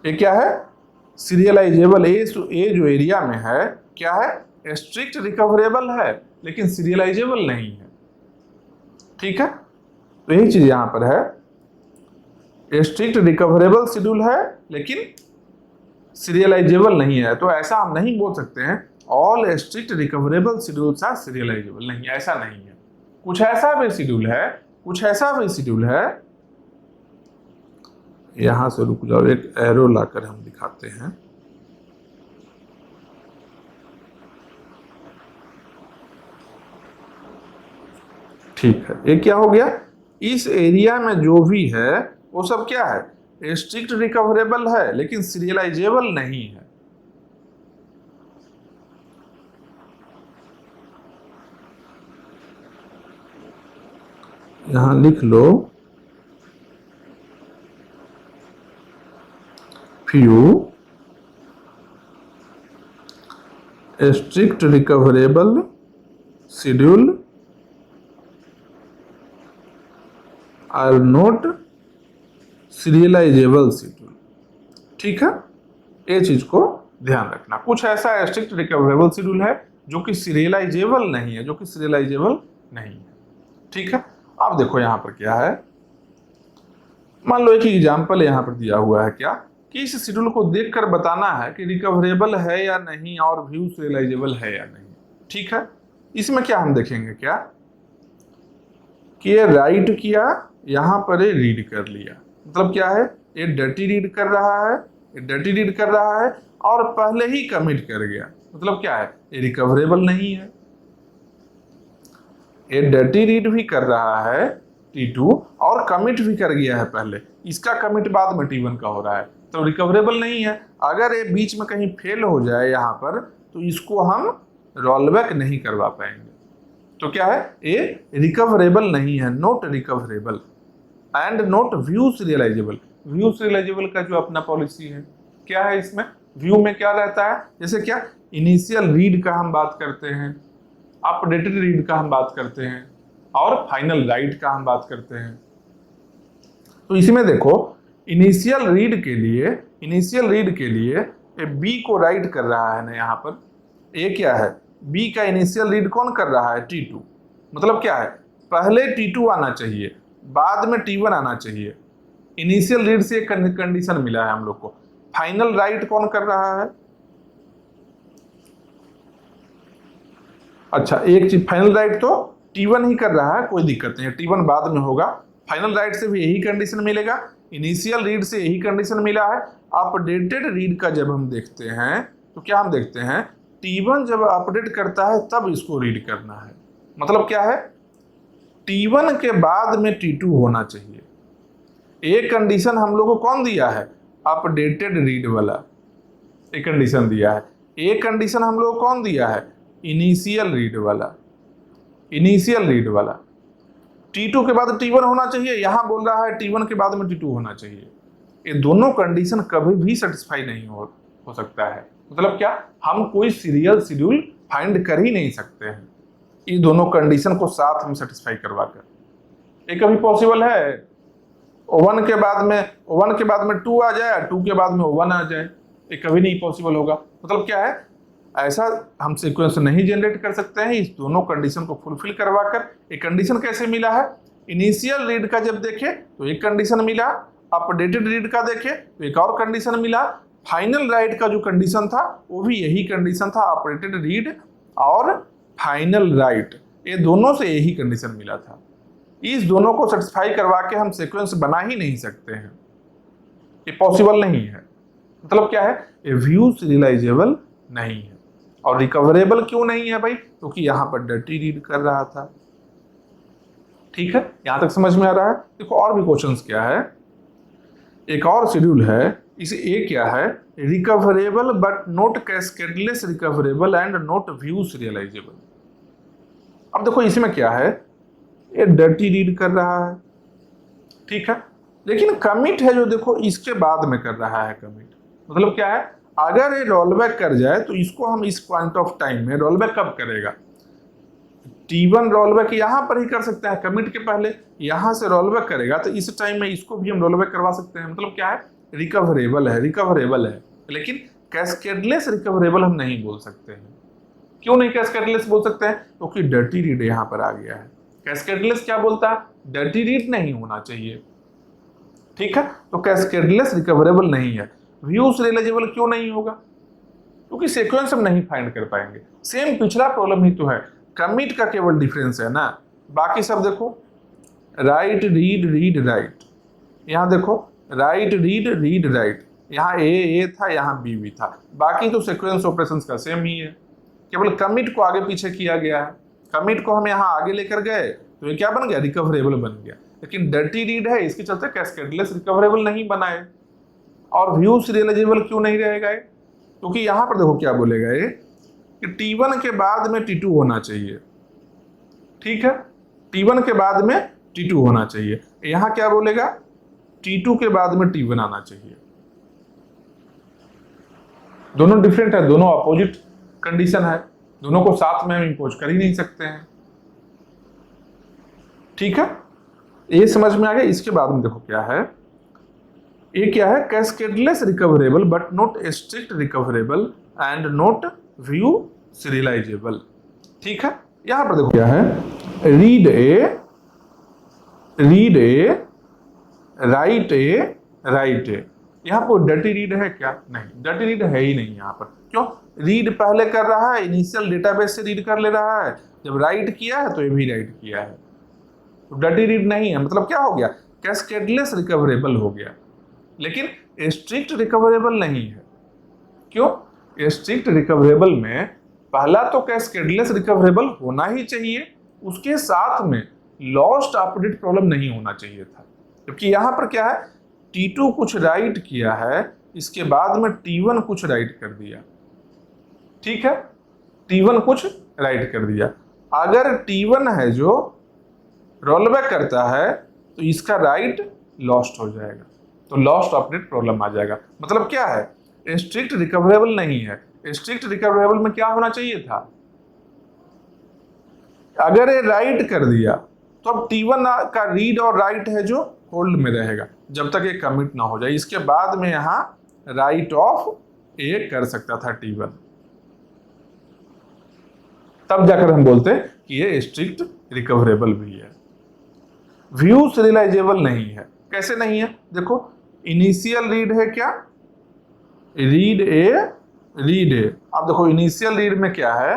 ये क्या है, सीरियलाइजेबल, ये जो एरिया में है क्या है, स्ट्रिक्ट रिकवरेबल है लेकिन सीरियलाइजेबल नहीं है, ठीक है। तो यही चीज यहां पर है, स्ट्रिक्ट रिकवरेबल शेड्यूल है लेकिन सीरियलाइजेबल नहीं है। तो ऐसा हम नहीं बोल सकते हैं all strict recoverable schedules are serializable, नहीं, ऐसा नहीं है। कुछ ऐसा भी शेड्यूल है, कुछ ऐसा भी शेड्यूल है, यहां से रुक जाओ, एक एरो लाकर हम दिखाते हैं। ठीक है, ये क्या हो गया, इस एरिया में जो भी है वो सब क्या है, स्ट्रिक्ट रिकवरेबल है लेकिन सीरियलाइजेबल नहीं है। यहां लिख लो few strict recoverable schedule are not serializable schedule, ठीक है। ये चीज को ध्यान रखना, कुछ ऐसा स्ट्रिक्ट रिकवरेबल शेड्यूल है जो कि सीरियलाइजेबल नहीं है, जो कि सीरियलाइजेबल नहीं है, ठीक है। अब देखो यहां पर क्या है, मान लो एक एग्जांपल यहां पर दिया हुआ है क्या, कि इस शेड्यूल को देखकर बताना है कि रिकवरेबल है या नहीं और व्यू सीरियलाइजेबल है या नहीं, ठीक है। इसमें क्या हम देखेंगे क्या, कि ये राइट किया, यहां पर ये रीड कर लिया, मतलब क्या है, ये डर्टी रीड कर रहा है, ये डर्टी रीड कर रहा है और पहले ही कमिट कर गया, मतलब क्या है, ये रिकवरेबल नहीं है। ये डर्टी रीड भी कर रहा है T2 और कमिट भी कर गया है पहले, इसका कमिट बाद में T1 का हो रहा है, तो रिकवरेबल नहीं है। अगर ये बीच में कहीं फेल हो जाए यहाँ पर तो इसको हम रोलबैक नहीं करवा पाएंगे, तो क्या है, ये रिकवरेबल नहीं है, not recoverable and not view serialisable, view serialisable का जो अपना पॉलिसी है। क्या है इसमें? व्यू में क्या रहता है, जैसे क्या इनिशियल रीड का हम बात करते हैं, अपडेटेड रीड का हम बात करते हैं, और फाइनल राइट का हम बात करते हैं। तो इसमें देखो इनिशियल रीड के लिए बी को राइट कर रहा है ना यहाँ पर। ए क्या है? बी का इनिशियल रीड कौन कर रहा है? T2। मतलब क्या है, पहले T2 आना चाहिए, बाद में T1 आना चाहिए। इनिशियल रीड से एक कंडीशन मिला है हम लोग को। फाइनल राइट कौन कर रहा है? अच्छा, एक चीज, फाइनल राइट तो T1 ही कर रहा है, कोई दिक्कत नहीं है, T1 बाद में होगा। फाइनल राइट से भी यही कंडीशन मिलेगा, इनिशियल रीड से यही कंडीशन मिला है। अपडेटेड रीड का जब हम देखते हैं तो क्या हम देखते हैं, T1 जब अपडेट करता है तब इसको रीड करना है। मतलब क्या है, T1 के बाद में T2 होना चाहिए। एक कंडीशन हम लोग को कौन दिया है? अपडेटेड रीड वाला एक कंडीशन दिया है। एक कंडीशन हम लोग को कौन दिया है? इनिशियल रीड वाला। T2 के बाद T1 होना चाहिए, यहां बोल रहा है T1 के बाद में T2 होना चाहिए। ये दोनों कंडीशन कभी भी सेटिस्फाई नहीं हो सकता है। मतलब क्या, हम कोई सीरियल शेड्यूल फाइंड कर ही नहीं सकते हैं ये दोनों कंडीशन को साथ हम सेटिस्फाई करवा कर। ये कभी पॉसिबल है? 1 के बाद में 2 आ जाए, 2 के बाद में 1 आ जाए, ये कभी नहीं पॉसिबल होगा। मतलब क्या है, ऐसा हम सीक्वेंस नहीं जनरेट कर सकते हैं। इस दोनों कंडीशन को फुलफिल करवा कर एक कंडीशन कैसे मिला है? इनिशियल रीड का जब देखे तो एक कंडीशन मिला, अपडेटेड रीड का देखे तो एक और कंडीशन मिला, फाइनल राइट का जो कंडीशन था वो भी यही कंडीशन था, अपडेटेड रीड और फाइनल राइट, ये दोनों से यही कंडीशन मिला था। इस दोनों को सेटिस्फाई करवा के हम सीक्वेंस बना ही नहीं सकते हैं, ये पॉसिबल नहीं है। मतलब क्या है, ये व्यू सीरियलाइजेबल नहीं है। और रिकवरेबल क्यों नहीं है भाई? क्योंकि यहां पर डर्टी रीड कर रहा था। ठीक है, यहां तक समझ में आ रहा है? देखो और भी क्वेश्चंस क्या है, एक और शेड्यूल है, इसे ए क्या है, recoverable but not cascadeless recoverable and not view serialisable. अब देखो इसमें क्या है, ये डर्टी रीड कर रहा है, ठीक है, लेकिन कमिट है जो देखो इसके बाद में कर रहा है कमिट। मतलब क्या है, अगर ये रोलबैक कर जाए तो इसको हम इस पॉइंट ऑफ टाइम में रोलबैक कब करेगा? T1 रोलबैक यहां पर ही कर सकते हैं, कमिट के पहले यहां से रोलबैक करेगा तो इस टाइम में इसको भी हम रोलबैक करवा सकते हैं। मतलब क्या है, रिकवरेबल है, लेकिन कैस्केडलेस रिकवरेबल हम नहीं बोल सकते हैं। क्यों नहीं कैस्केडलेस बोल सकते हैं? क्योंकि डर्टी रीड यहां पर आ गया है। कैस्केडलेस क्या बोलता है? डर्टी रीड नहीं होना चाहिए। ठीक है, तो कैस्केडलेस रिकवरेबल नहीं है। व्यू सीरियलाइजेबल क्यों नहीं होगा? क्योंकि सीक्वेंस हम नहीं फाइंड कर पाएंगे। सेम पिछला प्रॉब्लम ही तो है, कमिट का केवल डिफरेंस है ना, बाकी सब देखो राइट रीड रीड राइट, यहां देखो राइट रीड राइट, यहाँ ए था, यहाँ बी था, बाकी तो सीक्वेंस ऑपरेशंस का सेम ही है, केवल कमिट को आगे पीछे किया गया है। कमिट को हम यहाँ आगे लेकर गए तो ये क्या बन गया? रिकवरेबल बन गया। लेकिन डर्टी रीड है, इसके चलते कैस्केडलेस रिकवरेबल नहीं बनाए। और व्यू सीरियलाइजेबल क्यों नहीं रहेगा? क्योंकि यहाँ पर देखो क्या बोलेगा ये कि T1 के बाद में T2 होना चाहिए। ठीक है, T1 के बाद में T2 होना चाहिए। यहाँ क्या बोलेगा? T2 के बाद में T1 आना चाहिए। दोनों डिफरेंट है, दोनों अपोजिट कंडीशन है, दोनों को साथ में हम इंपोज कर ही नहीं सकते हैं। ठीक है, ये समझ में आ गया। इसके बाद में देखो क्या है, ये क्या है, cascadeless recoverable but not strict recoverable and not view serialisable. ठीक है, यहां पर देखो क्या है, रीड ए राइट ए। यहां पर डर्टी रीड है क्या? नहीं, डर्टी रीड है ही नहीं यहां पर। क्यों? रीड पहले कर रहा है, इनिशियल डेटाबेस से रीड कर ले रहा है, जब राइट किया है तो ये भी राइट किया है, तो डर्टी रीड नहीं है। मतलब क्या हो गया? कैस्केडलेस रिकवरेबल हो गया, लेकिन स्ट्रिक्ट रिकवरेबल नहीं है। क्यों? स्ट्रिक्ट रिकवरेबल में पहला तो कैस्केडलेस रिकवरेबल होना ही चाहिए, उसके साथ में लॉस्ट अपडेट प्रॉब्लम नहीं होना चाहिए था। क्योंकि यहां पर क्या है, T2 कुछ राइट किया है, इसके बाद में T1 कुछ राइट कर दिया। ठीक है, T1 कुछ राइट कर दिया। अगर T1 है जो रोलबैक करता है तो इसका राइट लॉस्ट हो जाएगा। तो लॉस्ट ऑपरेट प्रॉब्लम आ जाएगा। मतलब क्या है, स्ट्रिक्ट रिकवरेबल नहीं है। स्ट्रिक्ट रिकवरेबल में क्या होना चाहिए था, अगर ये राइट कर दिया तो अब T1 का रीड और राइट है जो होल्ड में रहेगा जब तक ये कमिट ना हो जाए। इसके बाद में यहां राइट ऑफ ए कर सकता था T1, तब जाकर हम बोलते हैं कि ये स्ट्रिक्ट रिकवरेबल भी है। व्यू सीरियलाइजेबल नहीं है। कैसे नहीं है, देखो इनिशियल रीड है क्या, रीड ए। अब देखो इनिशियल रीड में क्या है,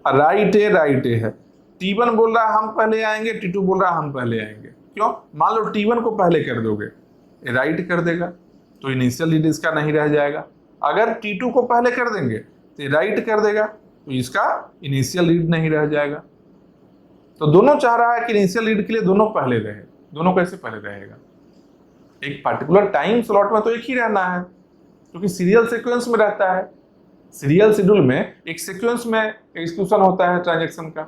राइट ए है। T1 बोल रहा है हम पहले आएंगे, T2 बोल रहा है हम पहले आएंगे। क्यों, मान लो T1 को पहले कर दोगे, राइट कर देगा तो इनिशियल रीड इसका नहीं रह जाएगा। अगर T2 को पहले कर देंगे तो राइट कर देगा तो इसका इनिशियल रीड नहीं रह जाएगा। तो दोनों चाह रहा है कि इनिशियल रीड के लिए दोनों पहले रहे। दोनों कैसे पहले रहेगा, एक पर्टिकुलर टाइम स्लॉट में तो एक ही रहना है, क्योंकि सीरियल सीक्वेंस में रहता है। सीरियल शेड्यूल में एक सीक्वेंस में एग्जीक्यूशन होता है ट्रांजैक्शन का।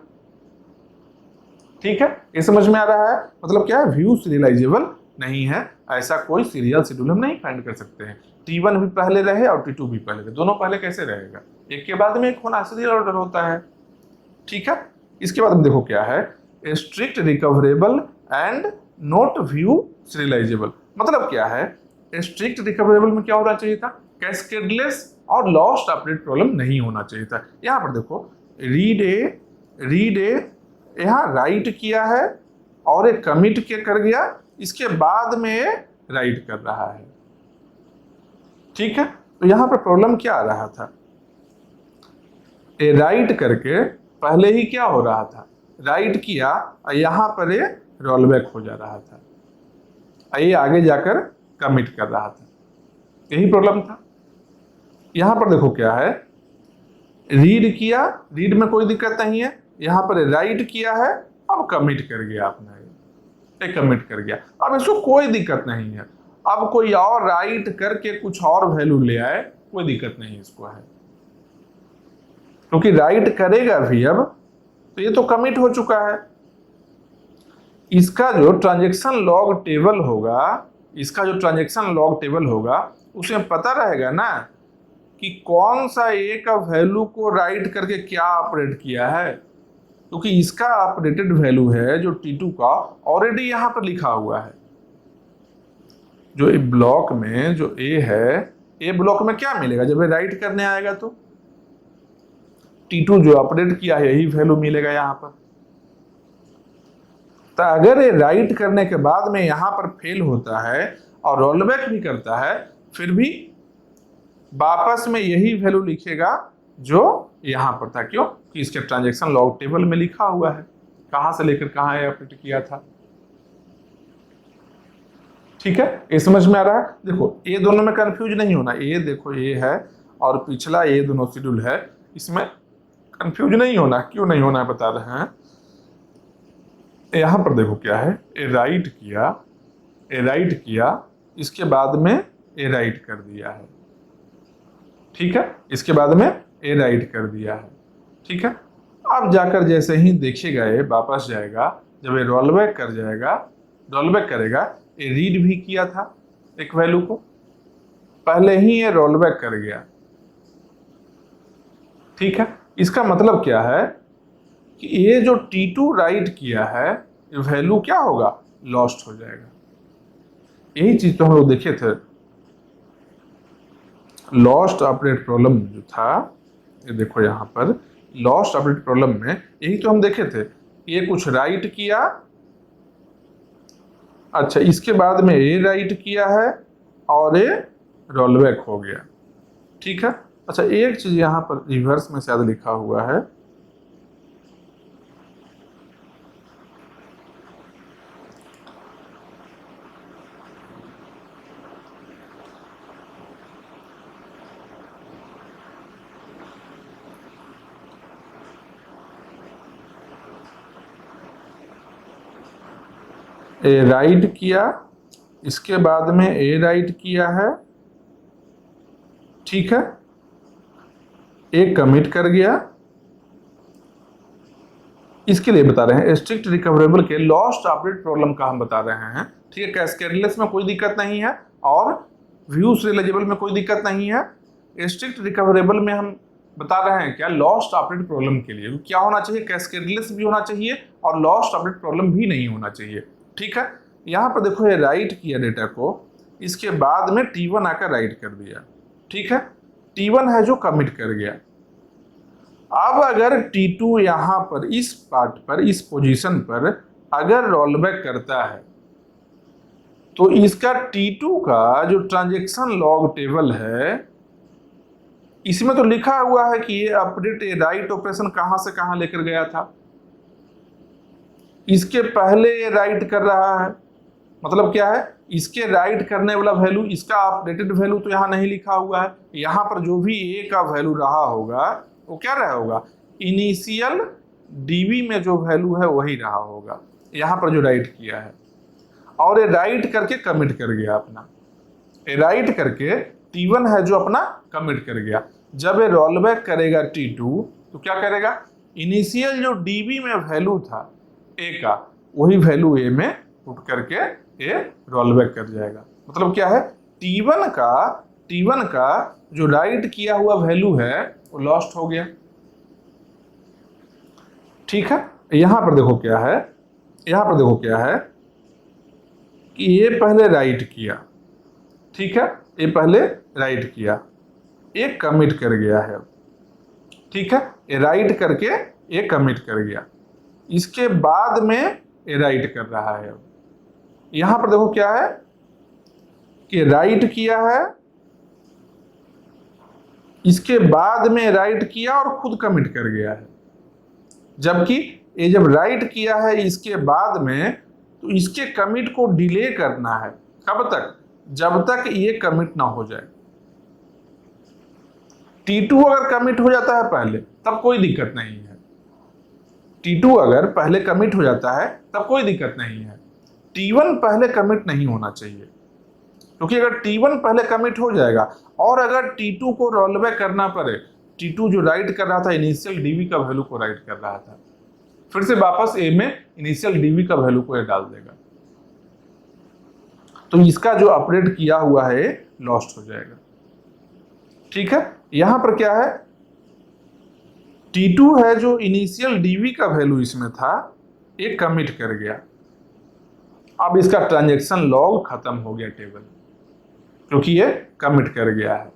ठीक है, ये समझ में आ रहा है। मतलब क्या है, व्यू सीरियलाइजेबल नहीं है, ऐसा कोई सीरियल शेड्यूल हम नहीं फाइंड कर सकते हैं। T1 भी पहले रहे और T2 भी पहले रहे, दोनों पहले कैसे रहेगा, एक के बाद में एक होना सीरियल ऑर्डर होता है। ठीक है, इसके बाद में देखो क्या है, strict recoverable and not view serialisable. मतलब क्या है, स्ट्रिक्ट रिकवरेबल में क्या होना चाहिए था, कैस्केडलेस और लॉस्ट ऑपरेट प्रॉब्लम नहीं होना चाहिए था। यहाँ पर देखो रीड ए यहाँ राइट किया है और एक कमिट के कर गया, इसके बाद में राइट कर रहा है। ठीक है, तो यहाँ पर प्रॉब्लम क्या आ रहा था, ए राइट करके पहले ही क्या हो रहा था, राइट किया और यहाँ पर ये रोल बैक हो जा रहा था, ये आगे जाकर कमिट कर रहा था, यही प्रॉब्लम था। यहाँ पर देखो क्या है, रीड किया, रीड में कोई दिक्कत नहीं है, यहाँ पर राइट किया है, अब कमिट कर गया आपने, एक कमिट कर गया, अब इसको कोई दिक्कत नहीं है। अब कोई और राइट करके कुछ और वैल्यू ले आए, कोई दिक्कत नहीं इसको है, क्योंकि राइट करेगा भी अब, तो ये तो कमिट हो चुका है। इसका जो ट्रांजैक्शन लॉग टेबल होगा, उसमें पता रहेगा ना कि कौन सा ए का वैल्यू को राइट करके क्या ऑपरेट किया है, क्योंकि इसका ऑपरेटेड वैल्यू है जो T2 का ऑलरेडी यहां पर लिखा हुआ है। जो ए ब्लॉक में जो ए है, ए ब्लॉक में क्या मिलेगा, जब ये राइट करने आएगा तो T2 जो ऑपरेट किया है यही वैल्यू मिलेगा यहां पर। तो अगर ये राइट करने के बाद में यहां पर फेल होता है और रोलबैक भी करता है, फिर भी वापस में यही वैल्यू लिखेगा जो यहां पर था। क्यों, कि इसके ट्रांजैक्शन लॉग टेबल में लिखा हुआ है, कहां से लेकर कहां ये अपडेट किया था। ठीक है, ये समझ में आ रहा है। देखो ये दोनों में कंफ्यूज नहीं होना, ये देखो ये है और पिछला ये दोनों शेड्यूल है, इसमें कंफ्यूज नहीं होना। क्यों नहीं होना बता रहे हैं, यहां पर देखो क्या है, ए राइट किया, इसके बाद में ए राइट कर दिया है। ठीक है, इसके बाद में ए राइट कर दिया है। ठीक है, अब जाकर जैसे ही देखेगा ये वापस जाएगा, जब ये रोलबैक करेगा, ये रीड भी किया था एक वैल्यू को, पहले ही ये रोलबैक कर गया। ठीक है, इसका मतलब क्या है कि ये जो T2 राइट किया है, ये वैल्यू क्या होगा, लॉस्ट हो जाएगा। यही चीज तो हम लोग देखे थे, लॉस्ट ऑपरेट प्रॉब्लम जो था, ये देखो यहाँ पर लॉस्ट ऑपरेट प्रॉब्लम में यही तो हम देखे थे, ये कुछ राइट किया, अच्छा इसके बाद में ये राइट किया है और ये रोलबैक हो गया। ठीक है, अच्छा एक चीज यहाँ पर रिवर्स में शायद लिखा हुआ है, ए राइट किया, इसके बाद में ए राइट किया है। ठीक है, ए कमिट कर गया। इसके लिए बता रहे हैं स्ट्रिक्ट रिकवरेबल के लॉस्ट ऑपरेट प्रॉब्लम का हम बता रहे हैं, ठीक है, कैस्केडलेस में कोई दिक्कत नहीं है और व्यू सीरियलाइजेबल में कोई दिक्कत नहीं है। स्ट्रिक्ट रिकवरेबल में हम बता रहे हैं क्या, लॉस्ट अपडेट प्रॉब्लम के लिए क्या होना चाहिए, कैस्केडलेस भी होना चाहिए और लॉस्ट अपडेट प्रॉब्लम भी नहीं होना चाहिए। ठीक है, यहाँ पर देखो ये राइट किया डेटा को, इसके बाद में T1 आकर राइट कर दिया। ठीक है, T1 है जो कमिट कर गया। अब अगर T2 यहाँ पर इस पार्ट पर, इस पोजीशन पर अगर रोल बैक करता है तो इसका T2 का जो ट्रांजैक्शन लॉग टेबल है इसमें तो लिखा हुआ है कि ये अपडेट राइट ऑपरेशन कहां से कहां लेकर गया था। इसके पहले ये राइट कर रहा है, मतलब क्या है, इसके राइट करने वाला वैल्यू, इसका अपडेटेड वैल्यू तो यहाँ नहीं लिखा हुआ है। यहाँ पर जो भी ए का वैल्यू रहा होगा वो क्या रहा होगा, इनिशियल डीबी में जो वैल्यू है वही रहा होगा, यहाँ पर जो राइट किया है। और ये राइट करके कमिट कर गया अपना, ये राइट करके T1 है जो अपना कमिट कर गया। जब ये रोल बैक करेगा T2 तो क्या करेगा, इनिशियल जो डीबी में वैल्यू था ए का वही वैल्यू ए में पुट करके ये रोल बैक कर जाएगा। मतलब क्या है, T1 का जो राइट किया हुआ वैल्यू है वो लॉस्ट हो गया। ठीक है, यहां पर देखो क्या है, यहां पर देखो क्या है कि ये पहले राइट किया, ठीक है, ये पहले राइट किया, ये कमिट कर गया है। ठीक है, ये राइट करके ये कमिट कर गया, इसके बाद में ये राइट कर रहा है। यहां पर देखो क्या है कि राइट किया है, इसके बाद में राइट किया और खुद कमिट कर गया है। जबकि ये जब राइट किया है इसके बाद में, तो इसके कमिट को डिले करना है। कब तक, जब तक ये कमिट ना हो जाए। T2 अगर कमिट हो जाता है पहले तब कोई दिक्कत नहीं है, T2 अगर पहले कमिट हो जाता है तब कोई दिक्कत नहीं है। T1 पहले कमिट नहीं होना चाहिए, क्योंकि अगर T1 पहले कमिट हो जाएगा और अगर T2 को रोल बैक करना पड़े, T2 जो राइट कर रहा था इनिशियल डीबी का वैल्यू को राइट कर रहा था, फिर से वापस ए में इनिशियल डीबी का वैल्यू को डाल देगा, तो इसका जो अपडेट किया हुआ है लॉस्ट हो जाएगा। ठीक है, यहां पर क्या है, T2 है जो इनिशियल डीबी का वैल्यू इसमें था ये कमिट कर गया। अब इसका ट्रांजैक्शन लॉग खत्म हो गया टेबल, क्योंकि ये कमिट कर गया है।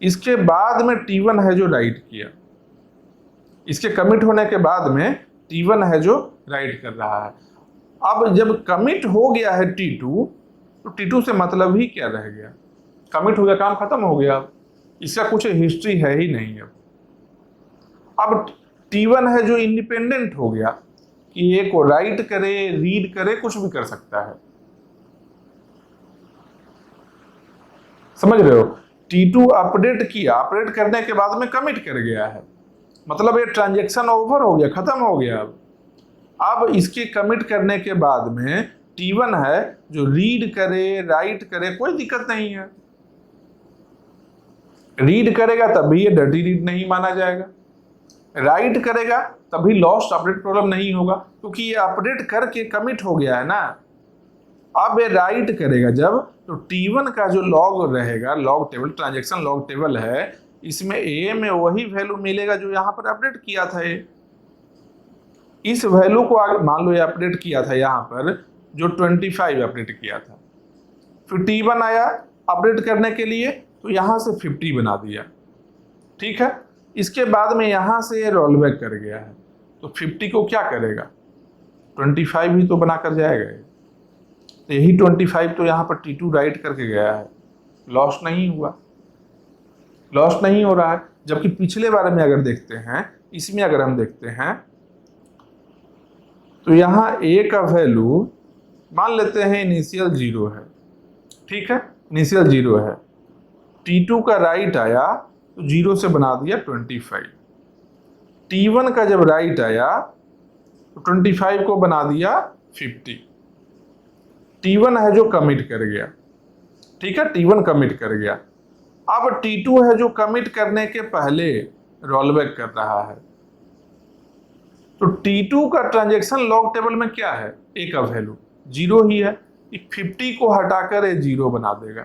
इसके बाद में T1 है जो राइट किया, इसके कमिट होने के बाद में T1 है जो राइट कर रहा है। अब जब कमिट हो गया है T2, तो T2 से मतलब ही क्या रह गया, कमिट हो गया, काम खत्म हो गया, इसका कुछ हिस्ट्री है ही नहीं। अब T1 है जो इंडिपेंडेंट हो गया कि ए को राइट करे, रीड करे, कुछ भी कर सकता है। समझ रहे हो, T2 अपडेट किया, अपडेट करने के बाद में कमिट कर गया है, मतलब ये ट्रांजैक्शन ओवर हो गया, खत्म हो गया। अब इसके कमिट करने के बाद में T1 है जो रीड करे, राइट करे, कोई दिक्कत नहीं है। रीड करेगा तभी ये डर्टी रीड नहीं माना जाएगा, राइट करेगा तभी लॉस्ट अपडेट प्रॉब्लम नहीं होगा, क्योंकि ये अपडेट करके कमिट हो गया है ना। अब ये राइट करेगा जब, तो T1 का जो लॉग रहेगा, log table, transaction log table है, इसमें ए में वही वैल्यू मिलेगा जो यहाँ पर अपडेट किया था। ये इस वैल्यू को आगे मान लो ये अपडेट किया था यहाँ पर जो 25 अपडेट किया था, फिर T1 आया अपडेट करने के लिए तो यहाँ से 50 बना दिया। ठीक है, इसके बाद में यहाँ से रोल बैक कर गया है, तो 50 को क्या करेगा, 25 ही तो बना कर जाएगा। तो यही 25 तो यहाँ पर T2 राइट करके गया है, लॉस नहीं हुआ, लॉस नहीं हो रहा है। जबकि पिछले बारे में अगर देखते हैं, इसमें अगर हम देखते हैं तो यहाँ ए का वैल्यू मान लेते हैं इनिशियल 0 है, ठीक है, इनिशियल 0 है, T2 का राइट आया तो 0 से बना दिया 25, T1 का जब राइट आया तो 25 को बना दिया 50, T1 है जो कमिट कर गया। ठीक है, T1 कमिट कर गया। अब T2 है जो कमिट करने के पहले रोल बैक कर रहा है, तो T2 का ट्रांजैक्शन लॉग टेबल में क्या है, ए का वैल्यू 0 ही है, कि 50 को हटाकर ये 0 बना देगा।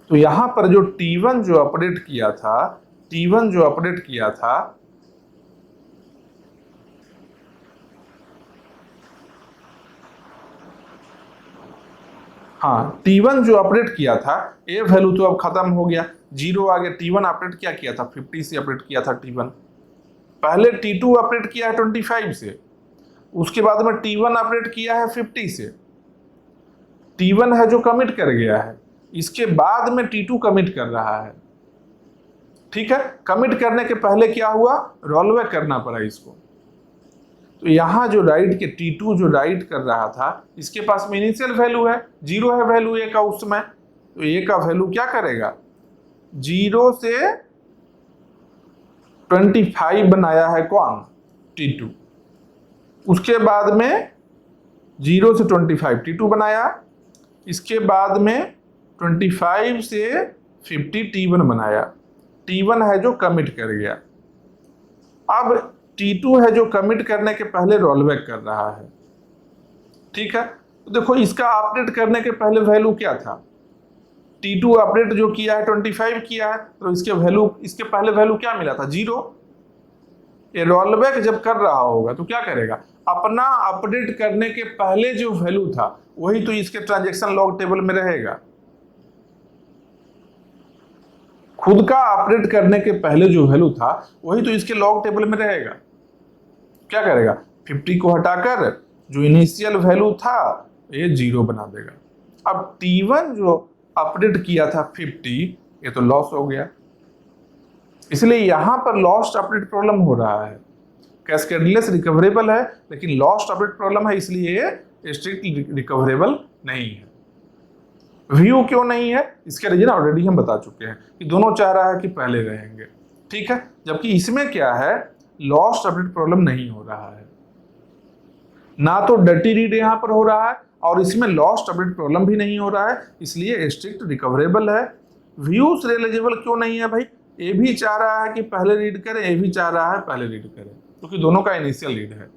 तो यहां पर जो T1 जो अपडेट किया था, T1 जो अपडेट किया था, हाँ T1 जो अपडेट किया था, ये वैल्यू तो अब खत्म हो गया, 0 आ गया। T1 अपडेट क्या किया था, 50 से अपडेट किया था T1। पहले T2 अपडेट किया है 25 से, उसके बाद में T1 अपडेट किया है 50 से। T1 है जो कमिट कर गया है, इसके बाद में T2 कमिट कर रहा है। ठीक है, कमिट करने के पहले क्या हुआ, रोलबैक करना पड़ा इसको। तो यहां जो राइट के T2 जो राइट कर रहा था, इसके पास में इनिशियल वैल्यू है, 0 है वैल्यू ए का उस समय। तो ए का वैल्यू क्या करेगा, 0 से 25 बनाया है कौन, T2। उसके बाद में 0 से 25 T2 बनाया, इसके बाद में 25 से 50 T1 बनाया। T1 है जो कमिट कर गया। अब T2 है जो कमिट करने के पहले रोलबैक कर रहा है। ठीक है, तो देखो इसका अपडेट करने के पहले वैल्यू क्या था, T2 अपडेट जो किया है 25 किया है, तो इसके वैल्यू, इसके पहले वैल्यू क्या मिला था, 0। ये रोलबैक जब कर रहा होगा तो क्या करेगा, अपना अपडेट करने के पहले जो वैल्यू था वही तो इसके ट्रांजैक्शन लॉग टेबल में रहेगा। खुद का अपडेट करने के पहले जो वैल्यू था वही तो इसके लॉग टेबल में रहेगा। क्या करेगा, 50 को हटाकर जो इनिशियल वैल्यू था ये 0 बना देगा। अब T1 जो अपडेट किया था 50, ये तो लॉस हो गया, इसलिए यहां पर लॉस्ट अपडेट प्रॉब्लम हो रहा है। कैस्केडलेस रिकवरेबल है लेकिन लॉस्ट अपडेट प्रॉब्लम है, इसलिए ये स्ट्रिक्ट रिकवरेबल नहीं है। व्यू क्यों नहीं है, इसके रीजन ऑलरेडी हम बता चुके हैं कि दोनों चाह रहा है कि पहले रहेंगे। ठीक है, जबकि इसमें क्या है, लॉस्ट अपडेट प्रॉब्लम नहीं हो रहा है, ना तो डर्टी रीड यहां पर हो रहा है और इसमें लॉस्ट अपडेट प्रॉब्लम भी नहीं हो रहा है, इसलिए स्ट्रिक्ट रिकवरेबल है। व्यू सीरियलाइजेबल क्यों नहीं है भाई, ये भी चाह रहा है कि पहले रीड करें, ये भी चाह रहा है पहले रीड करें, क्योंकि दोनों का इनिशियल रीड है,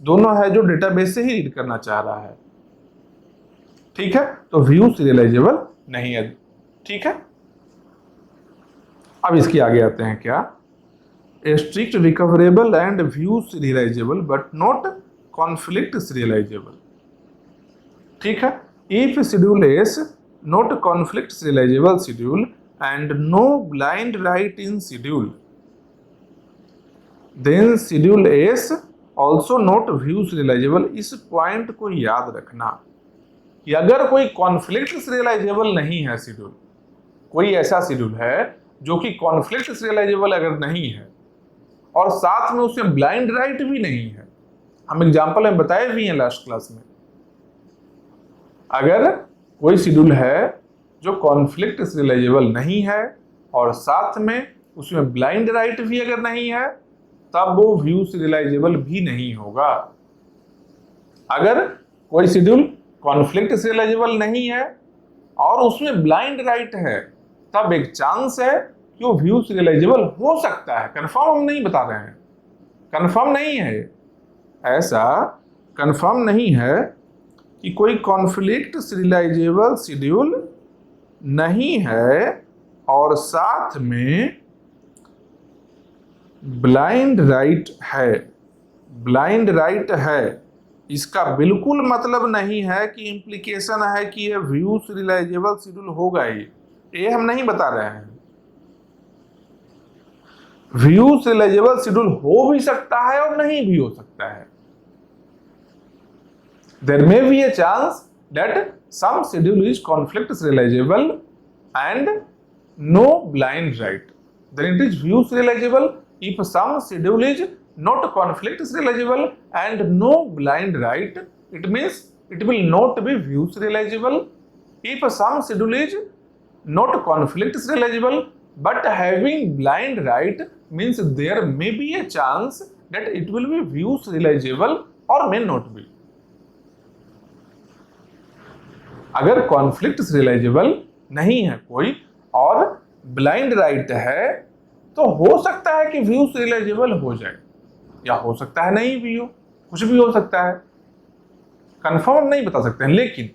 दोनों है जो डेटाबेस से ही रीड करना चाह रहा है। ठीक है, तो व्यू सीरियलाइजेबल नहीं है। ठीक है, अब इसके आगे आते हैं क्या, strict recoverable and view serialisable but not conflict serialisable. ठीक है, if schedule S not conflict serializable schedule and no blind write in schedule, then schedule S also not view serializable। इस पॉइंट को याद रखना कि अगर कोई कॉन्फ्लिक्ट सीरियलाइजेबल नहीं है शेड्यूल, कोई ऐसा शेड्यूल है जो कि कॉन्फ्लिक्ट सीरियलाइजेबल अगर नहीं है और साथ में उसमें ब्लाइंड राइट भी नहीं है, हम एग्जांपल में बताए भी हैं लास्ट क्लास में, अगर कोई शेड्यूल है जो कॉन्फ्लिक्ट सीरियलाइजेबल नहीं है और साथ में उसमें ब्लाइंड राइट भी अगर नहीं है, तब वो व्यू सीरियलाइजेबल भी नहीं होगा। अगर कोई शेड्यूल कॉन्फ्लिक्ट सीरियलाइजेबल नहीं है और उसमें ब्लाइंड राइट है, तब एक चांस है कि वो व्यू सीरियलाइजेबल हो सकता है। कंफर्म हम नहीं बता रहे हैं, कंफर्म नहीं है, ऐसा कंफर्म नहीं है कि कोई कॉन्फ्लिक्ट सीरियलाइजेबल शेड्यूल नहीं है और साथ में ब्लाइंड राइट है। ब्लाइंड राइट है इसका बिल्कुल मतलब नहीं है कि इंप्लीकेशन है कि ये व्यू सीरियलाइजेबल शेड्यूल होगा ही, ये हम नहीं बता रहे हैं। व्यू सीरियलाइजेबल शेड्यूल हो भी सकता है और नहीं भी हो सकता है। There may be a chance that some schedule is conflict serializable and no blind write, then it is view serializable. If some schedule is not conflict serializable and no blind write, it means it will not be view serializable. If some schedule is not conflict serializable but having blind write, means there may be a chance that it will be view serializable or may not be. अगर conflict serialisable नहीं है कोई और blind right है, तो हो सकता है कि व्यू सीरियलाइजेबल हो जाए या हो सकता है नहीं भी हो, कुछ भी हो सकता है। कंफर्म नहीं बता सकते हैं, लेकिन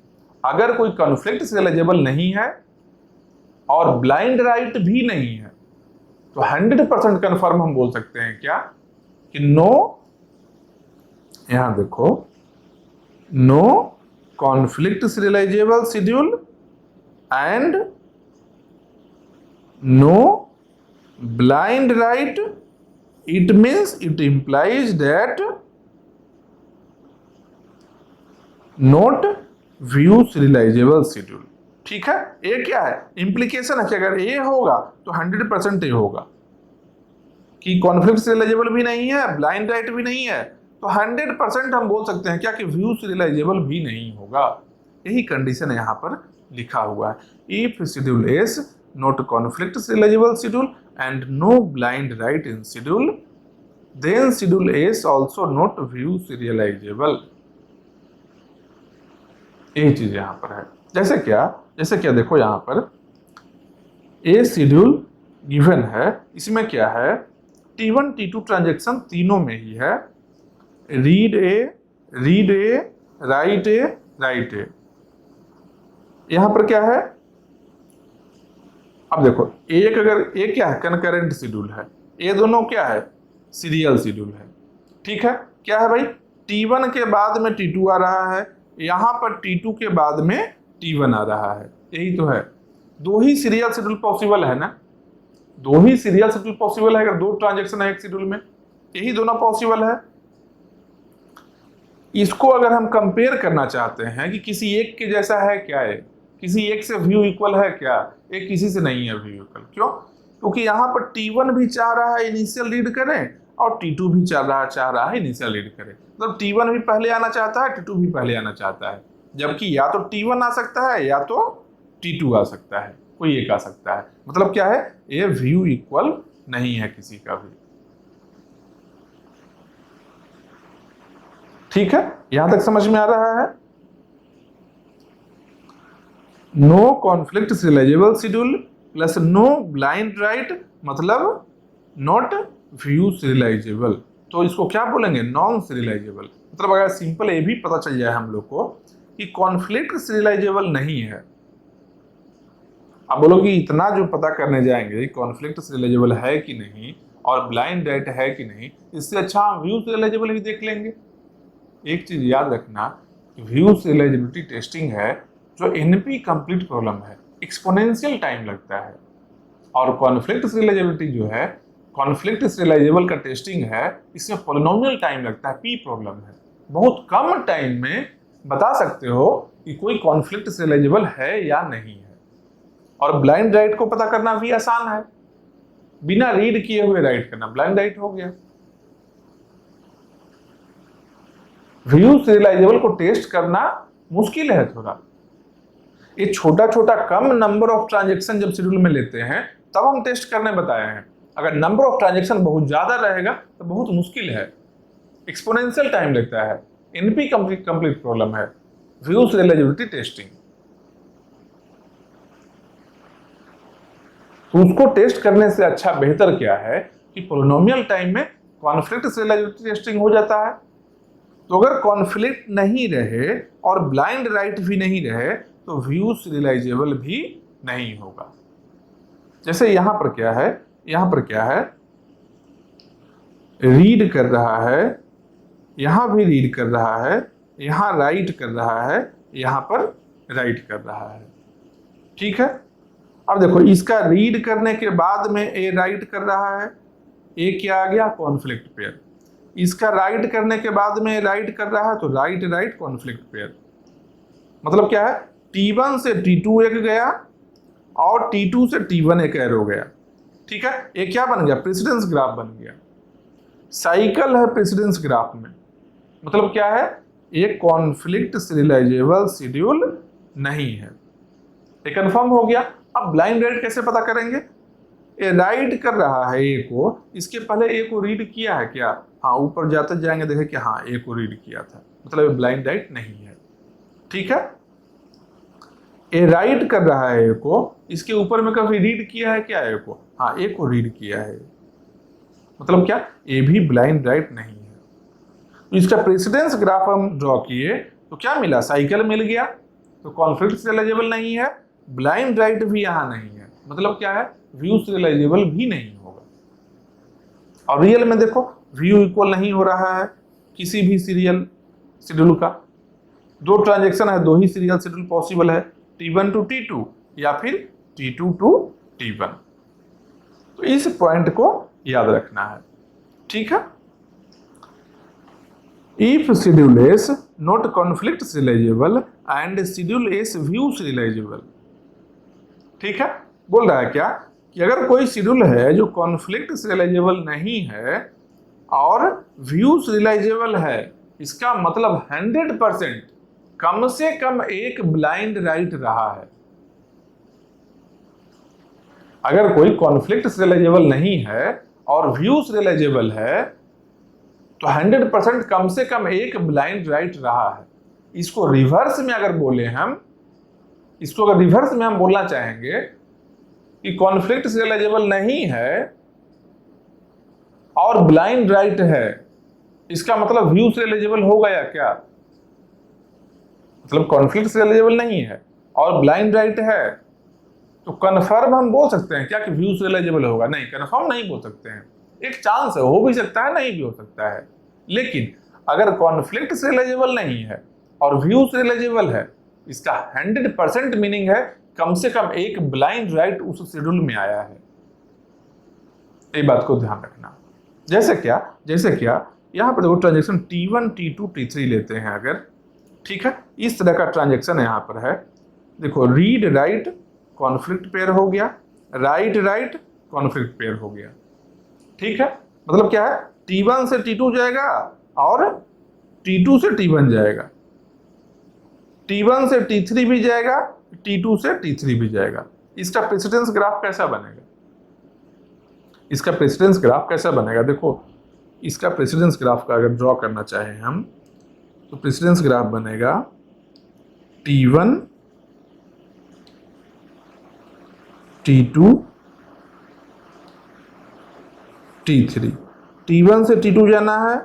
अगर कोई कॉन्फ्लिक्ट सिरियलाइजेबल नहीं है और ब्लाइंड राइट भी नहीं है तो 100% कंफर्म हम बोल सकते हैं क्या कि नो, यहां देखो, no conflict serializable schedule and no blind write. It means it implies that not view serializable schedule. ठीक है, ये क्या है, इंप्लीकेशन है कि अगर ये होगा तो 100% ये होगा कि कॉन्फ्लिक्ट सीरियलाइजेबल भी नहीं है, ब्लाइंड राइट भी नहीं है, तो 100% हम बोल सकते हैं क्या कि व्यू सीरियलाइजेबल भी नहीं होगा। यही कंडीशन यहाँ पर लिखा हुआ है। If schedule S not conflict serializable schedule and no blind write in schedule, then schedule S also not view serializable. यही चीज यहाँ पर है। जैसे क्या देखो यहाँ पर ए शेड्यूल गिवन है, इसमें क्या है, T1 T2 ट्रांजेक्शन तीनों में ही है, रीड ए, राइट ए। यहां पर क्या है, अब देखो एक, अगर ए क्या है, कनकरेंट शेड्यूल है, ये दोनों क्या है, सीरियल शेड्यूल है। ठीक है, क्या है भाई, T1 के बाद में T2 आ रहा है, यहां पर T2 के बाद में T1 आ रहा है, यही तो है। दो ही सीरियल शेड्यूल पॉसिबल है ना, दो ही सीरियल शेड्यूल पॉसिबल है, अगर दो ट्रांजेक्शन है एक शेड्यूल में, यही दोनों पॉसिबल है। इसको अगर हम कंपेयर करना चाहते हैं कि किसी एक के जैसा है क्या है, किसी एक से व्यू इक्वल है क्या, एक किसी से नहीं है व्यू इक्वल। क्यों? क्योंकि यहाँ पर T1 भी चाह रहा है इनिशियल रीड करें और T2 भी चाह रहा है इनिशियल रीड करें। मतलब T1 भी पहले आना चाहता है, T2 भी पहले आना चाहता है, जबकि या तो T1 आ सकता है या तो T2 आ सकता है, कोई एक आ सकता है। मतलब क्या है, ये व्यू इक्वल नहीं है किसी का भी। ठीक है, यहां तक समझ में आ रहा है। No conflict serializable schedule plus no blind write मतलब नॉट व्यू सीरियलाइजेबल, तो इसको क्या बोलेंगे, नॉन सीरियलाइजेबल। मतलब अगर सिंपल ये भी पता चल जाए हम लोग को कि कॉन्फ्लिक्ट सीरियलाइजेबल नहीं है, आप बोलो कि इतना जो पता करने जाएंगे कॉन्फ्लिक्ट सीरियलाइजेबल है कि नहीं और ब्लाइंड राइट है कि नहीं, इससे अच्छा हम व्यू सीरियलाइजेबल भी देख लेंगे। एक चीज याद रखना, व्यू सीरियलाइजेबिलिटी टेस्टिंग है जो एनपी कंप्लीट प्रॉब्लम है, एक्सपोनेंशियल टाइम लगता है। और कॉन्फ्लिक्ट सीरियलाइजेबिलिटी जो है, कॉन्फ्लिक्ट सीरियलाइजेबल का टेस्टिंग है, इसमें पॉलिनोमियल टाइम लगता है, पी प्रॉब्लम है। बहुत कम टाइम में बता सकते हो कि कोई कॉन्फ्लिक्ट सीरियलाइजेबल है या नहीं है। और ब्लाइंड राइट को पता करना भी आसान है, बिना रीड किए हुए राइट करना, ब्लाइंड राइट हो गया। व्यू सीरियलाइजेबल को टेस्ट करना मुश्किल है थोड़ा, ये छोटा छोटा कम नंबर ऑफ ट्रांजेक्शन जब शेड्यूल में लेते हैं तब हम टेस्ट करने बताए हैं। अगर नंबर ऑफ ट्रांजेक्शन बहुत ज्यादा रहेगा तो बहुत मुश्किल है, एक्सपोनेंशियल टाइम लगता है, एनपी कंप्लीट प्रॉब्लम है व्यू सीरियलाइजेबिलिटी टेस्टिंग। तो उसको टेस्ट करने से अच्छा बेहतर क्या है कि पॉलिनोमियल टाइम में कॉन्फ्लिक्ट सीरियलाइजेबिलिटी टेस्टिंग हो जाता है। तो अगर कॉन्फ्लिक्ट नहीं रहे और ब्लाइंड राइट भी नहीं रहे तो व्यू सीरियलाइजेबल भी नहीं होगा। जैसे यहां पर क्या है, रीड कर रहा है, यहां भी रीड कर रहा है, यहां राइट कर रहा है, यहां पर राइट कर रहा है। ठीक है, अब देखो इसका रीड करने के बाद में ए राइट कर रहा है, ए क्या आ गया, कॉन्फ्लिक्ट पेयर। इसका राइट करने के बाद में राइट कर रहा है तो राइट कॉन्फ्लिक्ट पेयर। मतलब क्या है, T1 से T2 एक गया और T2 से T1 एक एरो गया। ठीक है, ये क्या बन गया, प्रेसिडेंस ग्राफ बन गया, साइकिल है प्रेसिडेंस ग्राफ में। मतलब क्या है, ये कॉन्फ्लिक्ट सीरियलाइजेबल शेड्यूल नहीं है, ये कंफर्म हो गया। अब ब्लाइंड राइट कैसे पता करेंगे, ये राइट कर रहा है ए को, इसके पहले ए को रीड किया है क्या, हाँ, ऊपर जाते जाएंगे देखें कि हाँ ए को रीड किया था, मतलब ब्लाइंड राइट नहीं है। ठीक है, ए राइट कर रहा है ए को, इसके ऊपर में कभी रीड किया है क्या ए को, हाँ ए को रीड किया है, मतलब क्या, ए भी ब्लाइंड राइट नहीं है। तो इसका प्रेसिडेंस ग्राफ हम ड्रॉ किए तो क्या मिला, साइकिल मिल गया, तो कॉन्फ्लिक्ट सिरियलाइजेबल नहीं है। ब्लाइंड राइट भी यहाँ नहीं है, मतलब क्या है, व्यू सिरियलाइजेबल भी नहीं होगा। और रियल में देखो व्यू इक्वल नहीं हो रहा है किसी भी शेड्यूल का। दो ट्रांजेक्शन है, दो ही सीरियल शेड्यूल पॉसिबल है, T1 टू T2 या फिर T2 टू T1। तो इस पॉइंट को याद रखना है, ठीक है। If schedule S not conflict serialisable and schedule S view serialisable, ठीक है। बोल रहा है क्या कि अगर कोई शेड्यूल है जो कॉन्फ्लिक्ट सीरियलाइजेबल नहीं है और व्यू सीरियलाइजेबल है, इसका मतलब 100% कम से कम एक ब्लाइंड राइट रहा है। अगर कोई कॉन्फ्लिक्ट सीरियलाइजेबल नहीं है और व्यू सीरियलाइजेबल है तो 100% कम से कम एक ब्लाइंड राइट रहा है। इसको रिवर्स में अगर बोले हम, इसको अगर रिवर्स में हम बोलना चाहेंगे कि कॉन्फ्लिक्ट सीरियलाइजेबल नहीं है और ब्लाइंड राइट है, इसका मतलब व्यू सीरियलाइजेबल हो गया क्या? मतलब कॉन्फ्लिक्ट सीरियलाइजेबल नहीं है और ब्लाइंड राइट है, तो कन्फर्म हम बोल सकते हैं क्या कि व्यू सीरियलाइजेबल होगा? नहीं, कन्फर्म नहीं बोल सकते हैं। एक चांस है, हो भी सकता है, नहीं भी हो सकता है। लेकिन अगर कॉन्फ्लिक्ट सीरियलाइजेबल नहीं है और व्यू सीरियलाइजेबल है, इसका 100% मीनिंग है कम से कम एक ब्लाइंड राइट उस शेड्यूल में आया है। ये बात को ध्यान रखना। जैसे क्या यहां पर देखो ट्रांजेक्शन T1 T2 T3 लेते हैं अगर, ठीक है, इस तरह का ट्रांजेक्शन यहां पर है। देखो रीड राइट कॉन्फ्लिक्ट पेयर हो गया, राइट राइट कॉन्फ्लिक्ट पेयर हो गया, ठीक है। मतलब क्या है, T1 से T2 जाएगा और T2 से T1 जाएगा, T1 से T3 भी जाएगा, T2 से T3 भी जाएगा। इसका प्रेसिडेंस ग्राफ कैसा बनेगा? इसका प्रेसिडेंस ग्राफ कैसा बनेगा? देखो इसका प्रेसिडेंस ग्राफ का अगर ड्रॉ करना चाहें हम, तो प्रेसिडेंस ग्राफ बनेगा T1 T2 T3। T1 से T2 जाना है,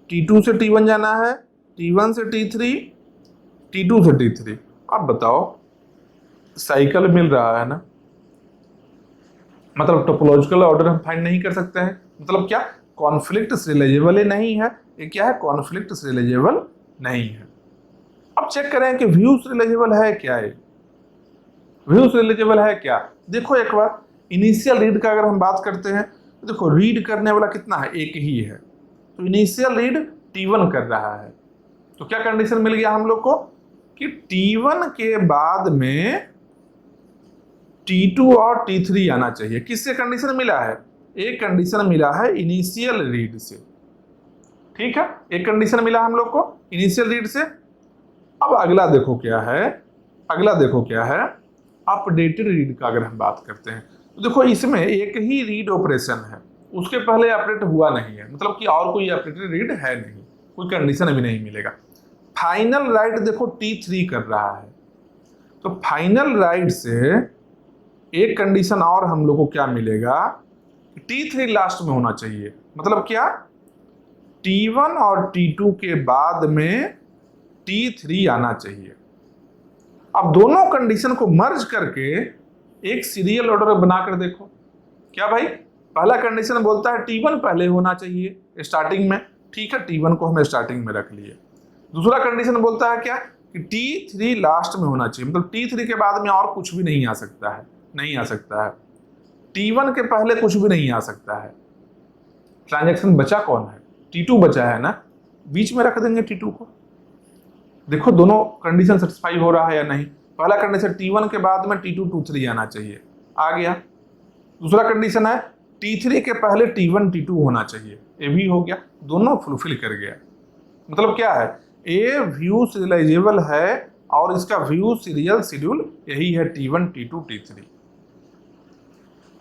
T2 से T1 जाना है, T1 से T3, T2 से T3। अब बताओ, साइकिल मिल रहा है ना, मतलब टोपोलॉजिकल ऑर्डर हम फाइंड नहीं कर सकते हैं। मतलब क्या, कॉन्फ्लिक्ट सीरियलाइजेबल ही नहीं है। ये क्या है, कॉन्फ्लिक्ट सीरियलाइजेबल नहीं है। अब चेक करें कि व्यू सीरियलाइजेबल है क्या? है व्यू सीरियलाइजेबल है क्या? देखो एक बार इनिशियल रीड का अगर हम बात करते हैं तो देखो रीड करने वाला कितना है, एक ही है। तो इनिशियल रीड T1 कर रहा है, तो क्या कंडीशन मिल गया हम लोग को कि T1 के बाद में T2 और T3 आना चाहिए। किससे कंडीशन मिला है? एक कंडीशन मिला है इनिशियल रीड से, ठीक है, एक कंडीशन मिला हम लोग को इनिशियल रीड से। अब अगला देखो क्या है, अपडेटेड रीड का अगर हम बात करते हैं तो देखो इसमें एक ही रीड ऑपरेशन है, उसके पहले अपडेट हुआ नहीं है, मतलब कि और कोई अपडेटेड रीड है नहीं, कोई कंडीशन अभी नहीं मिलेगा। फाइनल राइट देखो T3 कर रहा है, तो फाइनल राइट से एक कंडीशन और हम लोग को क्या मिलेगा, T3 लास्ट में होना चाहिए। मतलब क्या, T1 और T2 के बाद में T3 आना चाहिए। अब दोनों कंडीशन को मर्ज करके एक सीरियल ऑर्डर बनाकर देखो। क्या भाई, पहला कंडीशन बोलता है T1 पहले होना चाहिए स्टार्टिंग में, ठीक है, T1 को हम स्टार्टिंग में रख लिए। दूसरा कंडीशन बोलता है क्या कि T3 लास्ट में होना चाहिए, मतलब T3 के बाद में और कुछ भी नहीं आ सकता है, नहीं आ सकता है। T1 के पहले कुछ भी नहीं आ सकता है। ट्रांजैक्शन बचा कौन है? T2 बचा है ना, बीच में रख देंगे T2 को। देखो दोनों कंडीशन सेटिस्फाई हो रहा है या नहीं। पहला कंडीशन T1 के बाद में T2 T3 आना चाहिए, आ गया। दूसरा कंडीशन है T3 के पहले T1 T2 होना चाहिए, ये भी हो गया, दोनों फुलफिल कर गया। मतलब क्या है, ए व्यू सीरियलाइजेबल है और इसका व्यू सीरियल शेड्यूल यही है T1 T2 T3।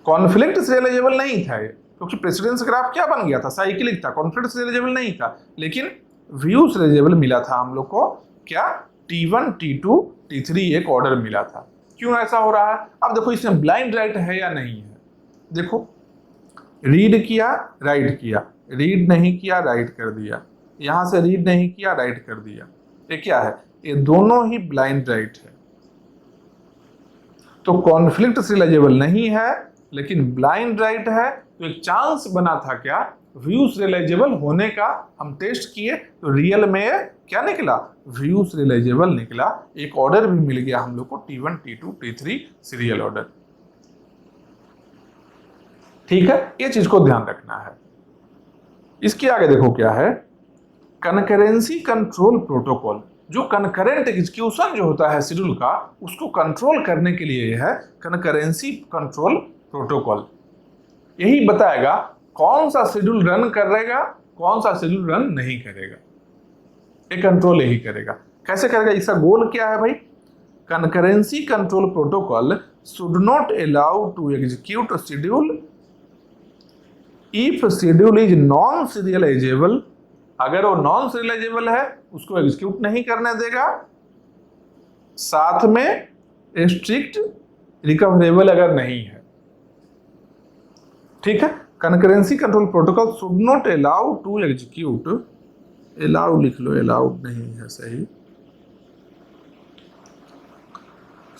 Conflict serialisable नहीं था ये, क्योंकि प्रेसिडेंस ग्राफ क्या बन गया था, साइक्लिक था, कॉन्फ्लिक्ट सीरियलाइजेबल नहीं था, लेकिन व्यू सीरियलाइजेबल मिला था हम लोग को। क्या, T1 T2 T3 एक ऑर्डर मिला था। क्यों ऐसा हो रहा है? अब देखो इसमें ब्लाइंड राइट है या नहीं है। देखो रीड किया, राइट किया, रीड नहीं किया, राइट कर दिया, यहां से रीड नहीं किया, राइट कर दिया। ये क्या है, ये दोनों ही ब्लाइंड राइट है। तो कॉन्फ्लिक्ट सीरियलाइजेबल नहीं है लेकिन ब्लाइंड राइट है, तो एक चांस बना था क्या व्यू सीरियलाइजेबल होने का। हम टेस्ट किए तो रियल में क्या निकला, व्यू सीरियलाइजेबल निकला। एक ऑर्डर भी मिल गया हम लोग को T1 T2 T3 serial order. ठीक है, ये चीज को ध्यान रखना है। इसके आगे देखो क्या है, कनकरेंसी कंट्रोल प्रोटोकॉल। जो कनकरेंट एग्जीक्यूशन जो होता है शेड्यूल का, उसको कंट्रोल करने के लिए यह है कनकरेंसी कंट्रोल प्रोटोकॉल। यही बताएगा कौन सा शेड्यूल रन करेगा, कौन सा शेड्यूल रन नहीं करेगा। ये कंट्रोल यही करेगा। कैसे करेगा, इसका गोल क्या है भाई, concurrency control protocol should not allow to execute schedule if schedule is non serializable. अगर वो नॉन सीरियलाइजेबल है उसको एग्जीक्यूट नहीं करने देगा, साथ में स्ट्रिक्ट रिकवरेबल अगर नहीं है। ठीक है, concurrency control protocol should not allow to execute, allow लिख लो, अलाउड नहीं है सही,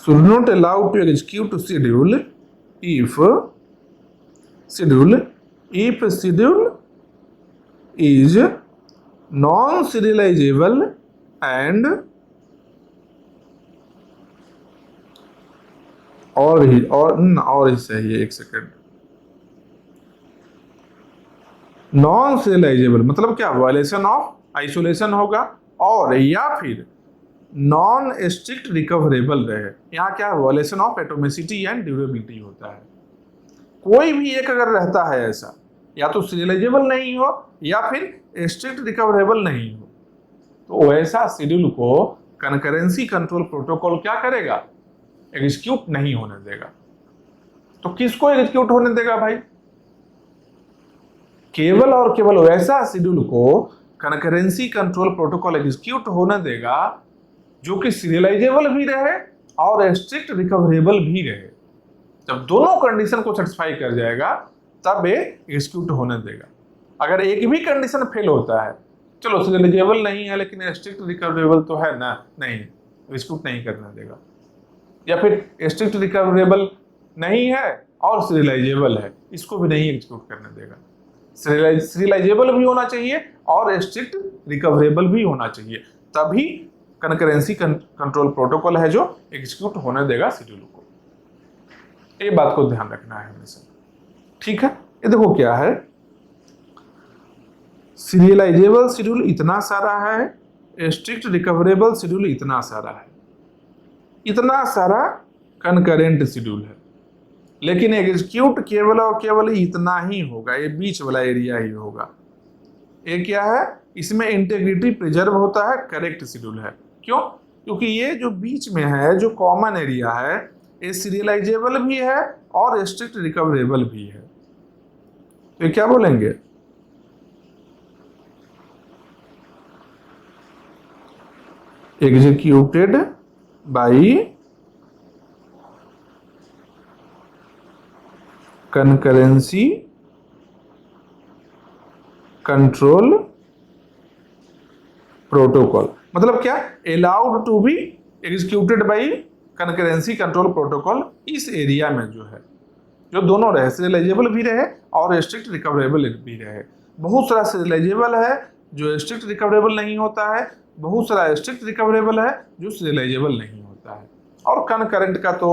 should not allow to execute schedule if schedule is non-serializable and और ही सही है, एक सेकेंड, नॉन सीरियलाइजेबल मतलब क्या, वायलेशन ऑफ आइसोलेशन होगा, और या फिर नॉन स्ट्रिक्ट रिकवरेबल रहे। यहाँ क्या, violation of atomicity and durability होता है। कोई भी एक अगर रहता है ऐसा, या तो सीरियलाइजेबल नहीं हो या फिर स्ट्रिक्ट रिकवरेबल नहीं हो, तो वैसा शेड्यूल को कनकरेंसी कंट्रोल प्रोटोकॉल क्या करेगा, एग्जीक्यूट नहीं होने देगा। तो किसको एग्जीक्यूट होने देगा भाई, केवल और केवल वैसा शेड्यूल को कनकरेंसी कंट्रोल प्रोटोकॉल एग्जीक्यूट होने देगा जो कि सीरियलाइजेबल भी रहे और स्ट्रिक्ट रिकवरेबल भी रहे। जब दोनों कंडीशन को सेटिस्फाई कर जाएगा तब ये एग्जीक्यूट होने देगा। अगर एक भी कंडीशन फेल होता है, चलो सीरियलाइजेबल नहीं है लेकिन स्ट्रिक्ट रिकवरेबल तो है ना, नहीं, एग्जीक्यूट नहीं करने देगा। या फिर स्ट्रिक्ट रिकवरेबल नहीं है और सीरियलाइजेबल है, इसको भी नहीं एग्जीक्यूट करने देगा। सीरियलाइजेबल भी होना चाहिए और स्ट्रिक्ट रिकवरेबल भी होना चाहिए, तभी कनकरेंसी कंट्रोल प्रोटोकॉल है जो एग्जीक्यूट होने देगा शेड्यूल को। ये बात को ध्यान रखना है हमेशा। ठीक है, ये देखो क्या है, सीरियलाइजेबल शेड्यूल इतना सारा है, स्ट्रिक्ट रिकवरेबल शेड्यूल इतना सारा है, इतना सारा कनकरेंट शेड्यूल है, लेकिन एग्जीक्यूट केवल और केवल इतना ही होगा, ये बीच वाला एरिया ही होगा। ये क्या है, इसमें इंटीग्रिटी प्रिजर्व होता है, करेक्ट शेड्यूल है। क्यों, क्योंकि ये जो बीच में है, जो कॉमन एरिया है, ये सीरियलाइजेबल भी है और स्ट्रिक्ट रिकवरेबल भी है। तो ये क्या बोलेंगे, executed by concurrency control protocol. मतलब क्या, allowed to be executed by concurrency control protocol. इस एरिया में जो है, जो दोनों रहे, सीरियलाइजेबल भी रहे और स्ट्रिक्ट रिकवरेबल भी रहे। बहुत सारा सीरियलाइजेबल है जो स्ट्रिक्ट रिकवरेबल नहीं होता है, बहुत सारा स्ट्रिक्ट रिकवरेबल है जो सीरियलाइजेबल नहीं होता है, और कनकरेंट का तो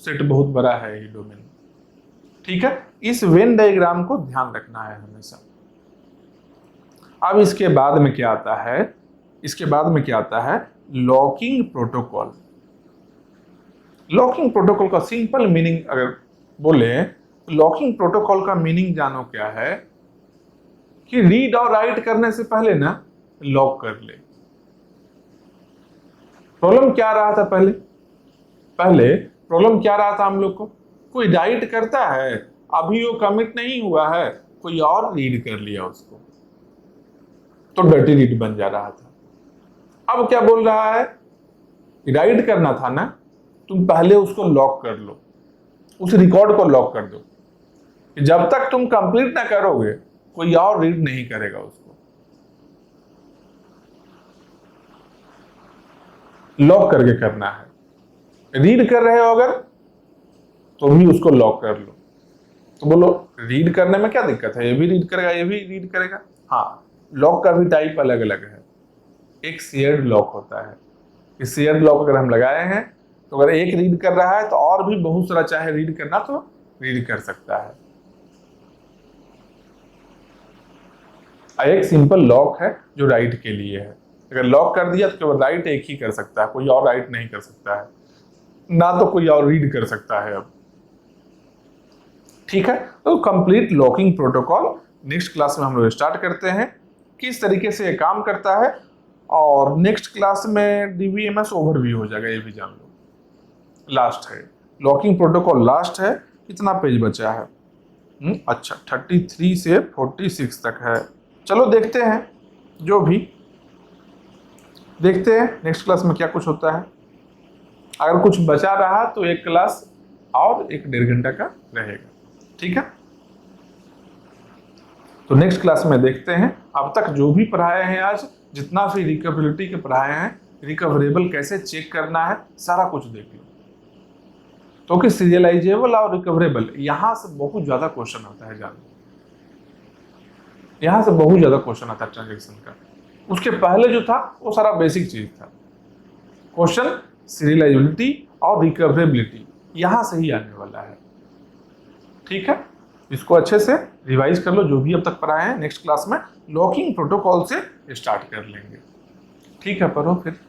सेट बहुत बड़ा है ये डोमेन। ठीक है, इस वेन डायग्राम को ध्यान रखना है हमेशा। अब इसके बाद में क्या आता है, इसके बाद में क्या आता है, लॉकिंग प्रोटोकॉल। लॉकिंग प्रोटोकॉल का सिंपल मीनिंग अगर बोले, लॉकिंग प्रोटोकॉल का मीनिंग जानो क्या है, कि रीड और राइट करने से पहले ना लॉक कर ले। प्रॉब्लम क्या रहा था पहले प्रॉब्लम क्या रहा था हम लोग को, कोई राइट करता है, अभी वो कमिट नहीं हुआ है, कोई और रीड कर लिया उसको, तो डर्टी रीड बन जा रहा था। अब क्या बोल रहा है, राइट करना था ना, तुम पहले उसको लॉक कर लो, उस रिकॉर्ड को लॉक कर दो, जब तक तुम कंप्लीट ना करोगे कोई और रीड नहीं करेगा उसको। लॉक करके करना है। रीड कर रहे हो अगर तो भी उसको लॉक कर लो। तो बोलो रीड करने में क्या दिक्कत है, ये भी रीड करेगा ये भी रीड करेगा। हाँ, लॉक का भी टाइप अलग अलग है। एक शेयर्ड लॉक होता है। इस शेयर्ड लॉक अगर हम लगाए हैं तो अगर एक रीड कर रहा है तो और भी बहुत सारा चाहे रीड करना तो रीड कर सकता है। एक सिंपल लॉक है जो राइट के लिए है। अगर लॉक कर दिया तो केवल राइट एक ही कर सकता है, कोई और राइट नहीं कर सकता है, ना तो कोई और रीड कर सकता है अब। ठीक है, तो complete locking protocol next class में हम लोग स्टार्ट करते हैं, किस तरीके से ये काम करता है। और नेक्स्ट क्लास में डीबीएमएस ओवरव्यू हो जाएगा, ये भी जान लो। लास्ट है लॉकिंग प्रोटोकॉल, लास्ट है। कितना पेज बचा है? अच्छा 33 से 46 तक है। चलो देखते हैं, जो भी देखते हैं नेक्स्ट क्लास में क्या कुछ होता है। अगर कुछ बचा रहा तो एक क्लास और 1-1.5 घंटा का रहेगा। ठीक है, तो नेक्स्ट क्लास में देखते हैं। अब तक जो भी पढ़ाए हैं आज, जितना भी रिकवरेबिलिटी के पढ़ाए हैं, रिकवरेबल कैसे चेक करना है, सारा कुछ देख लो। तो कि सीरियलाइजेबल और रिकवरेबल, यहां से बहुत ज्यादा क्वेश्चन आता है जान, यहां से बहुत ज्यादा क्वेश्चन आता है ट्रांजैक्शन का। उसके पहले जो था वो सारा बेसिक चीज था। क्वेश्चन सीरियलाइजेबिलिटी और रिकवरेबिलिटी यहां से ही आने वाला है। ठीक है, इसको अच्छे से रिवाइज कर लो, जो भी अब तक पढ़ाए हैं। नेक्स्ट क्लास में लॉकिंग प्रोटोकॉल से स्टार्ट कर लेंगे। ठीक है, पढ़ो फिर।